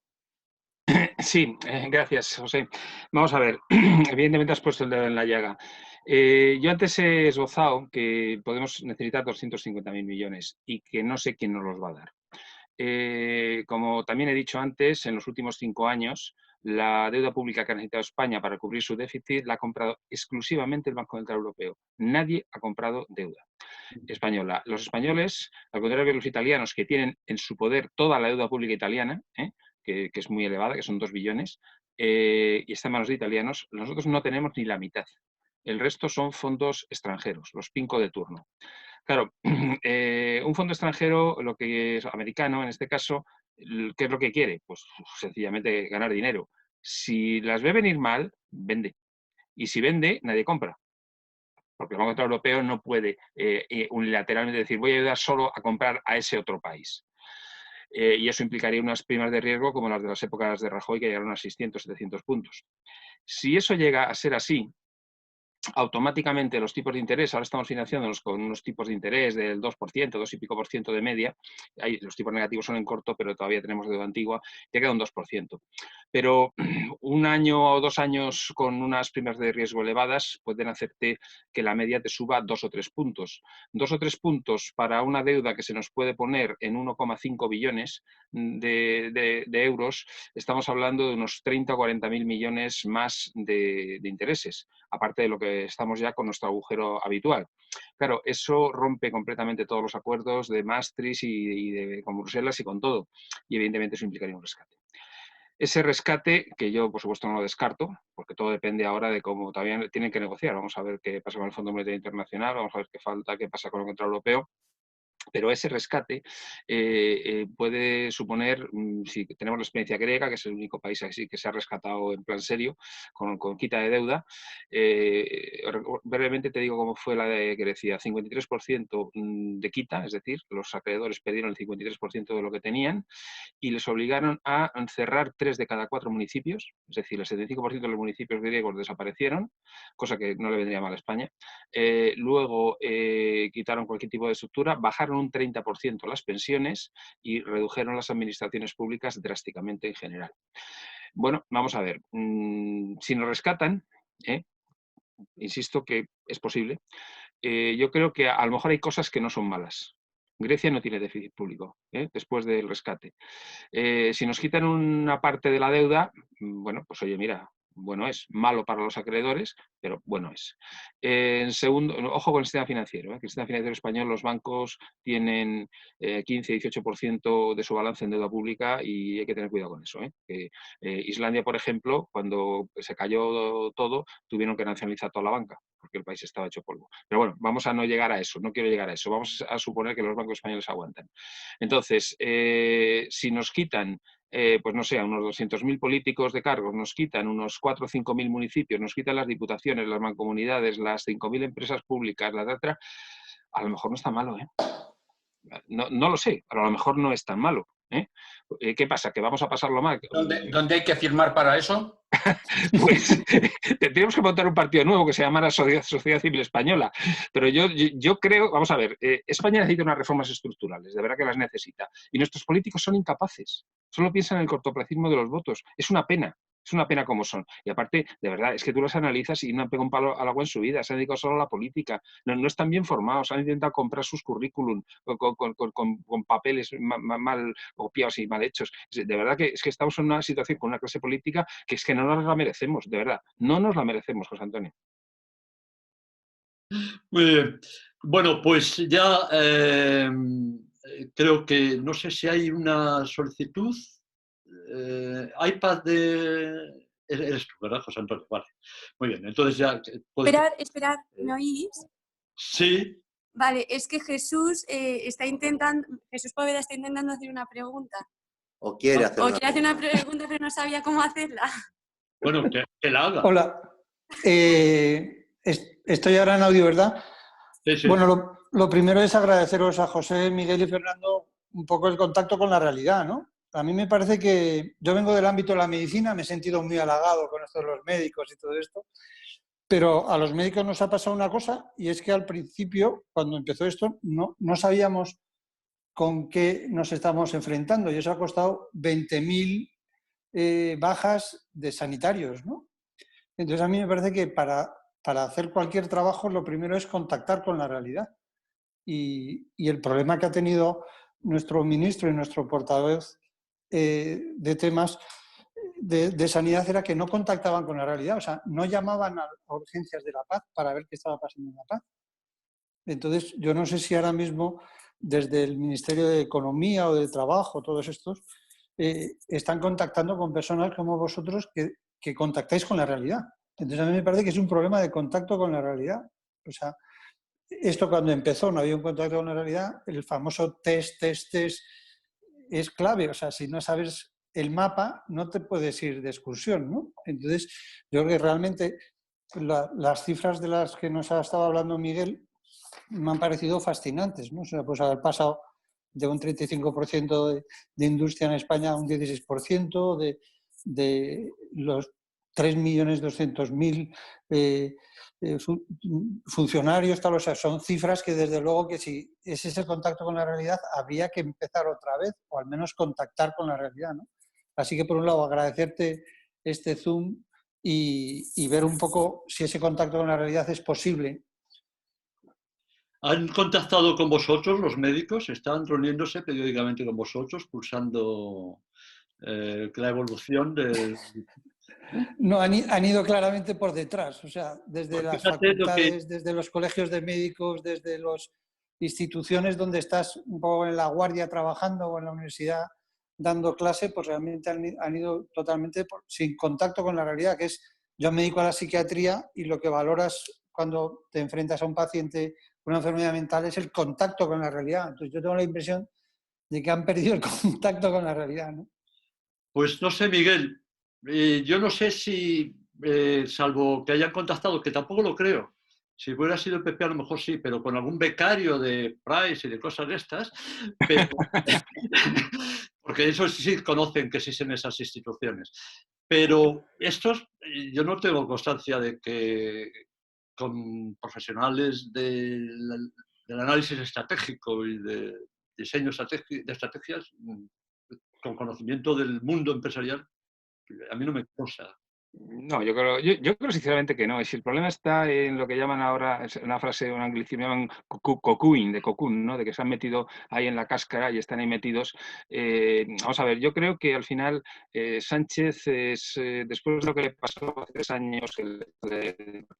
Sí, gracias, José. Vamos a ver, evidentemente has puesto el dedo en la llaga. Yo antes he esbozado que podemos necesitar 250.000 millones y que no sé quién nos los va a dar. Como también he dicho antes, en los últimos 5 años, la deuda pública que ha necesitado España para cubrir su déficit la ha comprado exclusivamente el Banco Central Europeo. Nadie ha comprado deuda española. Los españoles, al contrario que los italianos, que tienen en su poder toda la deuda pública italiana, que es muy elevada, que son 2 billones, y está en manos de italianos, nosotros no tenemos ni la mitad. El resto son fondos extranjeros, los PINCO de turno. Claro, un fondo extranjero, lo que es americano en este caso, ¿qué es lo que quiere? Pues sencillamente ganar dinero. Si las ve venir mal, vende. Y si vende, nadie compra. Porque el Banco Central Europeo no puede unilateralmente decir voy a ayudar solo a comprar a ese otro país. Y eso implicaría unas primas de riesgo como las de las épocas de Rajoy, que llegaron a 600, 700 puntos. Si eso llega a ser así, automáticamente los tipos de interés, ahora estamos financiándonos con unos tipos de interés del 2%, 2 y pico por ciento de media, los tipos negativos son en corto, pero todavía tenemos deuda antigua, te queda un 2%. Pero un año o 2 años con unas primas de riesgo elevadas pueden hacerte que la media te suba 2 o 3 puntos. 2 o 3 puntos para una deuda que se nos puede poner en 1,5 billones de euros, estamos hablando de unos 30 o 40.000 millones más de intereses, aparte de lo que estamos ya con nuestro agujero habitual. Claro, eso rompe completamente todos los acuerdos de Maastricht y con Bruselas y con todo. Y evidentemente eso implicaría un rescate. Ese rescate, que yo por supuesto no lo descarto, porque todo depende ahora de cómo todavía tienen que negociar. Vamos a ver qué pasa con el Fondo Monetario Internacional, vamos a ver qué pasa con el Banco Central Europeo. Pero ese rescate puede suponer, si tenemos la experiencia griega, que es el único país así que se ha rescatado en plan serio, con quita de deuda, brevemente te digo cómo fue la de Grecia: 53% de quita, es decir, los acreedores perdieron el 53% de lo que tenían y les obligaron a cerrar 3 de cada 4 municipios, es decir, el 75% de los municipios griegos desaparecieron, cosa que no le vendría mal a España. Luego quitaron cualquier tipo de estructura, bajaron un 30% las pensiones y redujeron las administraciones públicas drásticamente en general. Bueno, vamos a ver, si nos rescatan, insisto que es posible, yo creo que a lo mejor hay cosas que no son malas. Grecia no tiene déficit público después del rescate. Si nos quitan una parte de la deuda, bueno, pues oye, mira, bueno es, malo para los acreedores, pero bueno es. En segundo, ojo con el sistema financiero. El sistema financiero español, los bancos tienen 15-18% de su balance en deuda pública y hay que tener cuidado con eso. Islandia, por ejemplo, cuando se cayó todo, tuvieron que nacionalizar toda la banca, porque el país estaba hecho polvo. Pero bueno, vamos a no llegar a eso, no quiero llegar a eso. Vamos a suponer que los bancos españoles aguantan. Entonces, si nos quitan pues no sé, unos 200.000 políticos de cargos, nos quitan unos 4 o 5.000 municipios, nos quitan las diputaciones, las mancomunidades, las 5.000 empresas públicas, la etcétera, a lo mejor no es tan malo, No lo sé, pero a lo mejor no es tan malo. ¿Qué pasa? ¿Que vamos a pasarlo mal? ¿Dónde hay que firmar para eso? Pues tendríamos que montar un partido nuevo que se llamara Sociedad Civil Española. Pero yo creo, vamos a ver, España necesita unas reformas estructurales, de verdad que las necesita. Y nuestros políticos son incapaces, solo piensan en el cortoplacismo de los votos. Es una pena como son. Y aparte, de verdad, es que tú los analizas y no han pegado un palo al agua en su vida, se han dedicado solo a la política, no están bien formados, han intentado comprar sus currículum con papeles mal copiados y mal hechos. De verdad que es que estamos en una situación con una clase política que es que no nos la merecemos, de verdad, no nos la merecemos, José Antonio. Muy bien. Bueno, pues ya creo que, no sé si hay una solicitud. iPad de... Eres tú, ¿verdad, José Antonio? Vale. Muy bien, entonces ya... Esperad, ¿me oís? Sí. Vale, es que Jesús Poveda está intentando hacer una pregunta. O quiere hacer una pregunta, pero no sabía cómo hacerla. Bueno, que la haga. Hola. Estoy ahora en audio, ¿verdad? Sí, sí. Bueno, lo primero es agradeceros a José, Miguel y Fernando un poco el contacto con la realidad, ¿no? A mí me parece que yo vengo del ámbito de la medicina, me he sentido muy halagado con esto de los médicos y todo esto, pero a los médicos nos ha pasado una cosa, y es que al principio, cuando empezó esto, no sabíamos con qué nos estamos enfrentando, y eso ha costado 20.000 bajas de sanitarios, ¿no? Entonces a mí me parece que para hacer cualquier trabajo lo primero es contactar con la realidad. Y el problema que ha tenido nuestro ministro y nuestro portavoz de temas de sanidad era que no contactaban con la realidad, o sea, no llamaban a urgencias de La Paz para ver qué estaba pasando en La Paz. Entonces, yo no sé si ahora mismo desde el Ministerio de Economía o de Trabajo, todos estos, están contactando con personas como vosotros que contactáis con la realidad. Entonces, a mí me parece que es un problema de contacto con la realidad. O sea, esto cuando empezó no había un contacto con la realidad, el famoso test es clave. O sea, si no sabes el mapa, no te puedes ir de excursión, ¿no? Entonces, yo creo que realmente las cifras de las que nos ha estado hablando Miguel me han parecido fascinantes, ¿no? O sea, pues haber pasado de un 35% de industria en España a un 16%, de los 3.200.000 funcionarios, tal, o sea, son cifras que desde luego que si ese es el contacto con la realidad, habría que empezar otra vez, o al menos contactar con la realidad, ¿no? Así que por un lado agradecerte este Zoom y ver un poco si ese contacto con la realidad es posible. ¿Han contactado con vosotros los médicos? ¿Están reuniéndose periódicamente con vosotros, pulsando la evolución de...? No, han ido claramente por detrás, o sea, desde las facultades, desde los colegios de médicos, desde las instituciones donde estás un poco en la guardia trabajando o en la universidad dando clase, pues realmente han ido totalmente sin contacto con la realidad, que es, yo me dedico a la psiquiatría y lo que valoras cuando te enfrentas a un paciente una enfermedad mental es el contacto con la realidad. Entonces yo tengo la impresión de que han perdido el contacto con la realidad, ¿no? Pues no sé, Miguel. Yo no sé si, salvo que hayan contactado, que tampoco lo creo. Si hubiera sido el PP a lo mejor sí, pero con algún becario de Price y de cosas de estas, pero, porque eso sí conocen que existen esas instituciones. Pero estos, yo no tengo constancia de que con profesionales del análisis estratégico y de diseño de estrategias, con conocimiento del mundo empresarial, a mí no me consta. No, yo creo sinceramente que no. Y si el problema está en lo que llaman ahora, es una frase, un anglicismo, llaman cocoon, de cocoon, ¿no? De que se han metido ahí en la cáscara y están ahí metidos. Vamos a ver, yo creo que al final Sánchez, después de lo que le pasó hace 3 años,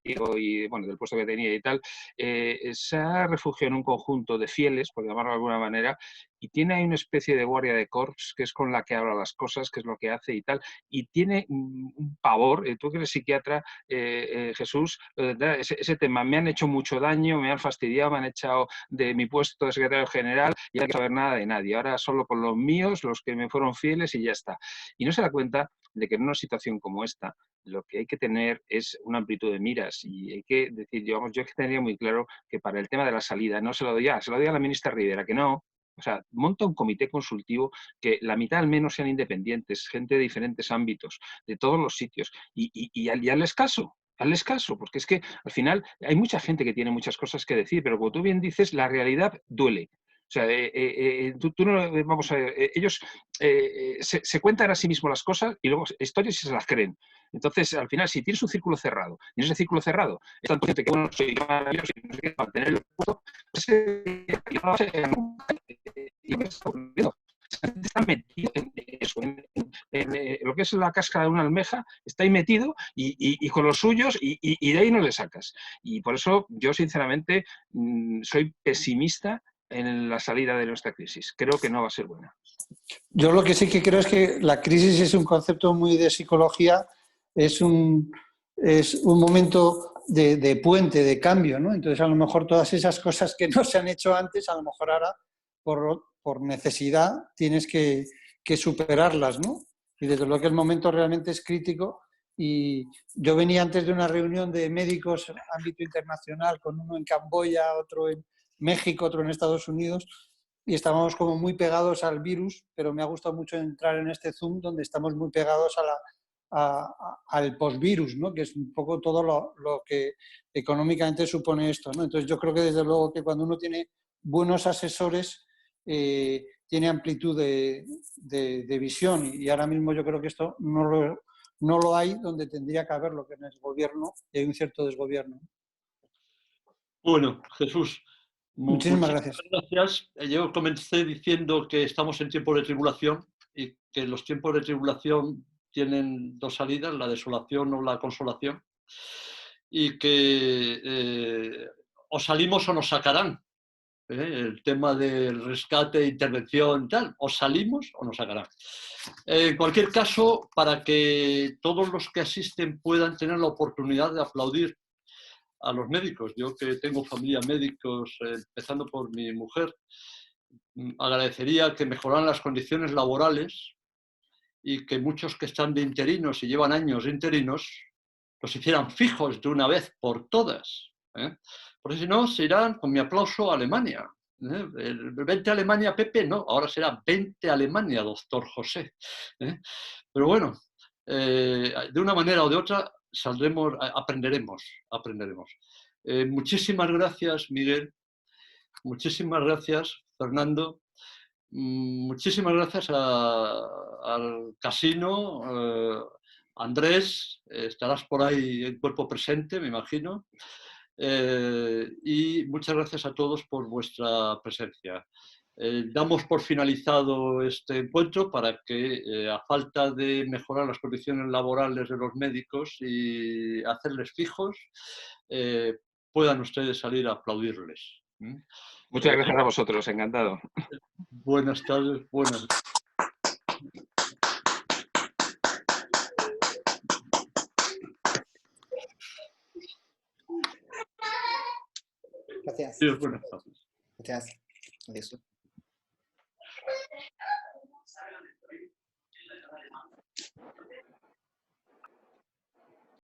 y bueno, del puesto que tenía y tal, se ha refugiado en un conjunto de fieles, por llamarlo de alguna manera, y tiene ahí una especie de guardia de corps, que es con la que habla las cosas, que es lo que hace y tal, y tiene un pavor. Tú que eres psiquiatra, Jesús, ese tema, me han hecho mucho daño, me han fastidiado, me han echado de mi puesto de secretario general y no hay que saber nada de nadie. Ahora solo con los míos, los que me fueron fieles y ya está. Y no se da cuenta de que en una situación como esta, lo que hay que tener es una amplitud de miras y hay que decir, yo que tendría muy claro que para el tema de la salida, no se lo doy se lo doy a la ministra Rivera, que no. O sea, monta un comité consultivo que la mitad al menos sean independientes, gente de diferentes ámbitos, de todos los sitios, y hazles caso, porque es que al final hay mucha gente que tiene muchas cosas que decir, pero como tú bien dices, la realidad duele. O sea, tú no, vamos a ver, ellos se cuentan a sí mismos las cosas y luego historias y se las creen. Entonces, al final, si tienes un círculo cerrado, y en ese círculo cerrado es tanto gente que bueno, soy maravilloso y no sé qué, para tener el puesto, está metido en eso, en lo que es la cáscara de una almeja, está ahí metido y con los suyos y de ahí no le sacas. Y por eso yo, sinceramente, soy pesimista en la salida de nuestra crisis. Creo que no va a ser buena. Yo lo que sí que creo es que la crisis es un concepto muy de psicología, es un momento de puente, de cambio, ¿no? Entonces, a lo mejor todas esas cosas que no se han hecho antes, a lo mejor ahora, por necesidad, tienes que superarlas, ¿no? Y desde luego que el momento realmente es crítico. Y yo venía antes de una reunión de médicos en ámbito internacional, con uno en Camboya, otro en México, otro en Estados Unidos, y estábamos como muy pegados al virus, pero me ha gustado mucho entrar en este Zoom donde estamos muy pegados al postvirus, ¿no? Que es un poco todo lo que económicamente supone esto, ¿no? Entonces yo creo que desde luego que cuando uno tiene buenos asesores, tiene amplitud de visión, y ahora mismo yo creo que esto no lo hay donde tendría que haberlo, que en el gobierno y hay un cierto desgobierno. Bueno, Jesús, muchísimas gracias. Yo comencé diciendo que estamos en tiempos de tribulación y que los tiempos de tribulación tienen 2 salidas, la desolación o la consolación, y que o salimos o nos sacarán. El tema del rescate, intervención, tal, o salimos o nos sacarán. En cualquier caso, para que todos los que asisten puedan tener la oportunidad de aplaudir a los médicos, yo que tengo familia médicos, empezando por mi mujer, agradecería que mejoraran las condiciones laborales y que muchos que están de interinos y llevan años de interinos los hicieran fijos de una vez por todas. Porque si no, se irán con mi aplauso a Alemania. Vente a Alemania, Pepe, no, ahora será vente a Alemania, doctor José. Pero bueno, de una manera o de otra saldremos, aprenderemos. Muchísimas gracias, Miguel. Muchísimas gracias, Fernando. Muchísimas gracias al casino. Andrés, estarás por ahí en cuerpo presente, me imagino. Y muchas gracias a todos por vuestra presencia. Damos por finalizado este encuentro para que, a falta de mejorar las condiciones laborales de los médicos y hacerles fijos, puedan ustedes salir a aplaudirles. Muchas gracias a vosotros, encantado. Buenas tardes, buenas. Gracias. Adiós, buenas tardes. Gracias. Adiós.